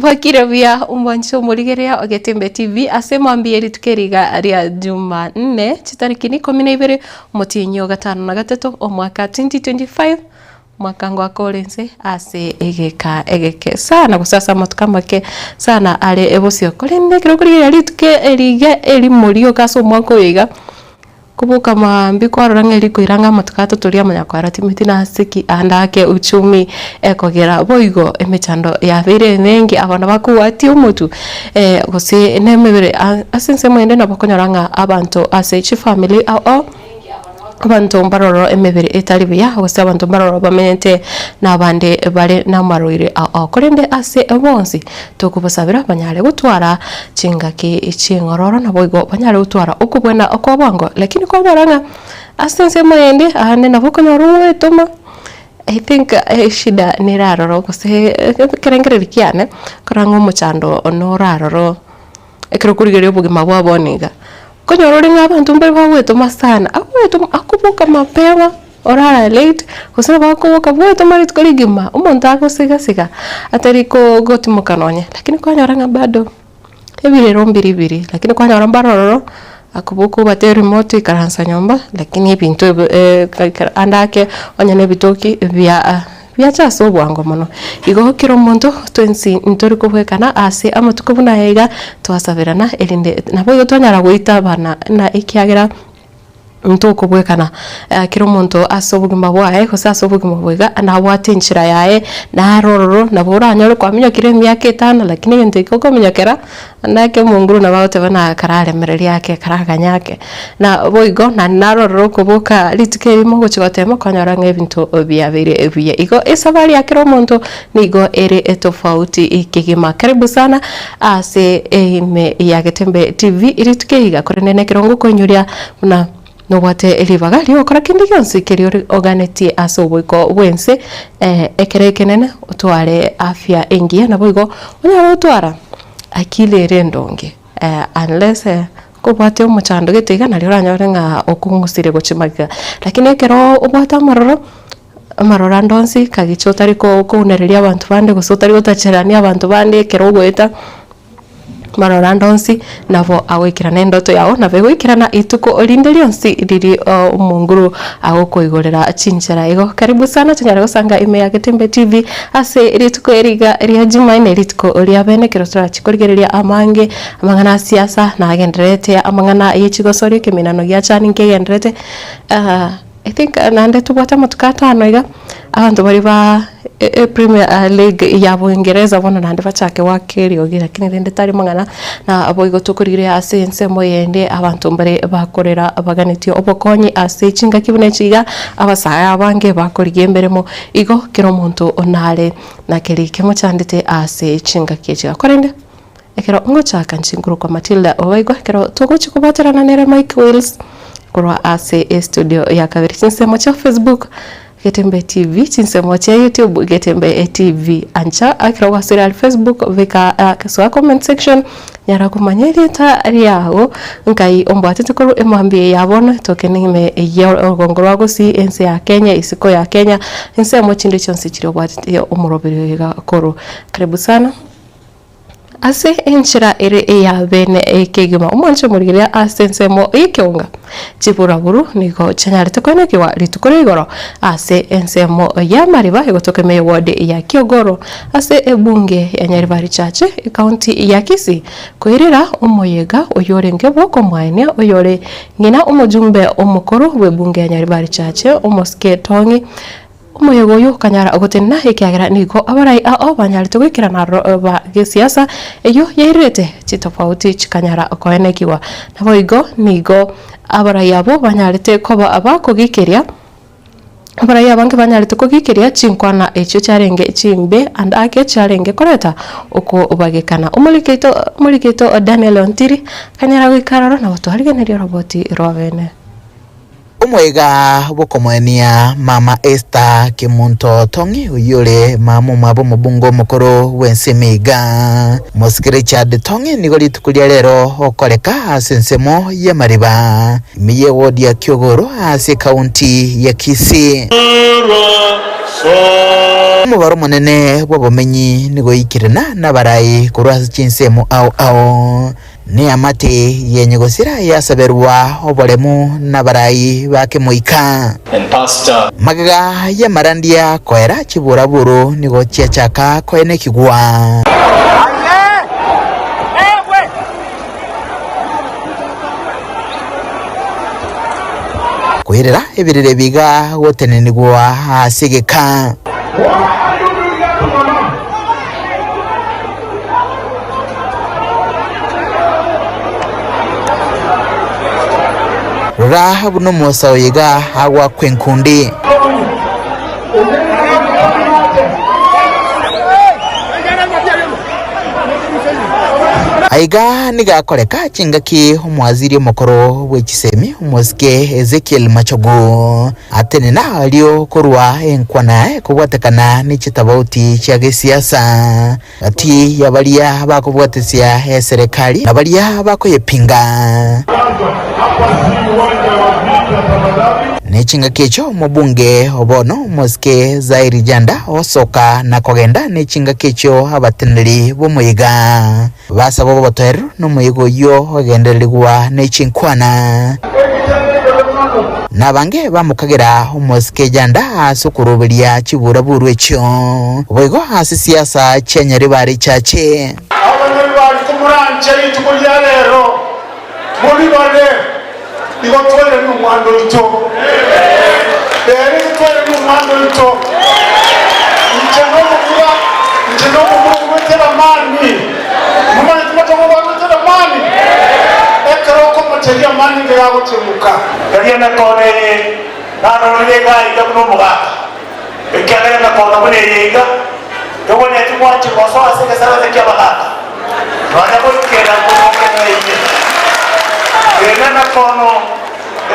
Wakira vya umwancho murigerea Getembe TV asema ambieri tukeriga ria Jumanne chitariki 12 mutinyo gatano na gatatu omwaka 2025 mwaka ngwa korense ase egeke sana gusasa matukamake sana ale ebosio korende kirokurigira rituke eriga eri murio kaso mwako yiga kubuka mambi kwaroranga eri kuiranga matukato turia manyakwara timiti na siki andake uchumi ekogera boigo emechando ya bire nengi abana bakuwati umutu gose nemebere asense mwende nabakonyoranga abantu ase chi family abantu mbaroro emebere etalibe ya gose abantu mbaroro bamenyete nabande bare namarwire korende ase ebonsi tokubasabira banyale gutwara chingaki ichingororo naboigo banyale gutwara okubwena okwabango lakini kwaranga asense mwende ahane nabokonyoruwe toma I think shida ni raroro gose kerengere kiane korango muchando no raroro ekirokurigerio bugima bwaboniga konyorore ngabantu mbere baweto masana aweto akubuka mapema orara late kusema bakubuka bweto mari tukoligima umuntu akosiga atariko goti mukanonye lakini kwanyoranga bado ebire rombiribiri lakini kwanyora mbaroro akubuka bate remote ikaransa nyomba lakini ebintu andake onyane bitoki bya byachaso bwango mono igo kiro muntu twensi ntori kubwekana ase amatukubuna hega twasabirana elinde nabo tonyara guita bana na ikiagera muntu kubwekana kiro muntu asobugima bwae kosasobugima bwega na watinchira yae na rororo na boranyoro kwaminyo kire myake 5 lakini bintu ikoko minyokera ndake munguru na baote bana karale mereri yake karaganyake na boigo na narororo kubuka litukeri mo guchigotema konyora ngebintu byabire ebiye igo esabari yakiro muntu nigo ere etofauti ikigima karibu sana ase ime ya Getembe TV iritukeiga korenene kirongo konyuria na no wate elivaga lio kora kindi kyonse kiri organiti asobwiko wense ekerekenene utware afya engia na boigo onyara utwara akile rendonge unless kubate umuchando gitega na lio ranyorenga okungusire gochimaga lakini ekero ubata marora ndonsi kagichota riko kunereria abantu bande gusotari utacherania abantu bande ekero gweta marora ndonsi navo awekira nendoto yao na vegwikirana ituko olinderio nsi riri umunguru agokoigorera chinchera igo karibu sana tunyara gusanga ime ya Getembe TV ase rituko eriga ria Jumanne rituko ria bene kirosora chikorigereria amange amangana siasa na agenderete amangana yechigosori kiminano gya chani ngegenderete I think nande tubota matukata anoiga abantu bari ba Premier League ya Uingereza bona nande bachake wakeri ogira lakini rende tari mangana na aboigo tukurire ase nsemo yende abantu mbere bakorera abaganitio obokonyi ase chinga kibune chiga abasaya abange bakorigie mberemo igo kiro muntu onale na keri kemo chandite ase chinga kichiga korende ekero ngochaka nchinguru kwa Matildah Obaigwa kero togochi kubaterana nere Mike Wills kurwa ase studio ya kabiri chinsemo cha Facebook Getembe TV chinsemo cha YouTube Getembe TV ancha akira wasira al Facebook vika kaswa comment section nyara kumanyeri ta riago nkai ombate tukuru emwambie yabona tokenime ya gongoro gosi ense ya Kenya isiko ya Kenya nsemo chinde chonse chiro bwate umurobero ga koro karibu sana ase enchira ere ya bene ekegima umancho murigiria asensemo ikionga chiburaburu niko chanyare tukone kiwa litukore igoro ase ensemo ya mariba egotokeme ward ya Kiogoro ase ebunge ya Nyaribari chache county ya Kisii koirira umoyega oyorenge boko mwaenia oyore ngina umujumbe omukoro webunge ya Nyaribari chache umoske tongi umuyogo yo kanyara ogotena ikiagera niko abarai banyari tugikira na ba gisiasa eyo yairete chitofauti chikanyara okoenekiwa nabo igo nigo abarai abo banyarite koba abakogikiria abarai abange banyarite kogikiria chinkwana echo charenge chimbe and ake charenge koreta uko ubagekana umulikito Daniel Ontiri kanyara wikararo na watu harigenerio roboti rwabene Omwega bokomwania mama Esther Kimunto Tongi uyole mamu mabo mubungo mukoro wensemiga Moskere Chad Tongi nigoli tukulia lero okoleka asensemo ya mariba miye wodi ya Kiogoro ase county ya Kisii omubaro munene bw'obumenyi nigo ikirana n'abarai kurwa chinsemo ao ni amate yenyegosira yasaberwa oboremu n'abarai bake moika magaga ya marandia koera chiburaburu nigo chiachaka koene kigwa kuhirira ebirire biga gotenenigwa asigeka rura buno mosa oyiga agwa kwenkundi aiga nigakoreka chingaki omwaziri omukoro w'ekisemi omosike Ezekiel Machogo atenena alio korwa enkwana kubwatekana n'ekitabauti kya gesiasa ati yabalia bakubwatesia serikali abalia bakoyepinga n'ekingaki ekyo mubunge obono mosike Zairi Janda osoka na kogenda n'ekingaki ekyo abateneri b'omuyiga basaba botoero n'omuyiga oyo ogendererwa n'ekinkwana nabange bamukagera omosike Janda asukurubiria kiburaburu ekyo oboigo hasi siasa chenyeri bari chache abanyari bari kumuranje itukurya rero muri bane igotwere n'umwando ito twere n'umwando ito ncheno mukura wetera mani mumane tumatamo wetera mani ekero ko materia mani ngago temuka kariya nakone naronega igabuno mugaka ekere nakona bone yega yobone tumwache kwaso aseke sara zekia bagaka nanya kukera kukena yeye Renana kono,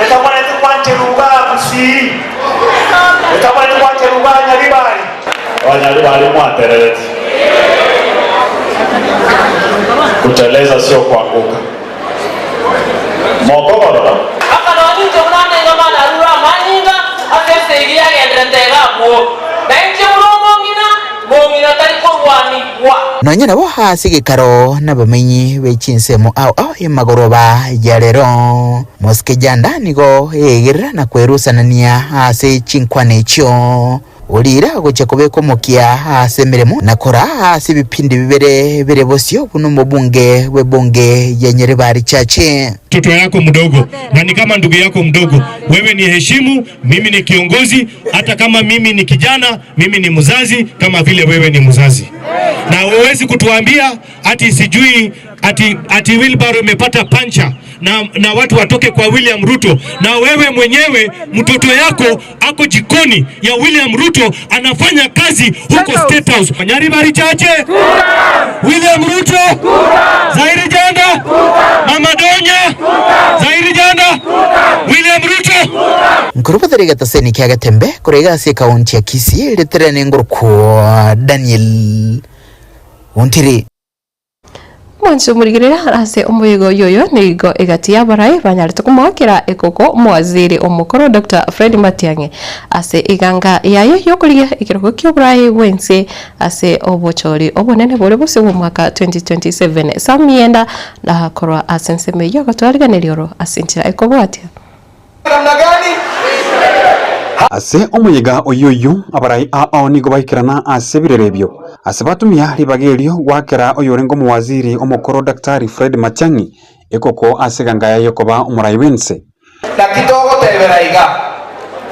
etabane tukwanche ruga busi, etabane tukwanche ruga nyaribari. Wanyaribari mwaterereti. Kuteleza sio kuanguka. Mokogoro. Akana wajinjo mnane ngama na rura maninga, afese igia gendrentega mo. Benche mromongina, mongina tariko wani wa. nonye nabo hasi gikaro n'abamenyi b'ekinsemo ao emagoroba ya rero mosike Janda nigo egirira na kwerusanania hasi chinkwane ekyo ulira gocha kubeko mokia hasi miremo nakora hasi bipindi bibere bosio buno mubunge webunge ya Nyeribari chache mtoto yako mdogo na ni kama ndugu yako mdogo, wewe ni heshimu, mimi ni kiongozi, hata kama mimi ni kijana, mimi ni mzazi kama vile wewe ni mzazi. Na huwezi kutuambia ati sijui ati Wilbaro imepata pancha na watu watoke kwa William Ruto, na wewe mwenyewe mtoto yako ako jikoni ya William Ruto anafanya kazi huko State House. Nyaribari chache William Ruto Zairi Janda Mama Donya Zairi Janda William Ruto nkurubathiri gataseni kya Getembe kurega se kaunti ya Kisii leterane ngurko Daniel Ontiri mwanzo murigirira ase omuyigo yoyo nigo egati yabarai banyarite kumwakira ekoko mwaziri omukoro Dr. Fred Matiang'i ase iganga yayo yokuriya ikiroko ky'oburai wense ase obochori obonene bore bose mu mwaka 2027 samienda na korwa asenseme yo gatwariganirioro asintira ekobwatia namna gani ase omuyiga oyoyo abarai ao nigo baikirana ase birerebyo ase batumia libagelio gwakera oyorengo muwaziri omukoro Dr. Fred Matiang'i ekoko ase ganga yayo koba omurai wense na kidogo teberaiga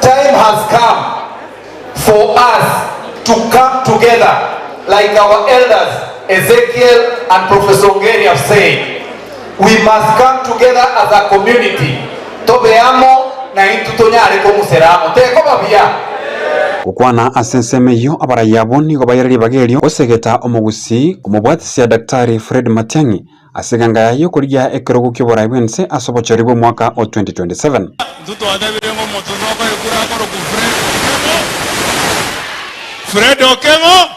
time has come for us to come together like our elders Ezekiel and Professor Ngeri have said. We must come together as a community tobeamo na intutonyare komuseramo teko babia ukwana asenseme yo abarai abo nigo bayirari bagelio osegeta omugusi kumubwatisia Dr. Fred Matiang'i ase ganga yayo kuriya ekerogo ky'oburai bwense asobochori bwo mwaka o 2027 Fred Okengo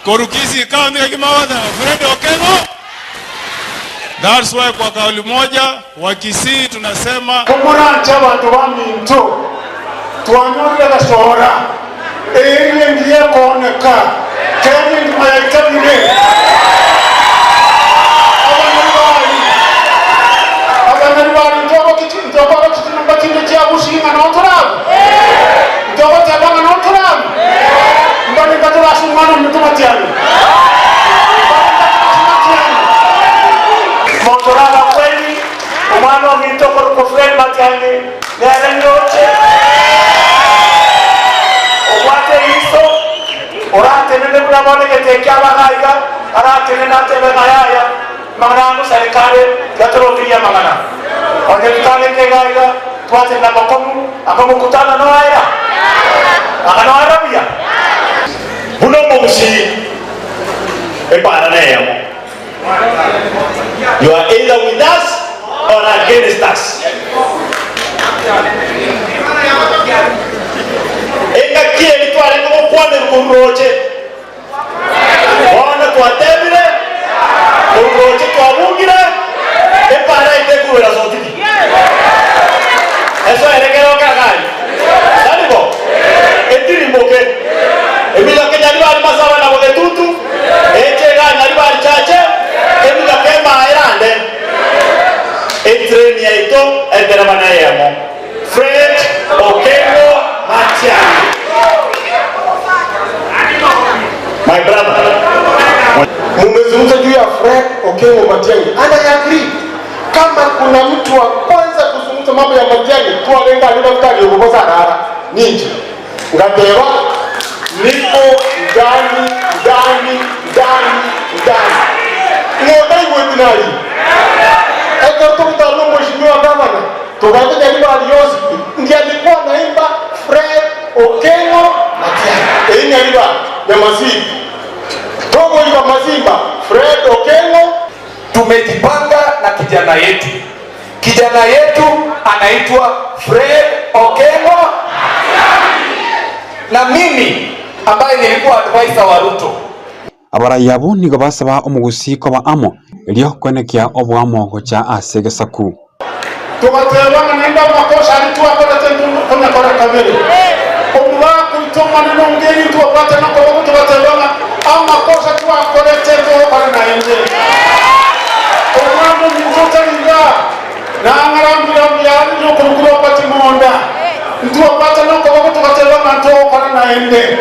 Korukisi kaunti ya Kimawada Fred Okengo. That's why kwa kauli moja wa Kisii tunasema kumuranja bantu baminto tuanyurira gashora Eye ndiye koneka. Kenya ndi mayatabire. Abanari ndogo kitu namba kinde cha bushinga na otorabu. Ndogo tabanga na otorabu. Ndani katola shumana mtu matiani. Motoraba kweli umwana w'itoko rukofreni matiani nere ndoche. Obwate iso orate nende kuna mone keteke abahaiga arate nende atebe mayaya magana serikali yatorofiya magana onye kitale kegaiga twate na makomu akamukutana no aya magana arabia buno mushi epara neyamo. You are either with us or against us. Eka kieli tuare como kwande kuroje. Wana tuatebile. Kuroje tuabungire. Epara ite kuwela sotiki. Eso erekero kagai. Salibo. Etiri mboke. Emila kenyali bali masawa na boke tutu. Eche gani nali bali chache. Emila kema airande. Etreni aito enderamana yamo. Fred Okengo Matiani. My brother. Mumezungumza juu ya Fred Okengo Matiani. Ana agree. Kama kuna mtu wa kwanza kuzungumza mambo ya Matiani, tualenga alivyotaja kukosa rara. Ninja. Ngatewa nipo ndani. Ngodai wetinari. Eka tukutalo mheshimiwa gavana. Tukaanza jaribu aliyosi. Ndiye alikuwa naimba Fred Okengo Matiani. Hii nyaliba ya Masimba. Togo ika Masimba Fred Okengo. Tumejipanga na kijana yetu. Kijana yetu anaitwa Fred Okengo. Na mimi ambaye nilikuwa advisor wa Ruto. Abarayabu nigo basaba omugusi ko ba amo elio kwenekia obwamo gocha asegesaku. Tukatewa nenda makosa alituwa kwa tendu kuna kwa kamera. Omwa kuitoma neno ngeni tuwapate na kwa tukatewa au makosa tuwa kwa tendu kwa na nje. Omwa mtoto linga na ngarambi ya ndio kwa pati monda. Tuwapate na kwa tukatewa na to kwa na nje.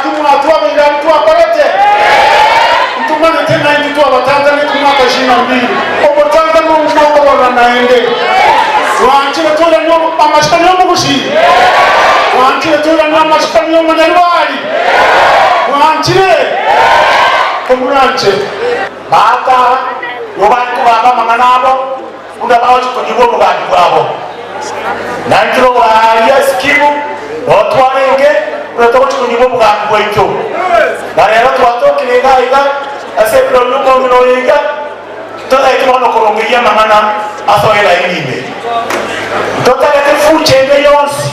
Kimu atuwa bila tuwa kwa Mtumane tena hivi tu abatanga ni kumaka 22. Obotanga no moko bana naende. Wanchile tola no amashikani yo mugushi. Wanchile tola no amashikani yo manalwali. Wanchile komuranche. Bata yobantu baba mananabo kuna bawo kujibo mugandi kwabo. Nandiro wa yes kibu otwarenge unatoka kujibo mugandi kwaito. Barero twatoke nega asepro nuko mnoyiga toda itono korongia mangana asoela ingine toda lete fuchende yonsi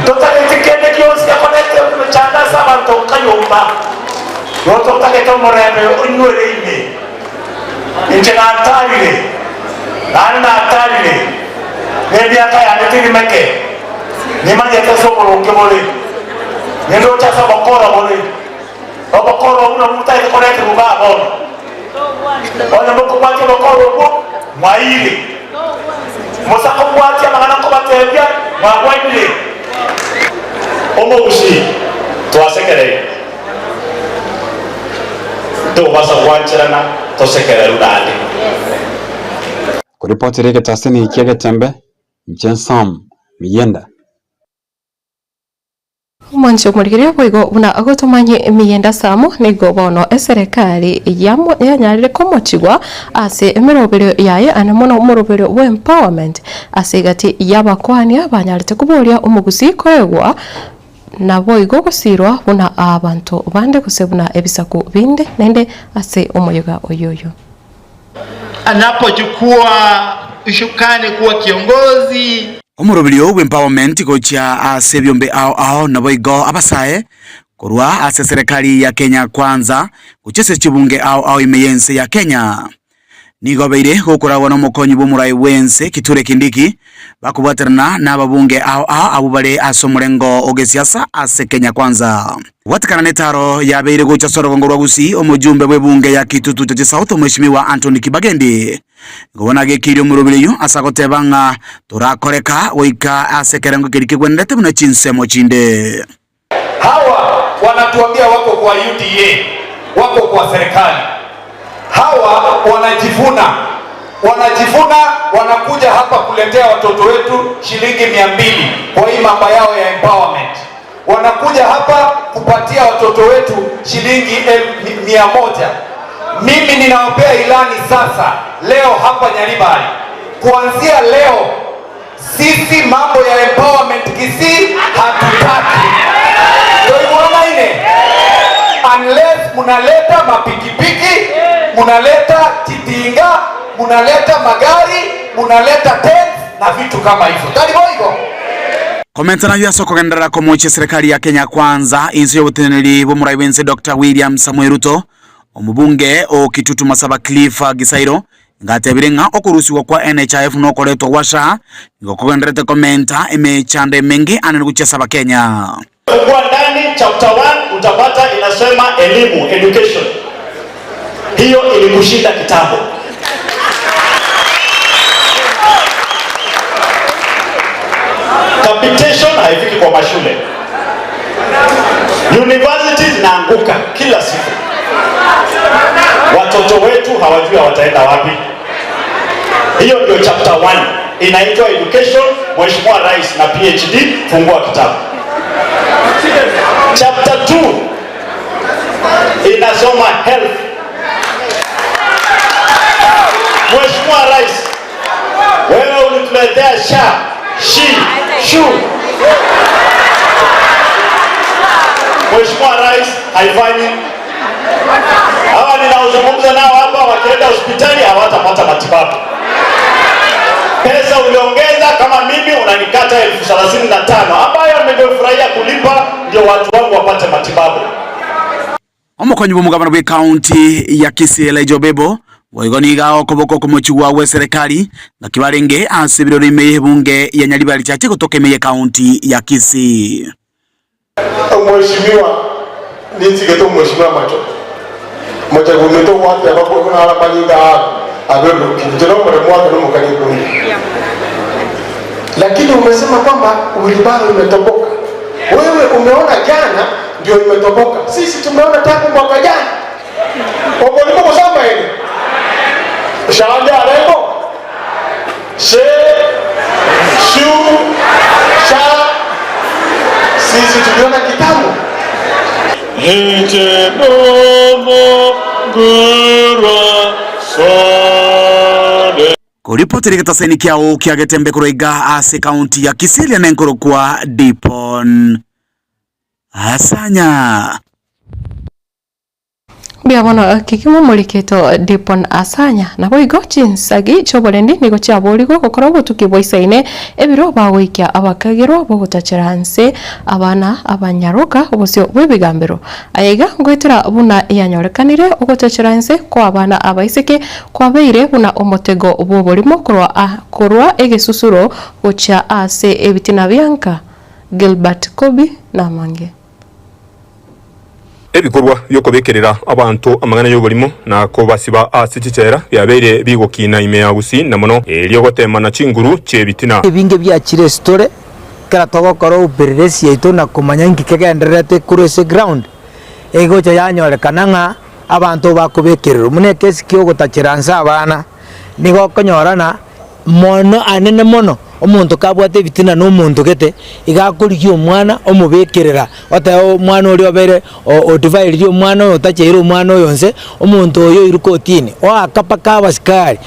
toda lete kende yonsi akonete chanda sabanto kayomba yoto takete morebe onwere ine injena atalile ana atalile ndia kaya netiri meke nimanye teso koronge mole nendo chasa bokora mole Obokoro una mutai korete rubabo. Ona mukubati bokoro bo mwaile. Musako mwati amana ko batebya mwagwaile. Omugushi twasekere. To basa wanchirana to sekere rudande. Kuripoti rege tasini ikiege tembe Jensam Miyenda. Mwancho murigiria bwigo una agotomanye miyenda samu nigo bono eserikali yanyarire komochigwa ase emerobero yaye anamono morobero we empowerment ase gati yabakwania banyarite kuboria umugusi koegwa na boigo gusirwa una abantu bande kusebuna ebisaku binde nende ase omoyoga oyoyo anapochukua ushukani kuwa kiongozi. Omurobiri we empowerment gocha ase byombe ao na boigo abasae kurwa ase serikali ya Kenya kwanza kuchese chibunge ao imeyense ya Kenya nigobeire gukoragwo na mukonyi bw'omurai wense Kithure Kindiki bakubwaterana n'ababunge abo bari asomurengo ogesiasa ase Kenya Kwanza watikana netaro yabeire gocha sorogongo rwa Gusii omujumbe bw'ebunge ya Kitutu cha South Mheshimiwa Anthony Kibagendi ngobona gekirio murubiriyo asagotebanga turakoreka goika ase kerengo kiriki gwendete buna chinsemo chinde. Hawa wanatuambia wako kwa UDA, wako kwa serikali. Hawa wanajivuna wanakuja hapa kuletea watoto wetu shilingi 200 kwa hii mambo yao ya empowerment. Wanakuja hapa kupatia watoto wetu shilingi 100. Mimi ninawapea ilani sasa leo hapa Nyaribari. Kuanzia leo sisi mambo ya empowerment Kisii hatutaki. Unless munaleta mapikipiki, munaleta titinga, munaleta magari, munaleta tents na vitu kama hivyo. Taribo hivyo. Komenta na yuaso kugendera komoche serikali ya Kenya Kwanza insu y'obuteneri bw'omurai wense Dr. William Samuel Ruto omubunge o Kitutu Masaba Cliff Gisairo ngatebirenga okurusiwa kwa NHIF no koleto washa ngokugenderete komenta emechande mengi ananiguchesa ba Kenya. Kwa ndani chapter 1 utapata inasema elimu, education. Hiyo ilikushinda kitambo. Capitation haifiki kwa mashule. Universities zinaanguka kila siku. Watoto wetu hawajui wataenda wapi. Hiyo ndio chapter 1 inaitwa education. Mheshimiwa Rais na PhD fungua kitabu. Chapter 2 inasoma health. Mheshimiwa Rais, wewe ulituletea SHU. Mheshimiwa Rais haifanyi. Hawa ninaozungumza nao hapa wakienda hospitali hawatapata matibabu. Pesa uliongeza kama mimi unanikata 35,000 ambayo nimefurahia kulipa ndio watu wangu wapate matibabu. Omukonyi bw'omugabana bwe county ya Kisii Lejobebo boigoniga okoboko komochugwa we serikali ngakibarenge asibiro rime bunge ya Nyaribari chache kutoka ime county ya Kisii. Mheshimiwa nizigeto mheshimiwa macho gumeto wate abako kuna ala malinga abelo kinjero kwa mwaka no mukanye kuni. Lakini umesema kwamba wilibaro imetoboka. Wewe umeona jana ndio imetoboka. Sisi tumeona tangu mwaka jana. Obolimo kusamba hili. Shanda rego. Shu. Sisi tumeona kitambo. Nje nomo gura sone. Kuripoti rikata saini kiao kia Getembe kuroiga ase county ya Kisii na nenkoro kwa Dipon Asanya. Biabono kikimo muliketo Dipon Asanya na boigo chinsagi chobolendi nigo chaboligo kokorobo tukiboisaine ebiro bawikia abakagiro bogutachiranse abana abanyaruka obosyo bwebigambiro ayega ngwetera buna yanyorekanire ogutachiranse kwa abana abaiseke kwa beire buna omotego obobolimo korwa egesusuro gocha ase ebitina byanka Gilbert Kobi na mange ebikorwa byokobekerera abantu amangana y'obolimo nako basiba asikichera yabeire bigokina ime ya Gusii na mono lyogotema na chinguru chebitina ebinge bya chirestore kara togokoro upereresi yaito na kumanya nkikegenderete kurese ground egocha yanyorekana nga abantu bakobekerera mune kesi kyogotachiransa abana nigo konyorana mono anene mono omuntu kabwate bitina no muntu gete igakuriyo omwana omubekerera ota omwana oli obere o divide rio omwana otachero omwana oyonse omuntu oyo irukotini o akapaka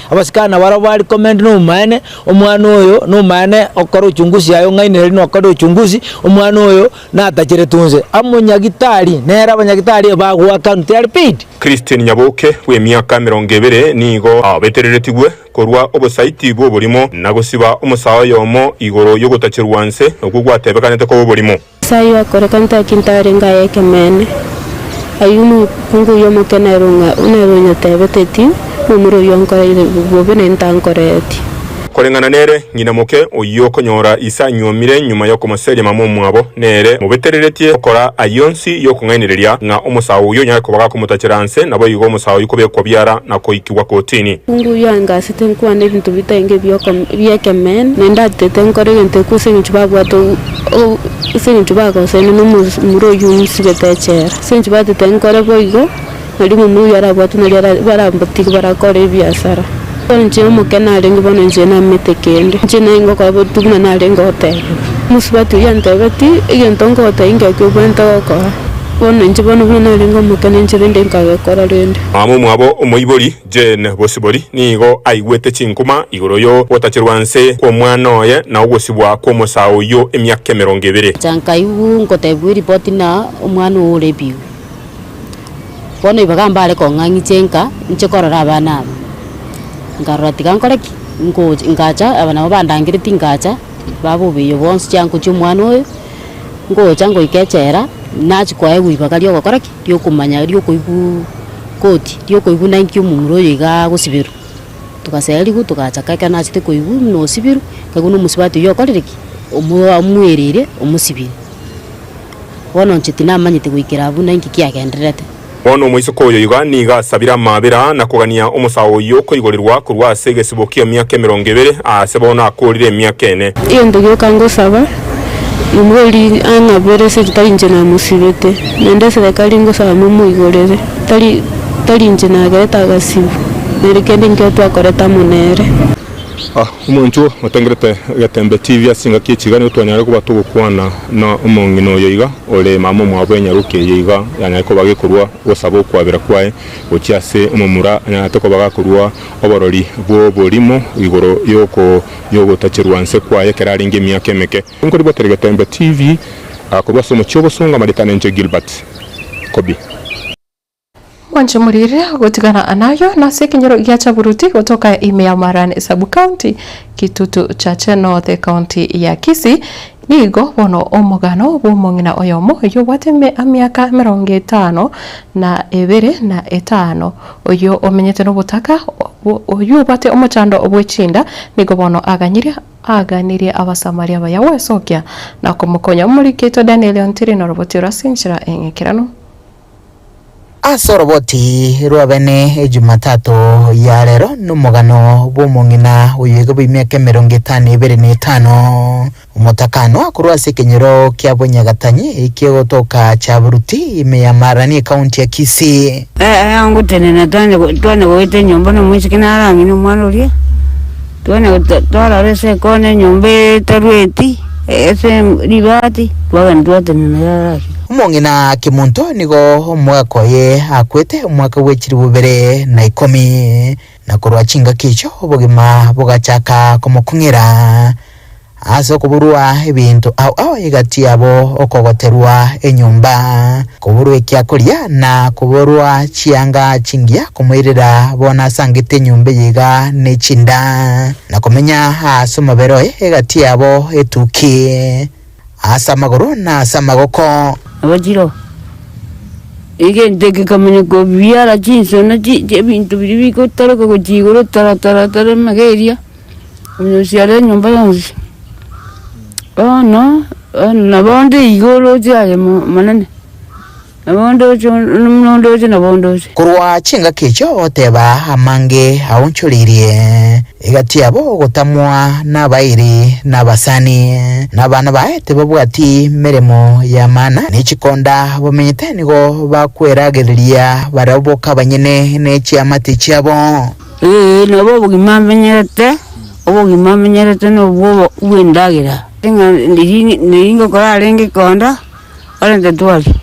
abasikana baro bari comment no mane omwana oyo no mane okoro uchunguzi ayo ngaine no okoro uchunguzi omwana oyo natachire tunze amunyagitari nera abanyagitari bagwa account ya repeat Christian Nyaboke we myaka 20 nigo abetereretigwe korwa obosaiti bwo bolimo nagosiba umusawa yomo igoro yogotachirwanse okugwatebekanete ko bolimo sayo akorekanta kintarenga yekemene ayumu kungu yomo kenerunga unerunya tebeteti umuro yonkore bobene ntankoreti korengana nere ngina moke oyo konyora Isa Nyamira nyuma yo kumuseria mamo mwabo nere mubetereretie okora ayonsi yo kungainireria nga omusawo yo nyaka kubaga kumutachiranse nabo yigo omusawo yuko byara na koikiwa kotini ungu yanga siten kwane bintu bitenge byekemen nenda tetenkore gente kusenyu chibabwato senyu chibako sene muro yunsi betechera senyu chibate tenkore boigo nali mu yara bwatu nali barambati barakore biasara nje mukena alengi bono nje na metekende nje na ingo kwa butuna na alengo hotel musibatu yantebati igentongo hotel inga ko bwenta ko bono nje bono na alengo mukena nje rende nkagakora rende amo mwabo omoibori jene bosibori nigo aigwete chinkuma igoro yo otachirwanse ko mwana oye na ugosibwa ko musawo yo emyaka 20 chankaibu ngotebwi report na omwana urebiu bono ibagamba ale ko ngangi chenka nje korora abana ngarati kankoreki ngacha abana bandangiriti ngacha babo biyo bonse cyanko cy'umwana oyo ngocha ngo ikechera nachi kwae wibakali okoreki yo kumanya ryo koibu koti ryo koibu nanki umumuro yiga gosibiru tukaseri gu tukacha kaka nachi te koibu no sibiru kaguno musibati yo koreki omwerere omusibiri wono nchitina manyite gwikira abu nanki kyagenderete Bono mwisoko yo yuga niga sabira mabira na kugania omusawo yo koigorirwa kurwa segesibo kyo myaka 20 asebona akurire myaka 4 iyo ndugo kango saba umweli anga bere se tarinje na musibete nende serikali ngo saba mu igorere tali nje na gareta gasibu nerekende nke twakoreta munere umuntu otengerete Getembe TV asinga kichigani utwanyare kuba tugukwana na umongino yoiga ole mamo mwabwenya ruke yiga yana ko bagekurwa gosabo kwabira kwae ochiase umumura na toko bagakurwa oborori bwo borimo igoro yoko tachirwanse kwae keraringe myaka meke ngori botere Getembe TV akurwa somo chobo songa maritane nje Gilbert Kobi Wancho murire gutigana anayo na sekinyoro giacha buruti kutoka Nyamira Sub County kitutu cha North County ya Kisii nigo bono omugano bumongina oyomo yo wateme amyaka 50 na 25 oyo omenyete no butaka oyo bate omuchando obwechinda nigo bono aganirie abasamaria bayawe sokya na kumukonya muri kito Daniel Ontiri no roboti rasinchira engekirano asoroboti rwabene Jumatatu ya lero numugano bumongina uyego bimyaka 55 umutakano akurwa sekenyero kya Bonyagatanye ikigotoka cha Buruti Nyamira ni county ya Kisii yangu tenena twane goite nyomba no mwisikina rangi no mwana uri twane rese kone nyombe tarweti ese ribati twatenena umongina kimunto nigo mwaka ye akwete umwaka wechiri 2010 na kurwa chinga kicho bugima bugachaka kumukungira aso kuburwa ebintu au igati yabo okogoterwa enyumba kuburwa ekyakuria na kuburwa chianga chingia kumwirira bona sangite nyumba yiga nechinda na kumenya aso mabero egati yabo etuki asa magoro na asa magoko abajiro igende kamene ko biara jinso na bintu biri ko tarako ko jigoro tara mageria unyosiare nyumba yonzi no na bonde igoro jale manane na bondo kurwa chinga kicho oteba amange awunchuririe igati yabo gutamwa nabairi nabasani nabana baete babwati meremo ya mana nichikonda bomenyete nigo bakweragereria baraboka banyene nechi amati cyabo nabo bugimamenyerete no bo wendagira ndiringo korarenge konda orende twali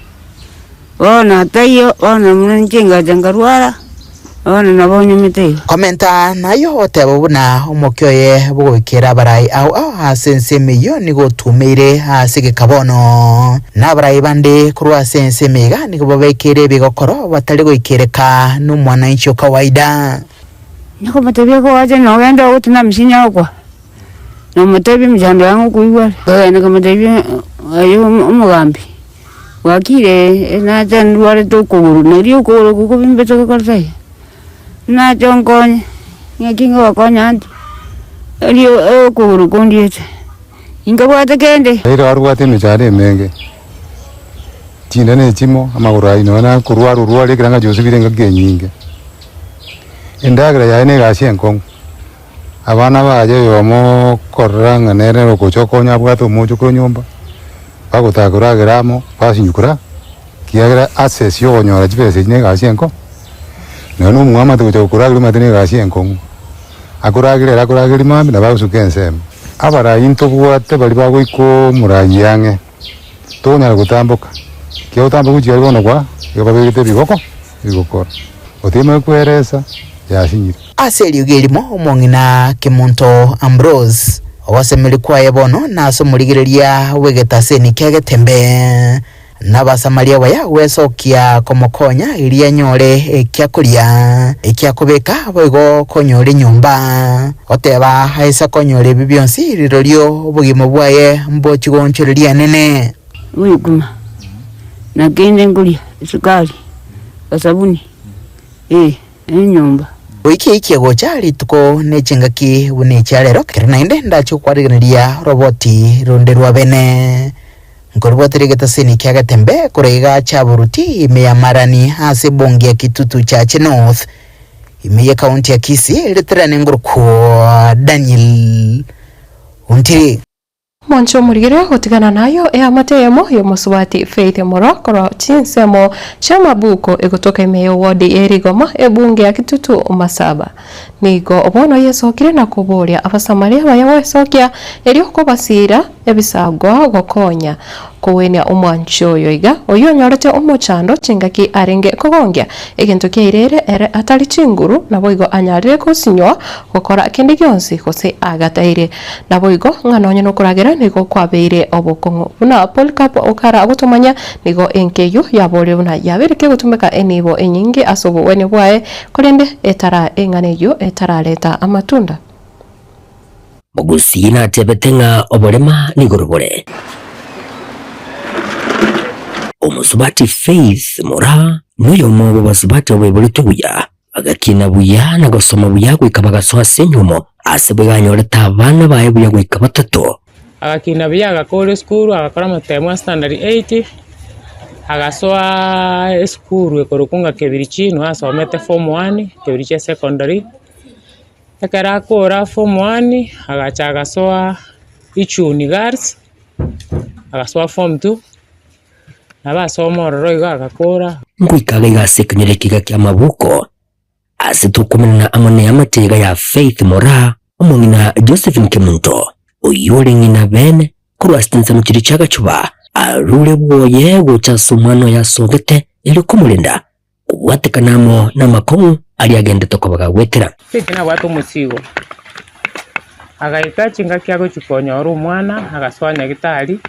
ona tayo ona mnjenga jangarwara ona nabonye mite komenta nayo otebo buna umokyoye bugwikira barai au asenseme yo nigo tumire hasige kabono nabarai bande kurwa senseme ga nigo babekere bigokoro batari gwikireka n'umwana incho kawaida nako matebye ko waje no genda utina msinya kwa no matebye mjando yangu kuiwa nako matebye ayo umugambi wakire na jan wale to kuguru nari kuguru kuko bimbeto ko sai na jongonye ngekingo wakonya Rio kuru kondiete inga bwate kende ero arwate mechare menge tinda ne chimo amagurai no na kurwaru rwale kiranga Joseph nga genyinge endagra yaine gashenko abana baje yomo koranga nere rokochokonya bwato mucho ko nyumba bagutagura geramo pasinyukura kiagra access yo nyora jibese ne gashenko no mwama to kuragura matene gashenko akuragire mami na bagusukense abara into bwate bali bagwiko murayange tonya gutambuka kyo tambuka cyari bono kwa yababegete bigoko bigokora otime kweresa yashinyira aseli ugelimo omongina Kimunto Ambrose owasemeli kwaye bono naso muligireria wegetaseni kegetembe n'abasamaria baya wesokia komokonya iria nyore ekyakuria ekyakubeka boigo konyore nyumba oteba haisa konyore bibyonsi rirorio bugimo bwaye mbochigonchereria nene wiguma na kende ngulia sukari sabuni nyumba wiki gochari tuko nechingaki bunecharero kernainde ndacho kwarigeneria roboti ronderwa bene ngorboterigeta seni kyagetembe kurega chaburuti imeyamarani hase bongi ya kitutu cha North imeye kaunti ya Kisii leterane ngurko Daniel untiri Moncho murigere hotigana nayo amatemo yo musubati Faith Morokoro chinsemo chamabuko egotoka imeyo wodi erigoma ebunge ya kitutu Masaba nigo obono yesokire na kuboria abasamaria bayawesokia eri okobasira ebisagwa gokonya kuwenia umwancho yoiga oyo nyorete umuchando chingaki arenge kogongya egintu kirere ere atari chinguru na boigo anyarire kusinywa gukora kindi gyonsi kose agataire na boigo ng'anonye no kuragera nigo kwabeire obukongo buna Polkap okara gutumanya nigo enkeyo yabore buna yabirike gutumeka enibo enyingi asobo wene bwae kurende etara enganeyo etaraleta amatunda Mogusina tebetenga oborema nigorobore Omusubati Faith Mora nuyo mwobo basubati obebulito buya agakina buya na gosoma buya gwikabagaswa senyumo asebeganyoleta abana baye buya gwikabatato agakina buya agakora school agakora matemo standard 8 agasoa school ekorokunga kebiri chino asomete form 1 kebiri cha secondary ekara kora form 1 agacha agasoa ichuni girls agasoa form 2 nabasoma ororo agakora ngwikaga igasekenyere kiga kya mabuko asitukumena amone amatega ya Faith Mora omongina Josephine Kimunto oyore ngina bene kurwastenza mukiri chaga chuba arule boye gocha sumano ya sogete ili kumulinda kuwatekanamo na makomu ali agende tokobaga wetera Fitina watu musigo agaika chinga kyago chikonya oru mwana agaswanya gitari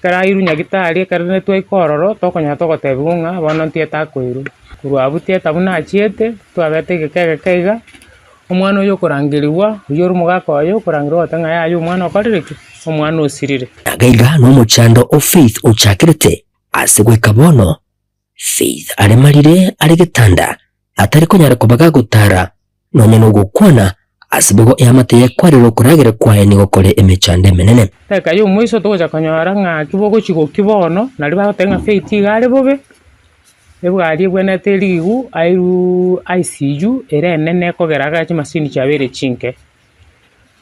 kara irunya gitari karane twa ikororo tokonya togotebunga bono ntieta kwiru kurwabutie tabuna achiete twabete gekega omwana oyo kurangiriwa uyo rumugako oyo kurangirwa tanga yayo omwana okorireke omwana osirire agaiga no muchando o Faith ochakirete asigwe kabono Faith aremarire aregitanda atari konyara kubaga gutara nonye no gukwana asibego yamate kwariro kuragera kwaye ni gokore emechande menene teka yo mwiso toja kanyara nga kibogo chigo kibono nali batenga Faith igare bobe ebwari bwene terigu airu ICU ere nene kogeraga chimasini chabere chinke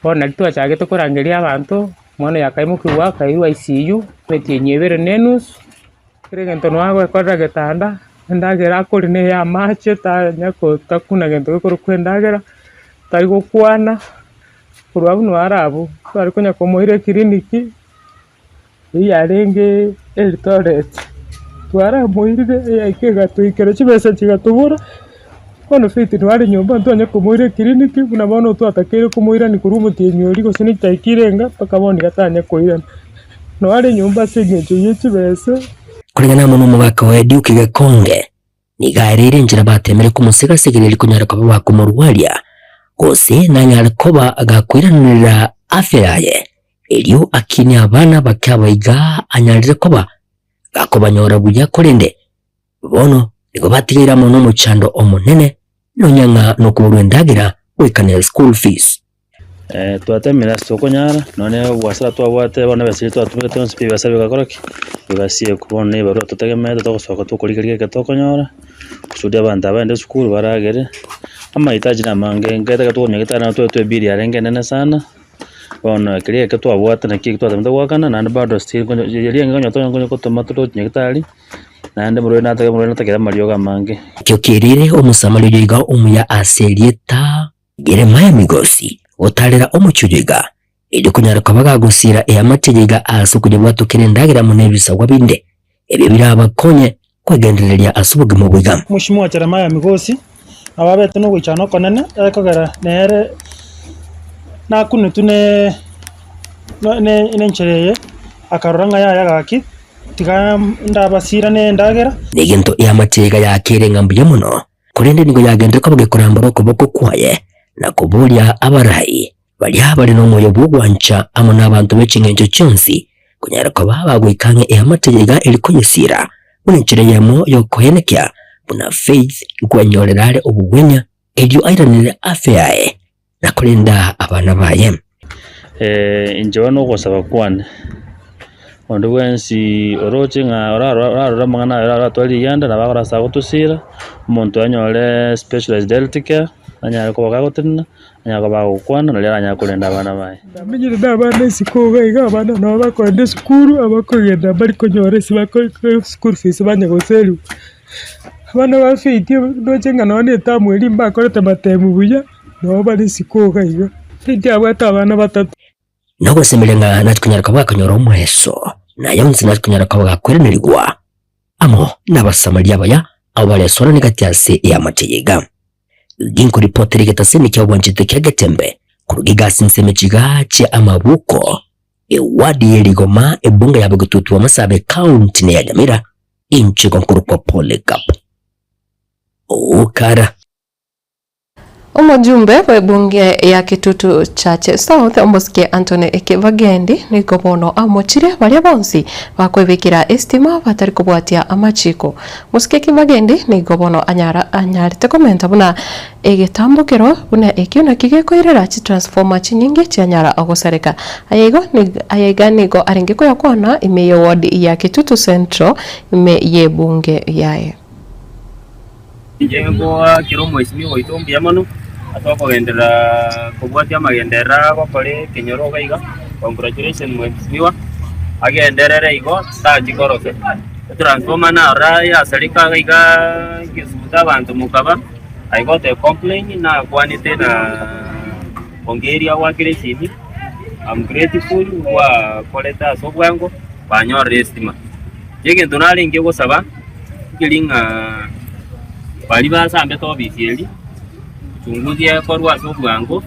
bona litwa chage to kurangeria abantu mwana yakaimukirwa kairu ICU petie nyebere nenus kirengento nwago ekora getanda ndagera kuri ne ya mache ta nyako takuna gento kuri kwendagera tari gukwana kurwabu nwarabu twari kunya komoire kliniki yarenge Eldoret twara moire yakega tuikere chibesa chigatubura kono Faith twari nyumba ntonya komoire kliniki kuna bono twatakere komoira ni kurumu tienyori gosini taikirenga paka boni gatanya koira no ari nyumba singecho yechibesa kurengana muno mubaka wa Duke Gakonge nigarire njira batemere kumusiga sigiriri kunyara kwa baba kumurwalia gose nanyara koba agakwiranira afya yaye elio akini abana bakabaiga anyarire koba gakobanyora buya kurende bono nigo batirira muno muchando omunene nonyanga nokuburwa endagira wekane school fees. Twatemera sokonyara none bwasara twabwate bana basiri twatumire tonse pi basabe gakoroki bibasiye kubona ibaro tutegemeye tugosoka tukurikirike ketokonyora kusudi abantu abende school baragere amahitaji namange ngeta tukomye gitana twe biri arenge nene sana bona kiriye ketwabwate na kiki twatemete gwakana nande bado still yeliye ngonyo tonyo kotoma tutonye gitali nande murwe natakera marioga mange kyo kirire omusamali yiga umuya aselieta Jeremiah Migosi otalera omuchujiga ili kunyara kabaga gusira eyamategeka aso kujya tukire ndagira munebisa gwabinde ebyo birabakonye kwagendereria asubuga mu bwiga Mheshimiwa Jeremiah Migosi ababete no gwichana konene ekogera nere nakunu tune ne nchereye akaroranga ya gaki tiga ndabasira ne ndagera negento eyamategeka yakire ngambuye muno kurende nigo yagendera kabuge kurambara okuboko kwaye na kubulia abarai bali n'omwoyo bw'ogwanca amo n'abantu b'ekingenjo kyonsi kunyara ko babagwikange eyamategeka elikuyesira munenchereyemo yokohenekya buna faith gwanyorerare obugwenya ebyo airanire afyae na kulinda abana baye injewa no gosaba kwane ondo wensi oroche nga orara mangana orara twali yanda na bagora sa gutusira umuntu anyore specialized health care anyara ko bagagotina anyara bagukwana na lera anyara kulinda abana baye amenyire n'abana sikoga iga abana no bakonde skuru abakogenda bari konyore sibako school fees banyagoselu abana bafite nocenga none tamweli mbakorete matemu buya no bari sikoga iga ndi abata abana batatu nago semelenga natukunyara kabakanyora omweso naye nzi natukunyara kabakwerenerigwa amo n'abasamaria baya abo balesora negatyase eyamategeka ginko ripoteri getaseni kya bwanchite kya Getembe kurugiga sinsemechiga cha amabuko ewadi yeligoma ebunga ya Bugututu wa Masabe County ya Nyamira inchi konkuru kwa pole kapu ukara Omujumbe wa bunge ya Kitutu Chache South Omoske Anthony Ekevagendi niko bono amochire balia bonsi bakwebekira estima batari kubwatia amachiko Muske Ekevagendi niko bono anyarite komenta buna egetambukiro buna ekiona kigekoirera chi transformer chinyingi chianyara agosareka ayega nigo arengeko yakwana imeyo ward ya Kitutu Central ime ye bunge yae Jengo kiromo isimi oitombi yamano atoko gendera kubwatia magendera bakore kenyoro gaiga congratulations mwesimiwa agenderere igo staji koroke transformer na raya salika gaiga kisuta abantu mukaba I got a complaint na kwanite na ongeria wa kiresimi I'm grateful wa koleta sobwango banyore estima jege ndonali ngego saba kilinga bali basambe to bisieli tungudia korwa sobwango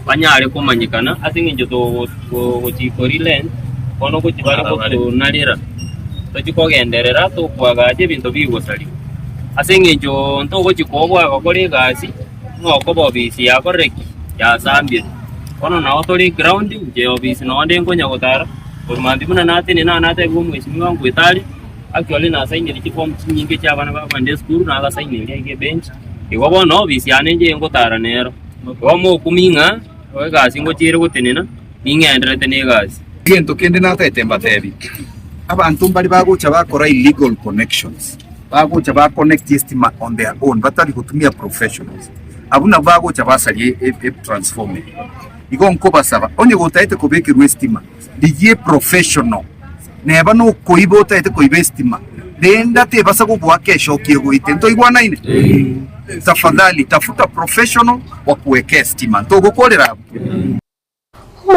banyale kumanyikana asinginjo to kuchikorile kono kuchibale ko nalira tukikogenderera to kwagaje bintu bigosali asinginjo nto kuchikobwa akole gasi ngoko bobisi yakoreki ya sambye kono na otori ground je obisi no ande ngonya gotara urumandi muna natene na nate gumwesimi wangu itali actually na saini form nyingi cha bana ba kwende school na ga saini ile bench iwo no bisiane nje ngotara nero omo kuminga oga singo chire gutenena ningendere tene gasi gento kende na tetemba tebi abantu bali bagucha bakora illegal connections bagucha ba connect estima on their own batali kutumia professionals abuna bagucha basali transformer igo nkoba saba onye gotaite kubekirwa estima diye professional neba no koibota ete koibestima denda te basa kubwa kesho kiego ito igwana ine tafadhali tafuta professional wa kuwekea estima ntogo kolera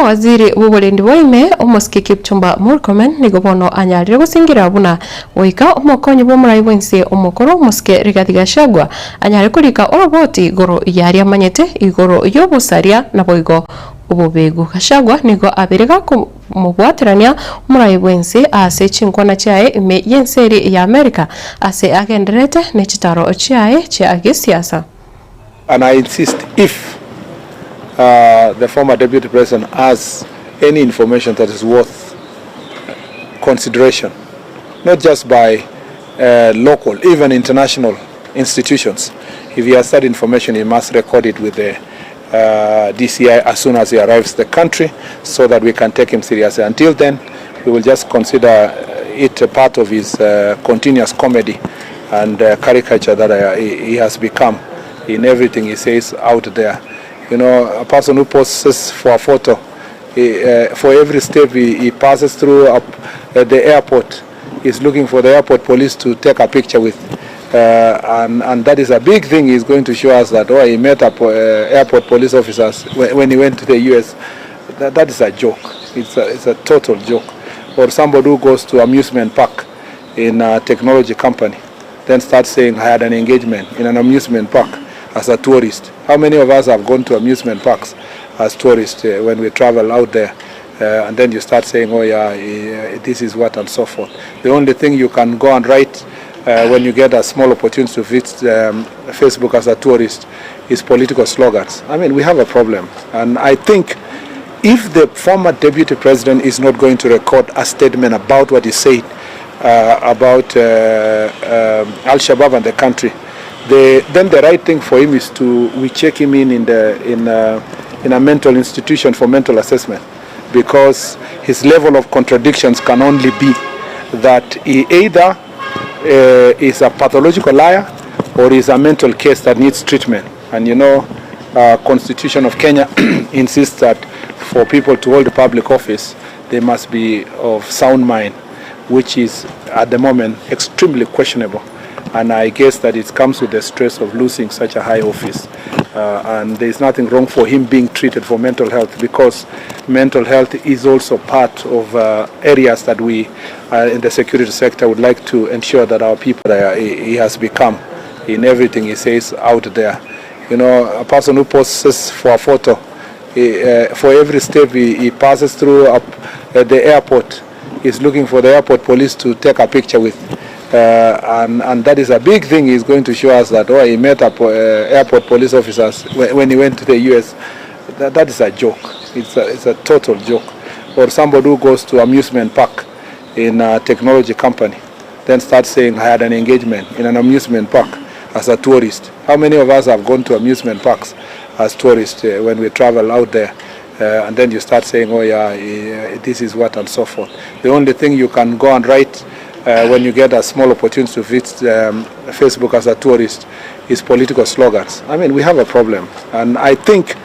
Waziri w'uburendi boime Omoske Kipchumba Murkomen nigo bono anyarire gusingira buna oika omokonyi bw'omurayi bwense omukoro Omoske Rigathi Gachagua anyare kurika oroboti goro yari amanyete igoro yobusaria na boigo ububegu Gachagua nigo abirega mubwatirania omurayi bwense ase chinkwana chae ime yenseri ya America ase agenderete nechitaro chae cha agisiasa. And I insist if the former deputy president has any information that is worth consideration, not just by local, even international institutions. If he has that information, he must record it with the DCI as soon as he arrives the country, so that we can take him seriously. Until then, we will just consider it a part of his continuous comedy and caricature that he has become in everything he says out there. You know, a person who poses for a photo, for every step he passes through the airport, is looking for the airport police to take a picture with. And that is a big thing. He's going to show us that he met up airport police officers when he went to the US. That is a joke. It's a total joke. Or somebody who goes to amusement park in a technology company, then starts saying, I had an engagement in an amusement park as a tourist. How many of us have gone to amusement parks as tourists when we travel out there? And then you start saying, oh yeah, this is what, and so forth. The only thing you can go and write when you get a small opportunity to visit Facebook as a tourist is political slogans. I mean, we have a problem. And I think if the former deputy president is not going to record a statement about what he said about Al-Shabaab and the country, then the right thing for him is we check him in a mental institution for mental assessment, because his level of contradictions can only be that he either is a pathological liar or is a mental case that needs treatment. And you know, Constitution of Kenya insists that for people to hold a public office, they must be of sound mind, which is at the moment extremely questionable. And I guess that it comes with the stress of losing such a high office. And there's nothing wrong for him being treated for mental health, because mental health is also part of areas that we in the security sector would like to ensure that our people, he has become in everything he says out there. You know, a person who poses for a photo, for every step he passes through the airport, is looking for the airport police to take a picture with. And that is a big thing. He's going to show us that he met up airport police officers when he went to the US. That is a joke. It's a total joke. Or somebody who goes to amusement park in a technology company, then starts saying, I had an engagement in an amusement park as a tourist. How many of us have gone to amusement parks as tourists when we travel out there? And then you start saying, oh yeah, this is what, and so forth. The only thing you can go and write when you get a small opportunity to visit Facebook as a tourist is political slogans. I mean, we have a problem. And I think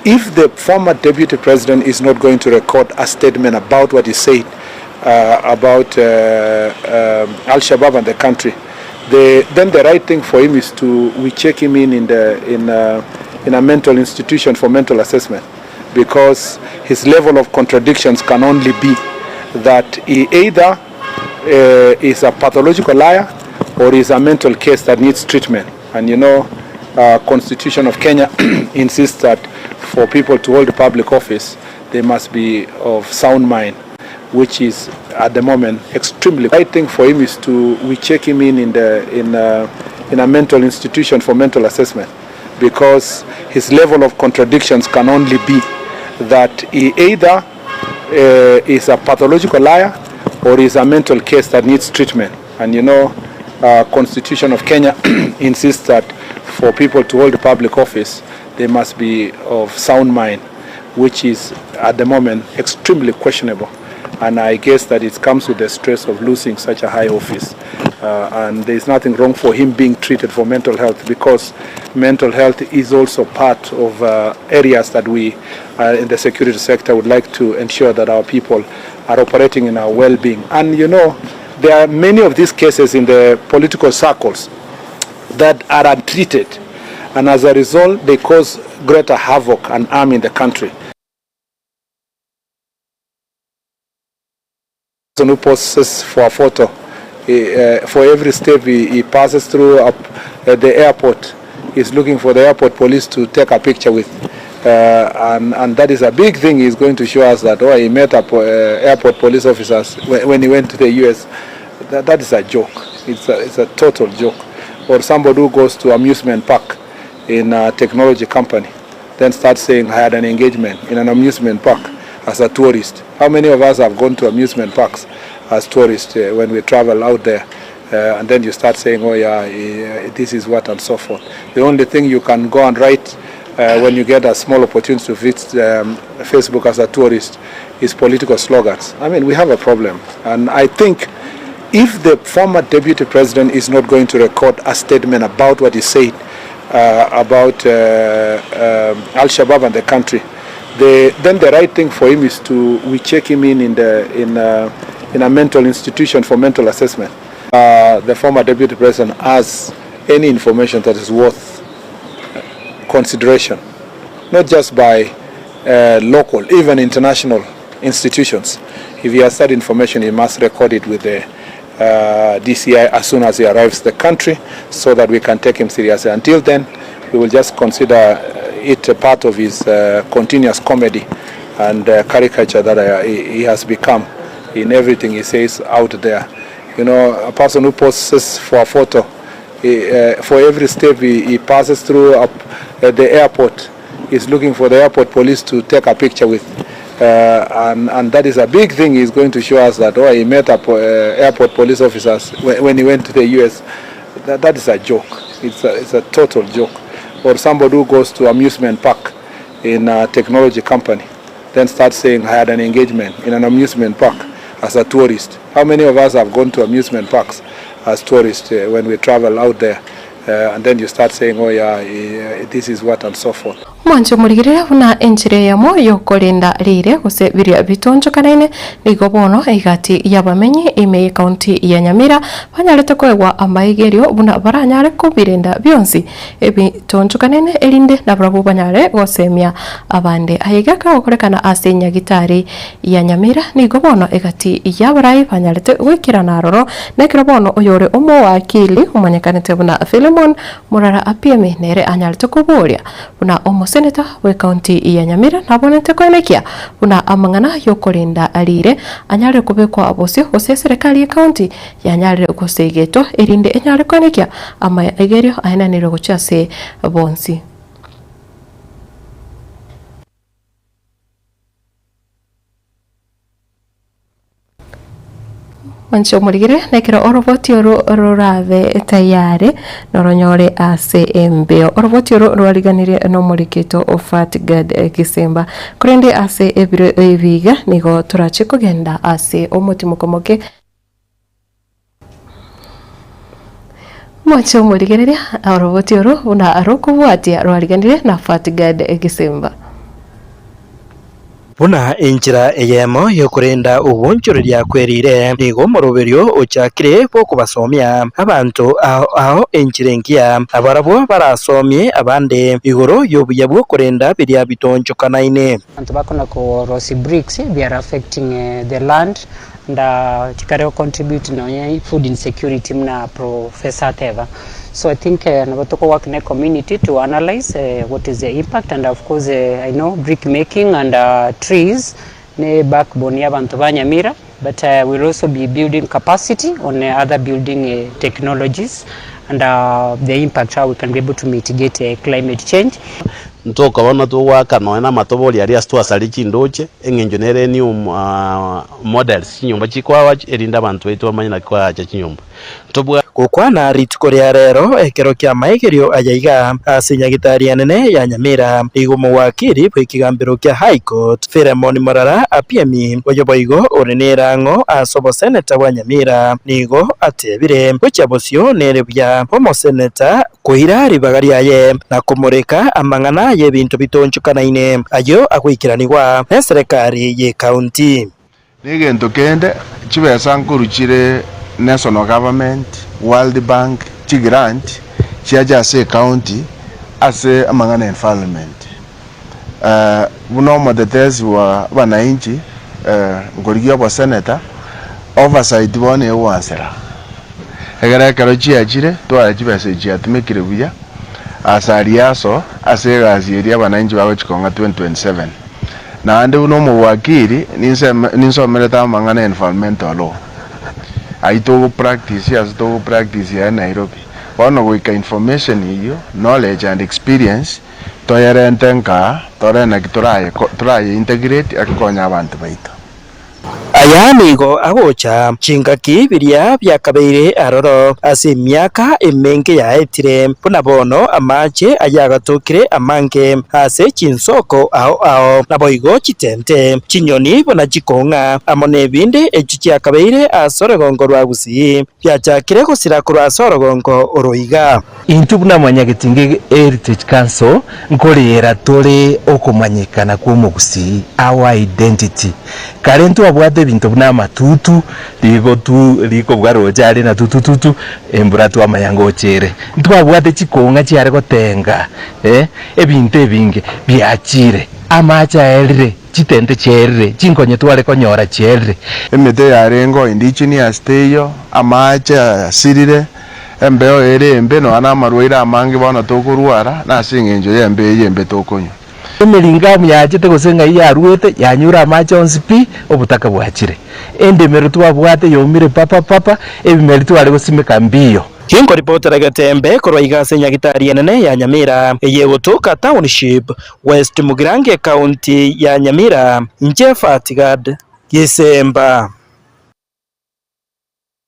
if the former deputy president is not going to record a statement about what he said about Al-Shabaab and the country, then the right thing for him is we check him in a mental institution for mental assessment, because his level of contradictions can only be that he either is a pathological liar or is a mental case that needs treatment. And you know, Constitution of Kenya insists that for people to hold a public office, they must be of sound mind, which is at the moment extremely. The right thing for him is we check him in a mental institution for mental assessment, because his level of contradictions can only be that he either is a pathological liar or is a mental case that needs treatment. And you know, Constitution of Kenya insists that for people to hold a public office, they must be of sound mind, which is at the moment extremely questionable. And I guess that it comes with the stress of losing such a high office. And there's nothing wrong for him being treated for mental health, because mental health is also part of areas that we in the security sector would like to ensure that our people are operating in our well-being. And you know, there are many of these cases in the political circles that are untreated, and as a result they cause greater havoc and harm in the country. Who poses for a photo, for every step he passes through the airport, is looking for the airport police to take a picture with. And that is a big thing. He's going to show us that he met up airport police officers when he went to the US. That is a joke. It's a total joke. Or somebody who goes to amusement park in a technology company, then starts saying, I had an engagement in an amusement park as a tourist. How many of us have gone to amusement parks as tourists when we travel out there? and then you start saying, oh yeah, this is what and so forth. The only thing you can go and write when you get a small opportunity to visit Facebook as a tourist is political slogans. I mean, we have a problem, and I think if the former deputy president is not going to record a statement about what he said about Al-Shabaab and the country, then the right thing for him is we check him in a mental institution for mental assessment. The former deputy president has any information that is worth consideration, not just by local, even international institutions. If he has that information, he must record it with the DCI as soon as he arrives the country, so that we can take him seriously. Until then, we will just consider it a part of his continuous comedy and caricature that he has become in everything he says out there. You know, a person who poses for a photo, for every step he passes through the airport, is looking for the airport police to take a picture with. And that is a big thing. He's going to show us that, oh, he met airport police officers when he went to the US. That is a joke. It's a total joke. Or somebody who goes to amusement park in a technology company, then starts saying, I had an engagement in an amusement park as a tourist. How many of us have gone to amusement parks as tourists when we travel out there? And then you start saying, oh yeah, this is what and so forth. Mwancho murigirira una enjire yamo yokorinda rire guse biria bitonjokanaine nigo bono igati yabamenyi ime county ya Nyamira banyarete kwegwa amaigerio buna baranyare kubirinda byonsi ebitonjokanaine elinde nabrabo banyare gosemia abande ayigaka okorekana asenya gitari ya Nyamira nigo bono igati yabarai banyarete gwikira naroro nekiro bono oyore omo wa akili umanyekanete buna Philemon murara apieme nere anyarete kuburia buna omo Senator we county ya Nyamira nabonete kwenekia una amangana yokorinda alire anyare kubekwa abosio gose serikali ya county yanyare kusegeto erinde enyare kwenekia ama egerio ahenanire guchase bonsi. Mancho murigire nekiro oroboti ororave tayari noronyore ase mbeo oroboti ororiganire no murikito ofatgad Kisemba kurende ase ebiro eviga nigo turache kugenda ase omutimokomoke Mancho murigire oroboti una arokubwatia roriganire na fatgad Kisemba buna injira eyemo yokurenda ubunjuriria kwerire nigo muruberio ochakire bwo basomya abantu aho injirengia abarabo barasomye abande igoro yobuya bwo kurenda biria bitonjokanaine abantu bakona ko rosi bricks they are affecting the land and tikare contribute no food insecurity mna Professor Teva. So I think Nabatoko work in a community to analyze what is the impact, and of course I know brick making and trees ne backbone ya bantu ba Nyamira, but we'll also be building capacity on other building technologies and the impact how we can be able to mitigate climate change. Ntoka wana tu waka noena matoboli aria stu asalichi ndoche engenjonere new models nyumba chikwawa erinda bantu wetu amanya kwa cha chinyumba tobwa gukwana ritiko ria rero ekero kya maigerio ayaiga asenya gitari anene ya Nyamira igumo wakiri bwikigambiro kya High Court Philemon Morara apiemi Obaigwa orenerango asobo senator wa Nyamira nigo atebire bucha bosio nere bya homo senator kuhira bagari aye na kumureka amangana ye bintu bitonjukanaine ayo akwikiranirwa na serikali ye county nigento kende chibesa nkuruchire national government World Bank grant chiaja se county ase amangana environment buno mutetezi wa wananchi ngorigia kwa senator oversight bone wansera egera karo chiachire twara chibesa chiatumikire buya asariaso ase gaziria wananchi bawe chikonga 2027 na ande buno muwakiri ninsomereta amangana environmental law aito practice ya Nairobi wano wika information hiyo knowledge and experience toyere ntenka tore na kituraye integrate akonya abantu baito aya nigo agocha chingaki biria bya kabere aroro ase miaka emenge ya etire puna bono amache ayagatokire amange ase chinsoko ao naboigo chitente chinyoni bona chikonga amone binde echichi kabere asorogongo rwa Gusii byachakire gusira kurwa asorogongo oroiga intubuna mwanyagetinge Heritage Council nkorera tore okumanyikana kwa Gusii our identity karentu abwate bintu buna matutu ligo tu liko bwaroja na tutututu embura tu amayango chere ntwabwate chikonga cyare gotenga ebinte binge byachire amacha elre chitente cherre chinkonye twale konyora cherre emete yarengo indigenous teyo amacha sirire embeo ere embeno ana marwaira amangi bona tokurwara na singenjo yembe tokonyo emiringa myaje gusenga yaruete yanyura amacha onsipi obutaka bwachire ende meru twabwate yomire papa ebimeri twale gusimeka mbio Hingo reporter Getembe korwa ase nyagitari nene ya Nyamira yegotoka township West Mugirange county ya Nyamira Fatigad Gisemba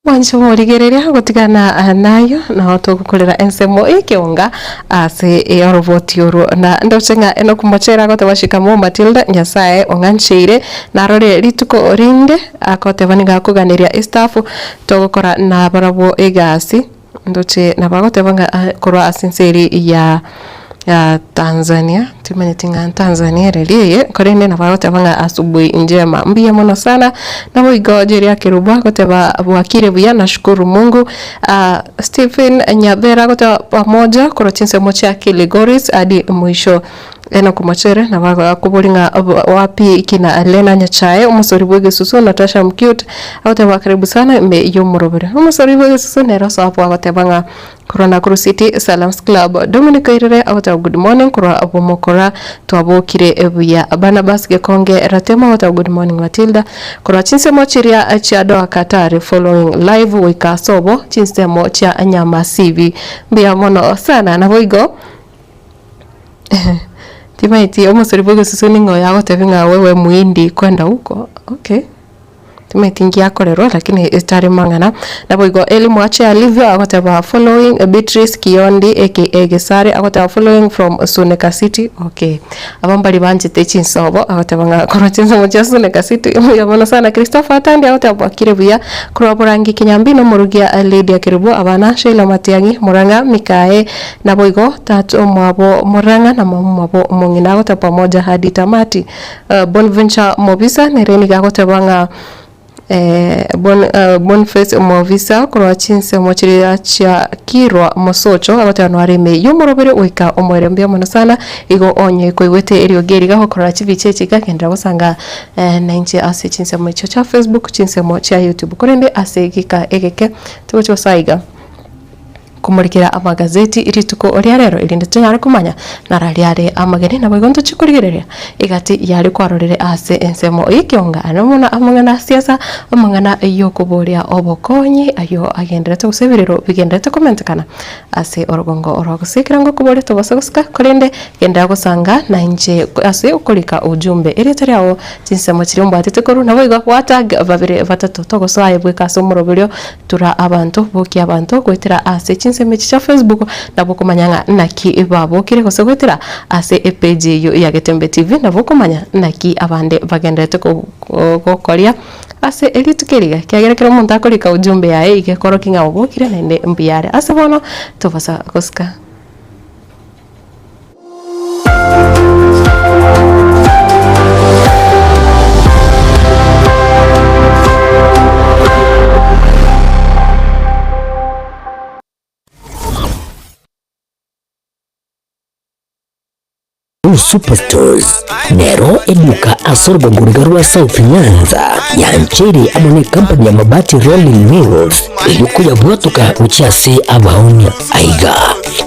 Wancho murigereria gutigana nayo na tugukorera ensemo ikionga ase yoroboti uru na ndocenga eno kumochera gote washikamo Matildah Nyasaye onganchire na rore rituko rinde akote vaniga kuganiria istafu tugukora na barabo egasi ndoche na bagote vanga korwa asinseri ya Tanzania tumene tinga Tanzania reliye korende na bagote vanga asubuhi njema mbia mono sana na boigo jeria kiruba gote bwakire buya na shukuru Mungu Stephen Nyabera gote pamoja korochinse mochi akili Goris hadi mwisho eno kumachere na bago kubulinga wapi kina Elena Nyachae umusori bwege susu Natasha Mcute agote bakaribu sana me yomurobere umusori bwege susu nero sapo agote banga Corona Cruz City Salams Club Dominic Irere agote good morning kura abomokora twabokire ebuya Barnabas Gekonge ratema agote good morning Matildah kura chinse mochiria chiado akatare following live wika sobo chinse mocha anyama CV mbia mono sana na boigo Timaiti umusori bwege susu ningo yago tevinga wewe muindi kwenda huko okay Timaiti ngia korero lakini istari mangana na boigo elimu ache alivyo agoteba following Beatrice Kiondi aka Gesare agoteba following from Suneka City okay abambali banje techin sobo agoteba korochinzo moja Suneka City yabona sana Christopher Atandi agoteba kirebuya kuraborangi kinyambino murugia Lady Akiribo abana Sheila Matiangi Muranga Mikae na boigo tatu mwabo Muranga na mwabo mungina agoteba pamoja hadi tamati Bonventure Mobisa nereni agoteba Boniface Movisa kwa chinse mochiria cha kirwa mosocho agote anwarime yomorobere wika omwerembia mono sana igo onye koiwete erio geriga hokora chivichechi gakenda gusanga na inche ase chinse mocho cha Facebook chinse mocho ya YouTube korende ase gika egeke tugocho saiga kumurikira amagazeti irituko oria rero irinde tunyare kumanya na rariare amageni na boigonto chikurigereria igati yari kwarorere ase ensemo ikionga anomona amangana siasa amangana yokuboria obokonyi ayo agenderete gusebiriro bigenderete komentekana ase orogongo orogusikirango kuboria tobasoguska korende genda gusanga na inje ase ukulika ujumbe iritari awo chinsemo chirimbo atitekoru na boigo watag babire batatu togosaye bwekaso murobirio tura abantu boki abantu kwetera ase mechi cha Facebook na bokomanyanga naki babo kire gosegwetira ase page yo ya Getembe TV na bokomanya naki abande bagendete kokoria ase elitukeriga kiagerekera umuntu akorika ujumbe yae igekoro kinga obokire nende mbiare ase bono tobasa koska Superstores Nero eduka asorbo ngurigarua South Nyanza ya mchiri amone kampani ya mabati Rolling Mills ilikuya bwatuka uchase abaonia aiga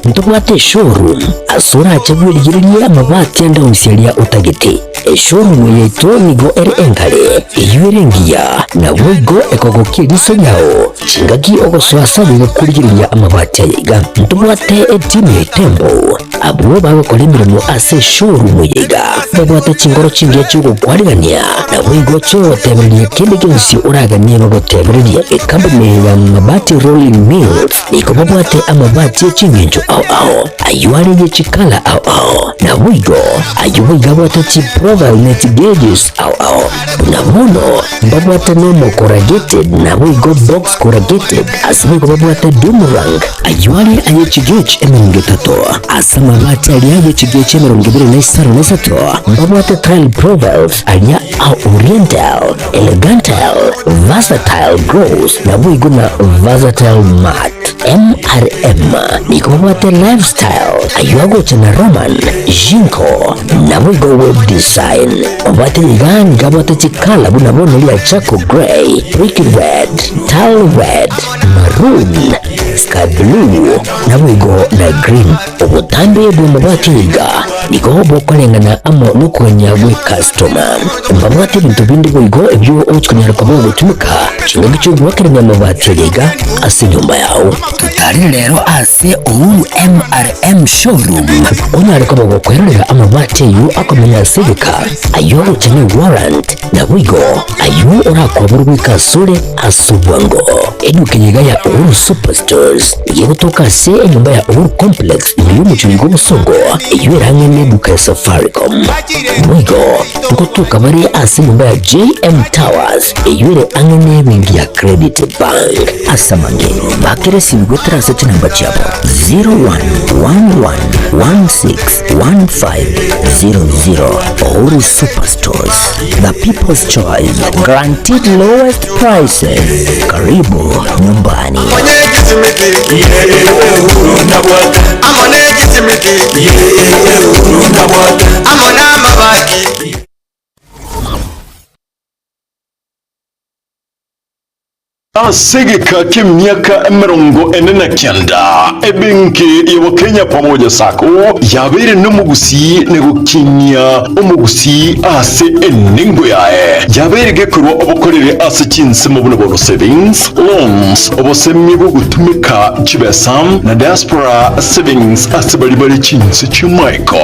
ntubwate showroom asura achabwe ligirilia mabati anda umsialia utagete showroom ya Etwani go enkale iyuerengia na wigo ekogokiriso yao chingagi ogoswasa ligkurigilia amabati aiga ntubwate etime tembo abo bagakora imirimo ase showroom yiga babwata chingoro chingiye cyugo kwarigania na bwigo cyo tebereye kindi cyose uraganie bagotebereye company ya mabati rolling mills niko babwate amabati y'ichinginjo aho ayuari y'chikala aho na bwigo ayuwiga bwata proval net gauges aho na bono babwata no corrugated na bwigo box corrugated asubiko babwata boomerang ayuari ay'chigech emengetato asama mabati aliaje chigech emerongibiri na isaro na sato babwata tile profiles alia oriental elegantal versatile grows na bwigo na versatile mat MRM niko babwata lifestyle ayuago chana roman jinko na bwigo web design babwata igani gabwata chikala buna bono lia chako gray brick red tile red maroon sky blue na bwigo na green obutambe bwe mabati iga niko bokolengana amo nukonya bwe customer mbabwate bintu bindi bwigo ebyo ochkunyara kabo gutumika kinga gicho gwakeranya mabati iga ase nyumba yawo tutari lero ase MRM showroom onyara kabo gukwerera amabati yu akomenya sivika ayo chani warrant na bwigo ayo orakwaburu kasure asubwango edukenyiga ya Uhuru Superstores yegutoka se nyumba ya Uhuru Complex iyo muchurigo busongo iyo range neduka ya Safaricom bwigo tukotuka bari ase nyumba ya JM Towers iyo ire angene bingi ya Credit Bank asamange bakere sibigo trase chinamba chabo 0111161500 Uhuru Superstores, the people's choice, guaranteed lowest prices. Karibu nyumbani. Asegeka k'emyaka 49 ebenki ya Kenya pamoja sako yabere n'umugusi negukinya umugusi ase eningo yae yabere gekurwa obukorere ase kinse mu buno savings loans obosemi bwo gutumika chibesam na diaspora savings ase bari kinse chimaiko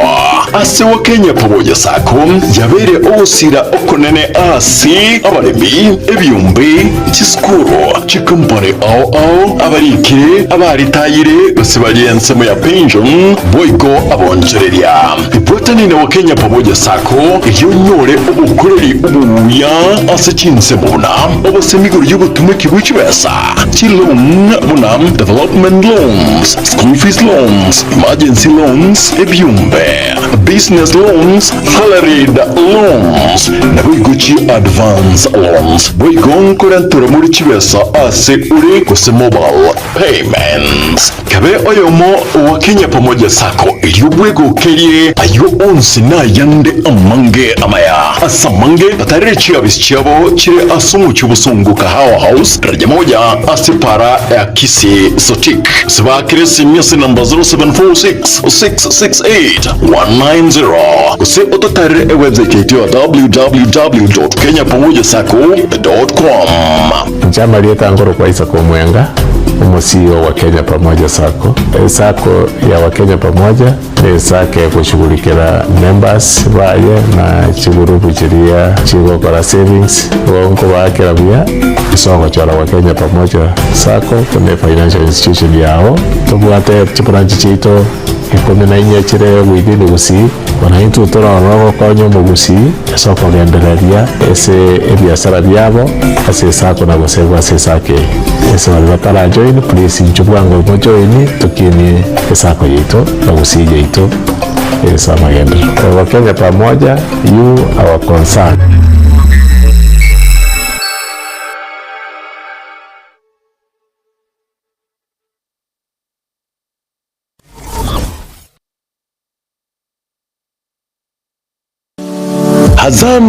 ase wa Kenya pamoja sako yabere osira okonene ase abaremi ebyumbe chiskuru chikampani abarike abaritayire basibaliensemo ya pension boyko abonjereria ibotani wa Kenya pamoja sako yonyore obukoreri ubuya ase chinsebona obosemiguru y'ubutumiki bw'ikibesa chilon bunam development loans school fees loans emergency loans ebyumbe business loans salaried loans na bwiguchi advance loans bwigon kurantura muri kibesa ase uri kuse mobile payments kabe oyomo wa Kenya pamoja sako yubwego kerie ayo onsi na yande amange amaya asamange batarire chiabo chire asumu chubusungu kahawa house raja moja asipara ya Kisii sotik siba kresi miasi namba 0746-668-190 kuse ototarire website yetu ya www.kenyapamojasako.com. Chama lieta ngoro kwa isa kwa mwenga CEO wa Kenya pamoja sako. Sako ya wa Kenya pamoja ni sake kushughulikira members baye na chigurupu chiria chigo kwa savings wonko wake rabia isongo chora wa Kenya pamoja sako kune financial institution yao tubuate chipuranchi chito ikome na inye chire within ugusi wanaitu utora rogo konyo mugusi soko liendeleria ese biashara byabo ase sako na gosego ase sake ese walibatala join please nchubwango mo join tukini sako yito na gusi yito esa magendo wa Kenya pamoja you our concern. Hazan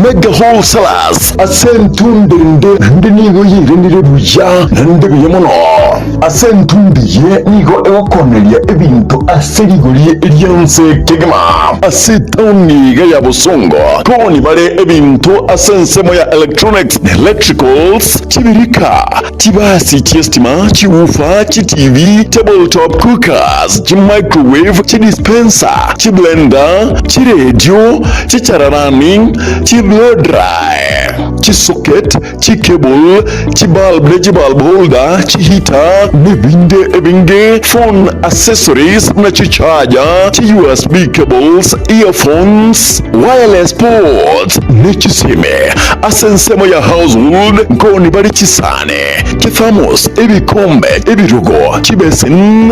mega wholesalers asentundende ndinigo yirendire buja nande biyemono asentumbiye nigo egokoneria ebintu aserigorie erianse kegema asetauniga ya busongo koni bare ebintu asensemo ya electronics electricals chibirika chibasi chiestima chiufa TV tabletop cookers microwave dispenser blender radio chichararani blow dry socket cable bulb holder heater nebinde ebinge phone accessories na charger USB cables earphones wireless ports nechisime asensemo ya household ngoni bari chisane thermos ebikombe ebirugo chibesin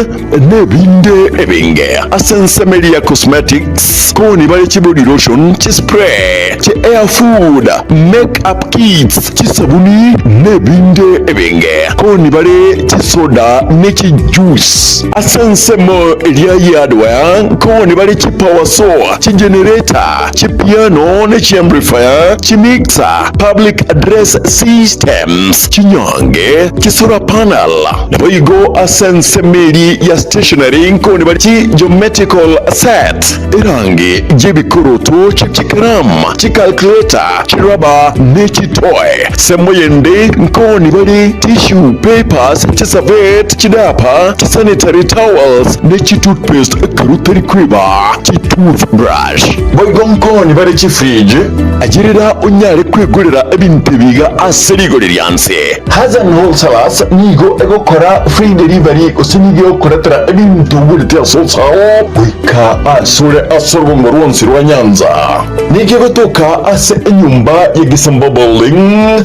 nebinde ebinge asensemelia cosmetics ngoni bari body lotion spray air food makeup kits sabuni nebinde ebinge ngoni bari soda nechi juice asensemo elia yadware ngoni bari power saw generator piano nechi amplifier mixer public address systems chinyange solar panel naboigo asensemeli ya stationery ngoni bari geometrical set irangi jebikoroto chikaram calculator chiraba nechi toy semoyende ngoni bari tissue papers chisavet chidapa sanitary towels nechi toothpaste karuteri kwiba toothbrush boigo ngoni bari fridge agirira unyare kwigurira ebintu biga aserigoririanse Hazan Wholesalers nigo egokora free delivery usinige okuratira ebintu burite sosaho wika asure asorbo muronsi rwa Nyanza nige gotoka ase enyumba ya Getembe building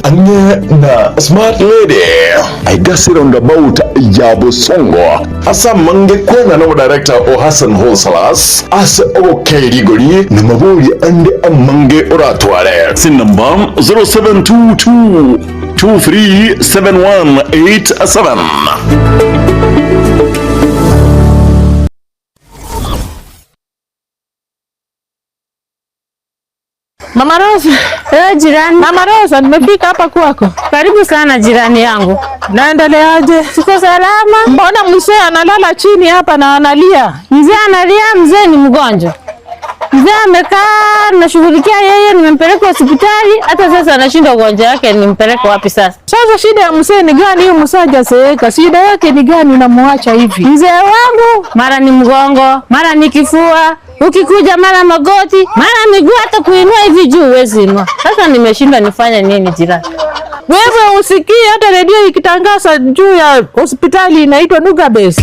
anye na smart lady aigasi roundabout ya Busongo asa mange kwena no director o Hazan Wholesalers ase okerigori na maburi ande amange oratware sin number 0722 237187. Mama Rosa. Jirani. Mama Rosa, nimefika hapa kwako. Karibu sana jirani yangu. Naendeleaje? Siko salama. Mbona mzee analala chini hapa na analia? Mzee analia, mzee ni mgonjwa. Mzee amekaa nashughulikia yeye, nimempeleka hospitali, hata sasa anashinda ugonjwa wake, nimpeleka wapi sasa? Sasa shida ya mzee ni gani? Huyu msaja seeka. Shida yake ni gani unamwacha hivi? Mzee wangu mara ni mgongo, mara ni kifua, ukikuja mara magoti, mara miguu, hata kuinua hivi juu huwezi inua. Sasa nimeshinda nifanye nini jirani? Wewe usikii hata redio ikitangaza juu ya hospitali inaitwa Nuga Best.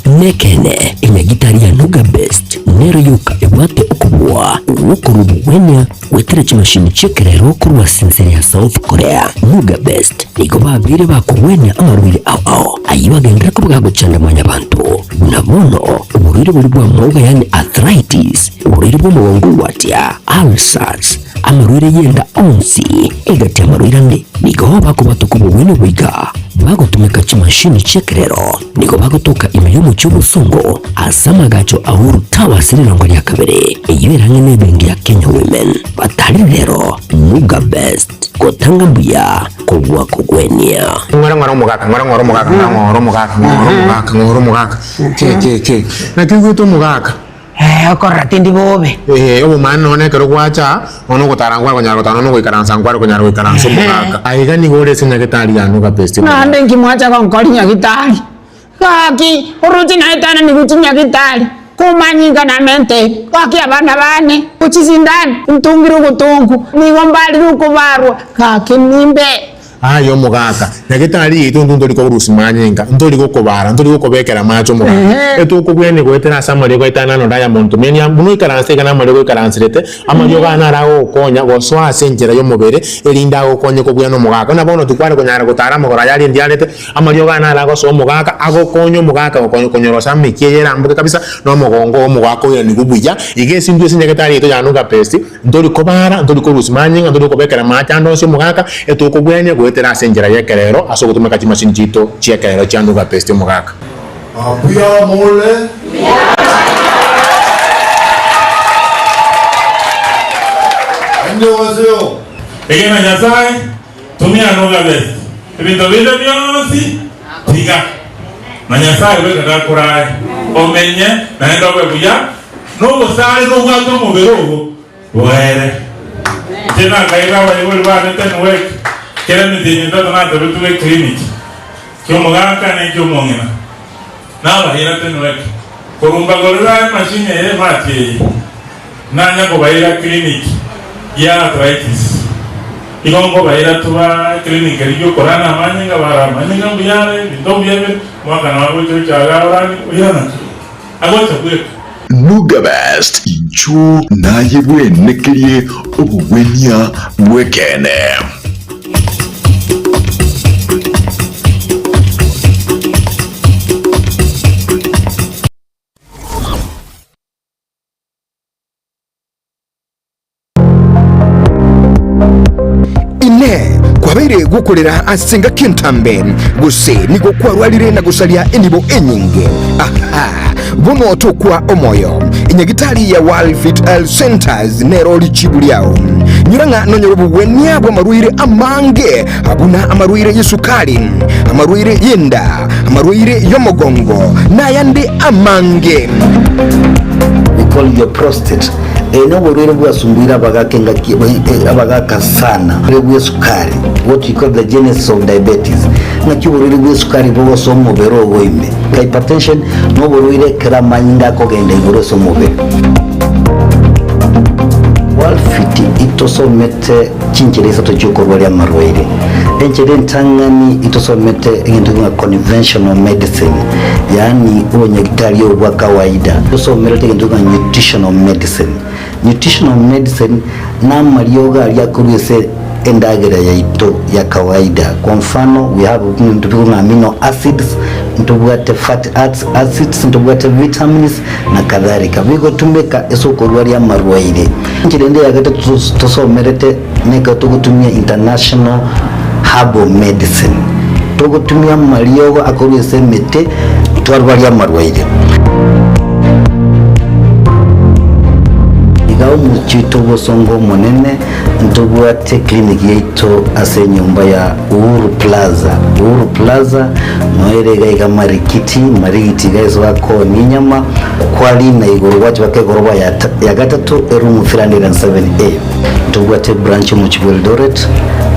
Nekene imegitaria Nuga Best nero yuka ebwate okubwa ukurubu wenya wetera chimashini chekerero kurwa sinseri ya South Korea. Nuga Best niko babire bakuwenya amarwire ao ayibagendera kubuga gucanda mwanya bantu nabono uburire buri bwa moga yani arthritis uburire bwo mugongo watya ulcers amarwire yenda onsi egati amarwire ande niko bakubatuka ubwene bwiga bagotumeka chimashini chekerero niko bagotoka imeyumu cy'ubusungo asamagacho ahuru tawasirira ya kabere iyiberanye n'ibingi ya Kenya women batari rero Nuga Best kotanga mbuya kugwa kugwenia ngora mugaka nakigutu mugaka okora tindi bobe obo man none kero kwacha ono gotarangwa konyaro tano no goikaransa ngwaro konyaro goikaransa mugaka aiga ni gore sinya getari ya Nuga Best na ndengi mwacha kwa nkorinya gitari kaki uruti na itana ni gutinya gitari kumanyinga na mente kaki abana bane uchizindani mtungiru gutungu ni gombali rukubarwa kaki nimbe ayo mugaka nagitari itu nduri ko rusimanyinga nduri gukobara nduri gukobekera macho mugaka etuko gwene gwetera samari ko itana no diamond meni ambuno ikaranse kana mari ko ikaranserete amayoga narago konya goswa senjera yo mubere erinda go konye ko gweno mugaka na bono tukware konyara gutara mugora yari ndiarete amayoga narago so mugaka ago konyo mugaka konyo konyorosa mikiyera mbuke kabisa no mugongo mugaka yo ni gubuya igesi ndwe sinyagitari itu ya Nuga Best nduri kobara nduri ko rusimanyinga nduri kobekera macho ndo so mugaka etuko gwene tera senjera yekerero asogotumeka chimashini chito chekerero cha Nuga Best mugaka abuya mole ndio wazio egena nyasaye tumia Nuga Best ebintu bile byonsi tiga Nyasaye weka gakurai omenye naenda webuya no gosare no gwato mubero were tena kaiga wali bana tena wek kera ni dinyo na tuwe clinic kyo muganga ne kyo mongena na bahira tena wek kurumba gorira machine ye mati nanya ko bahira clinic ya arthritis igongo bahira tuwa clinic riyo korana manyinga bara manyinga biyare bindobiyebe mwaka na wabucho chaga orani uyana agocha kwek Nugabest inchu naye bwenekerie obugwenya bwekene. kwabaire gukorera asenga kintambe guse nigo kwarwalire na gusalia enibo enyinge bono tokwa omoyo inyagitari ya World Fit Health Centers neroli chibuliao nyuranga nonyorobu wenia bwa maruire amange abuna amaruire yesukari amaruire yenda amaruire yomogongo na yande amange. We call your prostate no borero bwa sumbira bagakenga abagaka sana bwa sukari, what we call the genesis of diabetes na kiborero bwa sukari bo somo bero boime hypertension no borero kera manyinga ko genda iboro somo be World Fit itosomete chingereza to cyoko bari amarwaire enjere ntangani itosomete ingintu nka conventional medicine yani ubonyagitari bwa kawaida itosomete ingintu nka nutritional medicine. Nutritional medicine na marioga yakurese endagera ya ito ya kawaida. Kwa mfano we have amino acids, ntubwate fatty acids, ntubwate vitamins na kadhalika. Bigo tumbeka esokorwari ya marwaire. Njirende yagata tusomerete neka tugutumia international herbal medicine. Tugutumia marioga akurese mete twarwari ya marwaire. Muchito bosongo monene ntubwate clinic yeito ase nyumba ya Uhuru Plaza noerega igamarikiti guys wako ninyama kwali na igoro wacho bakegoroba ya gatatu room 307A ntubwate branch mu Eldoret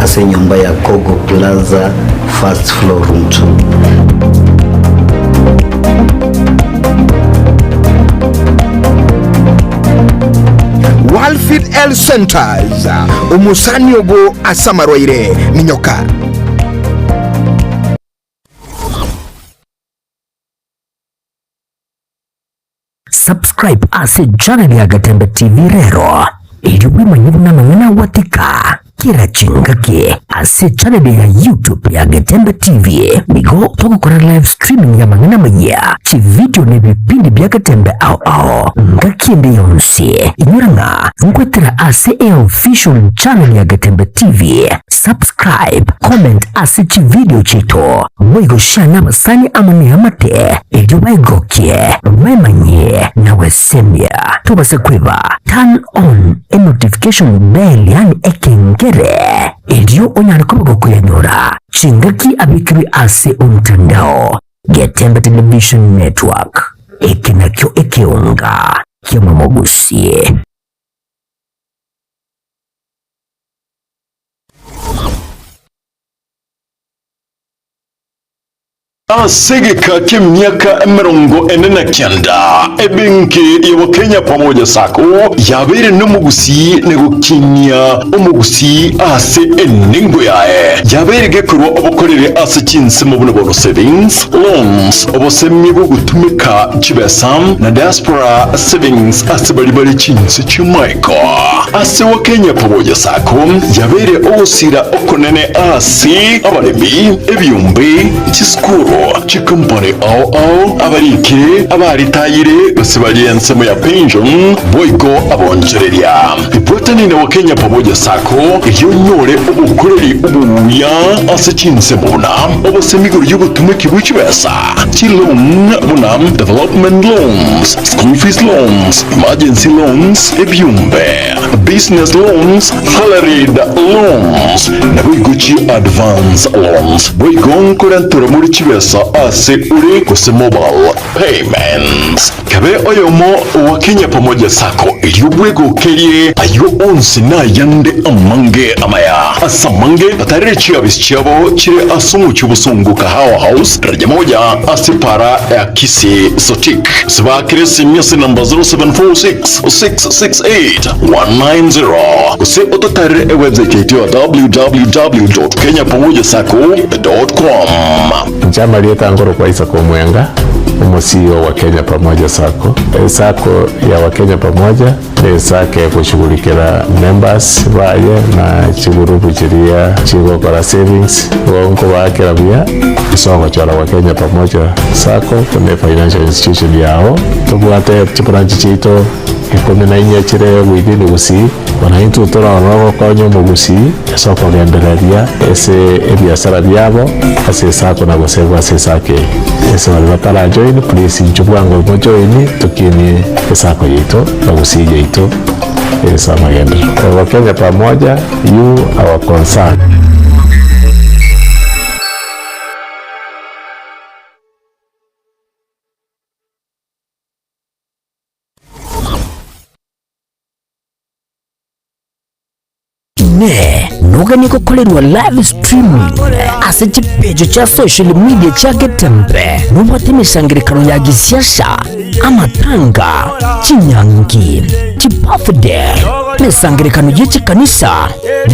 ase nyumba ya Kogo Plaza first floor room 2. World Fit Health Centers umusani ogo asamarwaire minyoka. Subscribe ase channel ya Getembe TV rero ili wimanyibu na mangana watika kira chingaki ase channel ya YouTube ya Getembe TV migo toko kora live streaming ya mangana maya chi video ne vipindi bya Getembe ao ngakinde yonsi inyuranga nkwetera ase official channel ya Getembe TV. Subscribe, comment ase chi video chito mwigo shana masani amani amate ili waigokie wemanye na wesemia tubase kwiba turn on a notification bell yani ekengere ili onyarukobago kuyanyura chingaki abikiri ase umtandao Getembe Television Network ekinakyo ekeunga kiamamogusie. Asegeka kimyaka 49 ebenki ya Kenya pamoja sako yabere n'umugusi negukinya umugusi ase eningo yae yabere gekurwa obukorere ase kinse mu buno savings loans obosemi bwo gutumika kibesam na diaspora savings ase bali kinse kimaiko ase wa Kenya pamoja sako yabere osira okonene ase abalemi ebyumbe kiskuru chikumpani abarikire abaritayire basibaliense mu ya pension boyko abongererya ibwo gwatani na Wakenya pamoja sako yonyore ubukoreri ubuya ase chinse bona obasemigoro y'ubutumwa kibuchi besa chilon bona development loans, school fees loans, emergency loans, ebyumbe, business loans, salaried loans, na bwiguchi advance loans. Bwigon kurantura muri chibesa ase uri kuse mobile payments. Kabe oyomo wa Kenya pamoja sako iliyobwego kerie ayo onsi na yande amange amaya. Asamange atarichi abisichabo chire asumu chubusungu kahawa house daraja moja asipara ya Kisii Sotik. Sibakire simyasi namba 0746-668-190. Kuse ototare website yetu www.kenyapamojasako.com. Chama lieta ngoro kwa Isako Mwenga, CEO wa Kenya Pamoja Sako. Sako ya Wakenya Pamoja ni sake kushughulikira members baye na chigurupu chiria chigo kora savings wonko bakira bia isongo chora wa Kenya Pamoja Sako kune financial institution yao tubwate branch chito ikome na inye chire within ugusi wananchi utora wanogo konyo mugusi soko gendereria ese biashara byabo ase Sako na goseva ase sake ese walibatara join please njubwango mo join tukini Sako yito na ugusi yito esa magendo wa Kenya Pamoja you our concern. Nuga niko kolerwa live streaming ase chipejo cha social media cha Getembe nubate misangirikano ya gisiasha amatanga chinyangi chipafde misangirikano yichi kanisa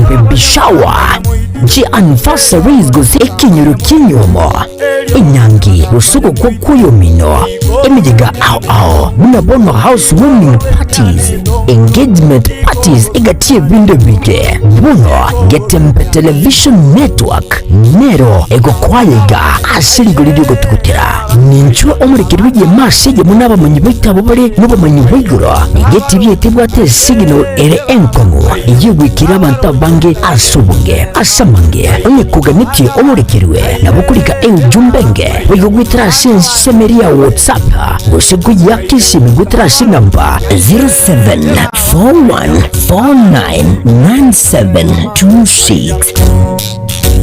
baby shower ji anniversaries gozi ekinyuru kinyomo inyangi usuko kwa kuyomino emijiga au munabono housewarming parties engagement parties igatie binde bige buno Getembe Television Network nero ego kwayega ashirigurire gutukutira nincho omurikirije masije munaba manyibita bobare nuba manyibiguro igeti byetebwate signal ere enkomo yigwikira abantu bange asubunge asamange onekuganiti omurikirwe nabukurika jumbenge wigwitira semeria WhatsApp gusiguya kisimi gwitira namba 0741499726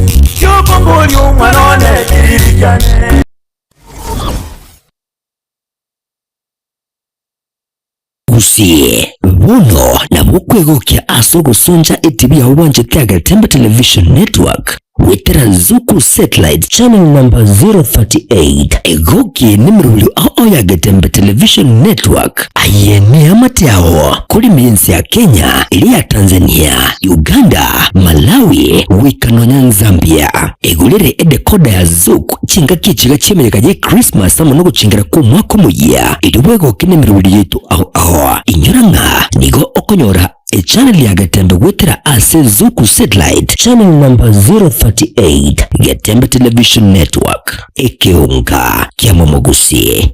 Gusie buno na bukwegokya aso gusonja etibi ya wanje kya Getembe Television Network wetera zuku satellite channel number 038 egoki nimrulu ao ya Getembe Television Network ayeni amateaho kuri miensi ya Kenya ili ya Tanzania, Uganda, Malawi, Wikanonya, Zambia egulire edekoda ya zuku chinga kichiga chimereka je Christmas amu nugu chingira ku mwaka muya idubwego kinemirulu yetu ao inyoranga nigo okonyora channel ya Getembe wetera ase zuku satellite channel number 038 Getembe Television Network ekeunga kia momogusi.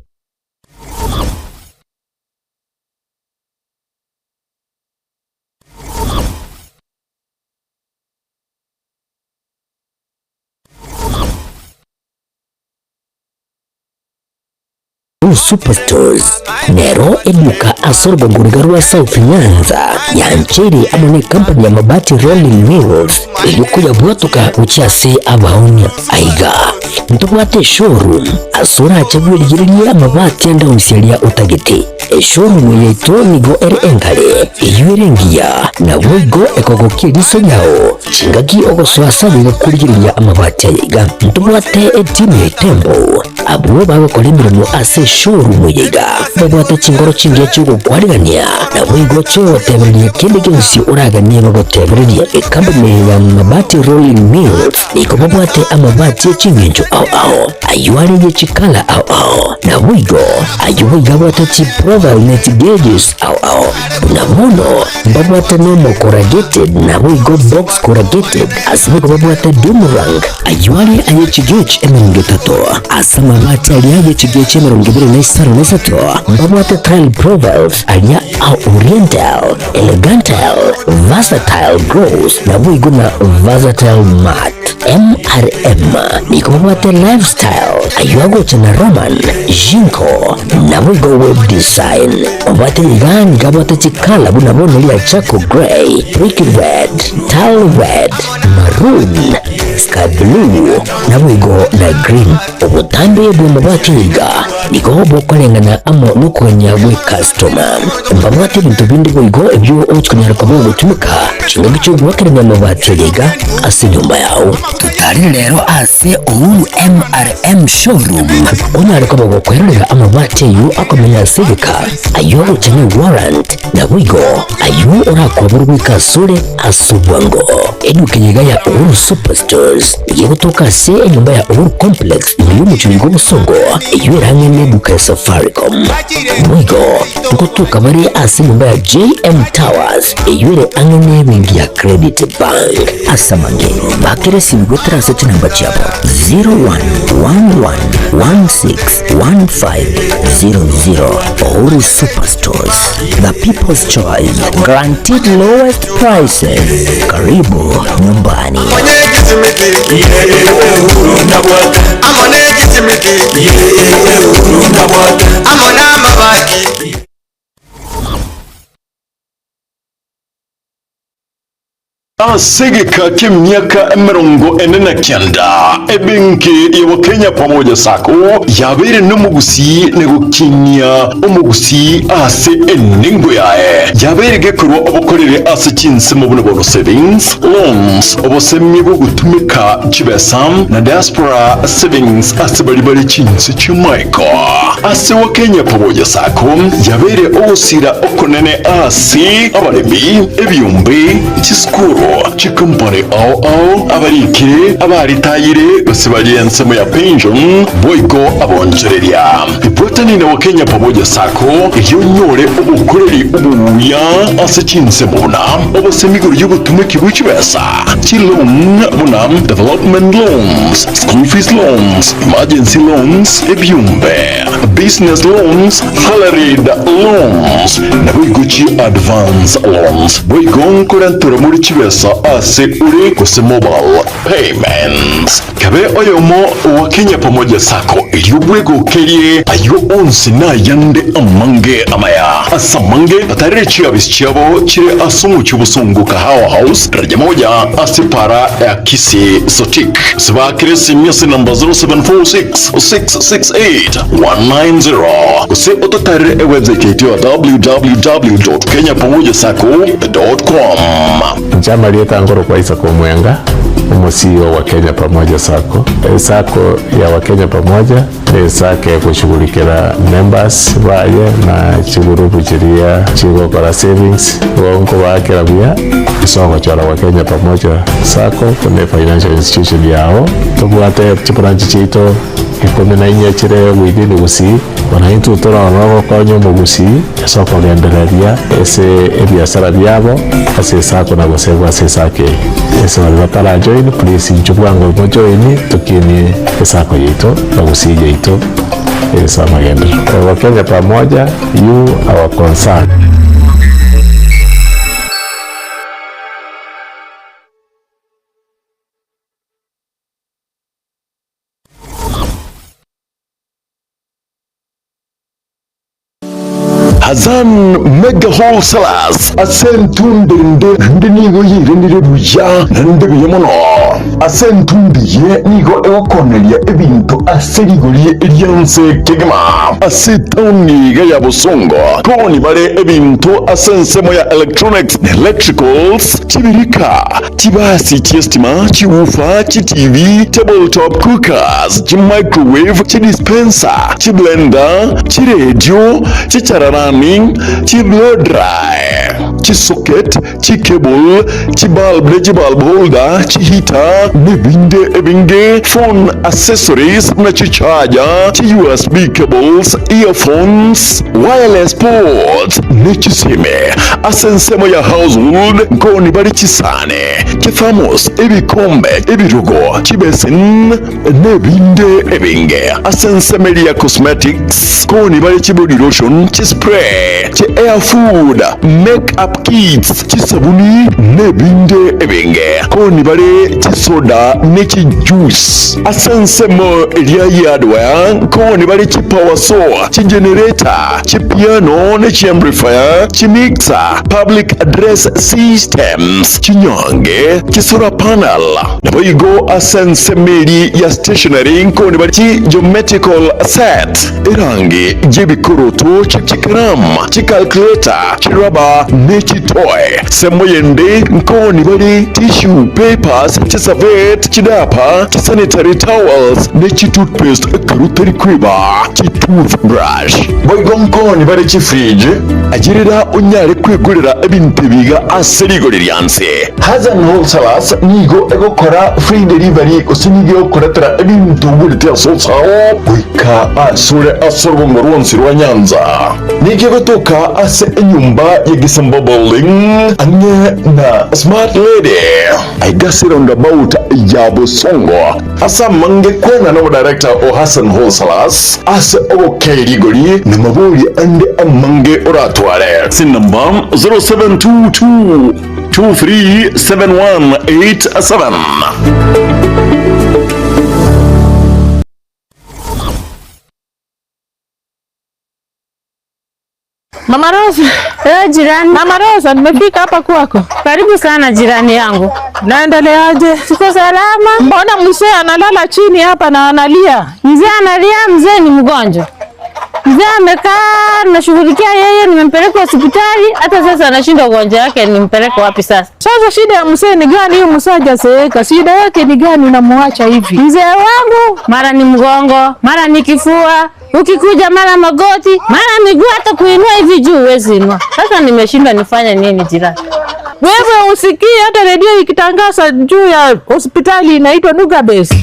Superstores nero eduka asorbo ngurigarua South Nyanza yancheri amone company ya mabati Rolling Mills ilikuya bwatuka uchase abaonia aiga ntubwate showroom asura achagwirigiriria amabati enda usialia utagete showroom yeto nigo ere engale iyuerengia na wigo ekogokie liso yao chingaki ogoswasa kurigiriria amabati aiga ntubwate etime tembo abuwe bago kolimiro ase showroom yiga babwata chingoro chingia chugo kwarigania na wigo cho teberia kende gensi uragania bago teberia company ya mabati Rolling Mills niko babwate amabati chingenjo au ayuari ye chikala au na wigo ayuwe gabwata chi travel net gauges au unamono babwate nomo corrugated na wigo box corrugated asime babwate boomerang ayuali aye chigech emingi tato asama bate aliaye chigech emirungi biri na isaru na sato babwate tile profiles alia au oriental elegantal versatile grows na wigo na versatile mat MRM niko babwate lifestyle ayuago chana roman jinko na wigo web design babwate igani gabwate chikala buna bono lia chako grey brick red tile red maroon sky blue na wigo na green obutambe bwe mabwate iga niko bokolengana amo nukonya bwe customer babwate bintu bindi wigo ebyo ochikanyara kwa bogo tumika kinga gicho gwakerenya mabwate iga ase nyumba yao tutari lero ase MRM showroom onyari kwa bogo kwerera amabwate yu akomenya sivika ayo chani warrant na wigo ayo orakwaburwa kasure asubwango edukenyiga ya Uhuru Superstores yegutoka se enyumba ya Uhuru Complex iliyo muchurigo busongo iyo erange neduka ya Safaricom wigo ngotuka bari ase nyumba ya JM Towers iyo ere ange nebingi ya Credit Bank asamange bakere sibigo trase chinamba chabo 0111161500 Uhuru Superstores, the people's choice, guaranteed lowest prices. Karibu nyumbani. Asegeka k'emyaka 49 ebenki ya Kenya pamoja sako yabere n'umugusi negukinya umugusi ase eningo yae yabere gekurwa obukorere ase kinse mu buno savings loans obusemye bwo gutumika kibesam na diaspora savings ase bali kinse cy'Amaiko ase wa Kenya pamoja sako yabere osira okonene ase abalemi ebyumbe kiskuru chikumpani au abarikire abaritayire basibaliense mu ya pension boyko abonjereria ibotani na Kenya pamoja sako yonyore ubukoreri ubuya ase kinse muna obusemiguru y'ubutumiki bw'ikibesa loan muna development loans school fees loans emergency loans ebyumbe business loans salaried loans na boyguchi advance loans boygon kurantura muri kibesa ase uri kuse mobile payments kabe oyomo wa Kenya pamoja sako yubwego kerie ayo onsi na yande amange amaya asamange atarichi abisichabo chire asumu chubusungu kahawa house daraja moja ase para ya Kisii sotik sibakire simyasi namba 0746-668-190 kuse ototare website yetu www.kenyapamojasako.com Chama lieta ngoro kwa Isako Mwenga CEO wa Kenya Pamoja Sako. Sako ya wa Kenya Pamoja sake kushughulikira members baye na chigurupu chiria chigokora savings wonko bakira bya isoko chora wa Kenya Pamoja Sako kune financial institution yao tubwate branch chito ikome na inye chire within gusi wanaintu tora wanago kwa nyomo gusi soko liendelea ese biashara byabo ase sako na goseva ase sake ese walibatala join please nchukwango mo join tukini sako yito na gusi yito esa magendo wa Kenya Pamoja you our concern. Hazan mega wholesalers asentunde nde nigo yire nire buja nde biyemono asentundiye nigo ewakonelia ebintu aserigoliye elianse kegema asetawniga ya busongo koni bare ebintu asensemo ya electronics electricals chibirika chibasi chiestima chiufa TV tabletop cookers microwave dispenser blender radio chichararani blow dry socket cable bulb holder heater n'ebindi ebingi phone accessories na chichaja chi USB cables, earphones, wireless ports n'ekisime asensemo ya household nkoni bali chisane kithamos ebikombe ebirugo chibesin n'ebindi ebingi asensemo ya cosmetics koni bali chibody lotion chispray chi air food make-up kits chisabuni n'ebindi ebingi koni bali chisoda n'eki juice asensemo elya hardware koni bali chi power saw chi generator chi piano n'eki amplifier chi mixer public address systems chinyange chi solar panel naboigo asensemeli ya stationery nkoni bali chi geometrical set erangi jebikoroto chikram chikalculator chiraba n'eki toy semoyende nkoni bali tissue papers chisavet chidapa sanitary towels n'eki toothpaste karutari kwiba chi toothbrush boigo nkoni bali chi fridge agirira unyare kwigurira ebintu biga aserigo lyanse Hazan Wholesalers nigo egokora free delivery usinige okuratira ebintu bulite sosaho kwika asure asorbo muronsi rwa Nyanza nige gotoka ase enyumba ya Getembe building anye na smart lady aigasi roundabout ya Busongo asa mange kwena no director o Hazan Wholesalers ase okeligoli na mabuli ande amange oratware sin number 0722 237187. Mama Rosa. Jirani. Mama Rosa, nimefika hapa kwako. Karibu sana jirani yangu. Naendeleaje? Siko salama. Mbona mzee analala chini hapa na analia? Mzee analia, mzee ni mgonjwa. Mzee amekaa nashughulikia yeye, nimempeleka hospitali, hata sasa anashinda ugonjwa wake, nimpeleke wapi sasa? Sasa shida ya mzee ni gani? Hiyo mzee hajazeeka. Shida yake ni gani unamwacha hivi? Mzee wangu mara ni mgongo, mara ni kifua, ukikuja mara magoti, mara miguu, hata kuinua hivi juu huwezi inua. Sasa nimeshindwa nifanye nini jirani? Wewe usikii hata redio ikitangaza juu ya hospitali inaitwa Nuga Best.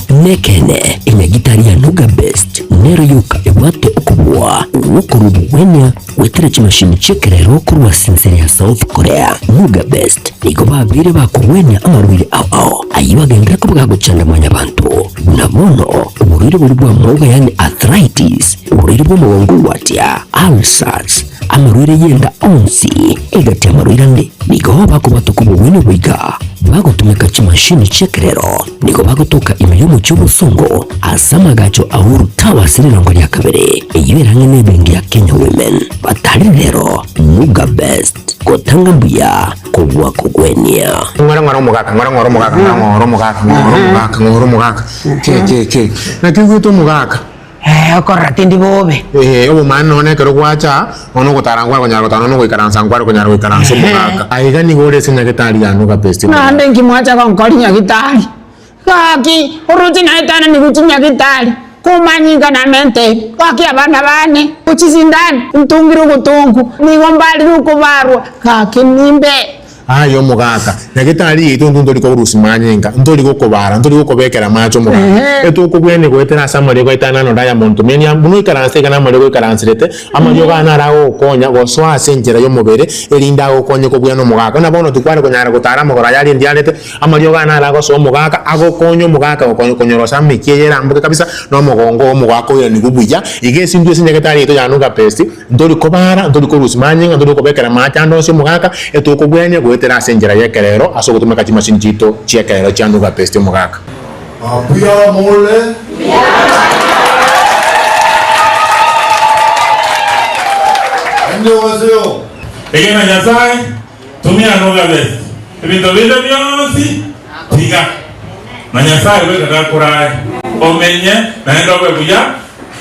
Nekene imegitaria Nuga Best nero yuka ewate okubwa wokurubu wenya wetera chimashini chekerero kurwa sinsere ya South Korea. Nuga Best niko babire bakuwenya amarwire ao ayibagendera kubuga gucanda mwanya bantu nabono uburire buri bwa moga yani arthritis uburire bwo mugongo watya ulcers amarwire yenda onsi egati amarwire ndi niko bakubatuka ubwene bwiga bagotumeka chimashini chekerero niko bagotoka imyomo cy'ubusongo asamagacho ahuru tawasirira lya kabere iyiberanye n'ibingi ya Kenya women batari rero Nuga Best kotanga mbuya kubwa kugwenia ngora mugaka ke nakigwito mugaka okora tindi bobe obo man none kero kwacha ono gotarangwa konyaro tano no goikaransa ngwaro konyaro goikaransa mugaka aiga ni gore sinya getari ya Nuga Best na ndengi mwacha kwa nkori nya gitari kaki uruti na itana ni gutinya gitari kumanyinga na mente kaki abana bane uchizindani mtungiru gutungu ni gombali rukubarwa kaki nimbe ayo mugaka nagitari itu nduri ko rusimanyinga nduri gukobara nduri gukobekera macho mugaka etukugwene gwetera samari ko itana no diamond menya bunu ikaranse kana mari ko ikaransirete amayoga narago konya goswa senjera yo mubere erinda go konye ko bwano mugaka nabono tukware konyara gutara mugora yari ndiarete amayoga narago so mugaka ago konyo mugaka konyo konyorosa mikiyera mbuke kabisa no mugongo mugaka yo ni gubuya igesi ndwe sinyagitari itu ya Nuga Best nduri kobara nduri ko rusimanyinga nduri kubekera macho ndo so mugaka etukugwene tera senjera yekerero asogotumeka chimashini chito chekerero cha Nuga Best mugaka Apuya mole Ende wazeo Egena Nyasaye tumia Nuga Best ebintu binde byonsi tiga na Nyasaye weka kurai omenye naenda kwebuya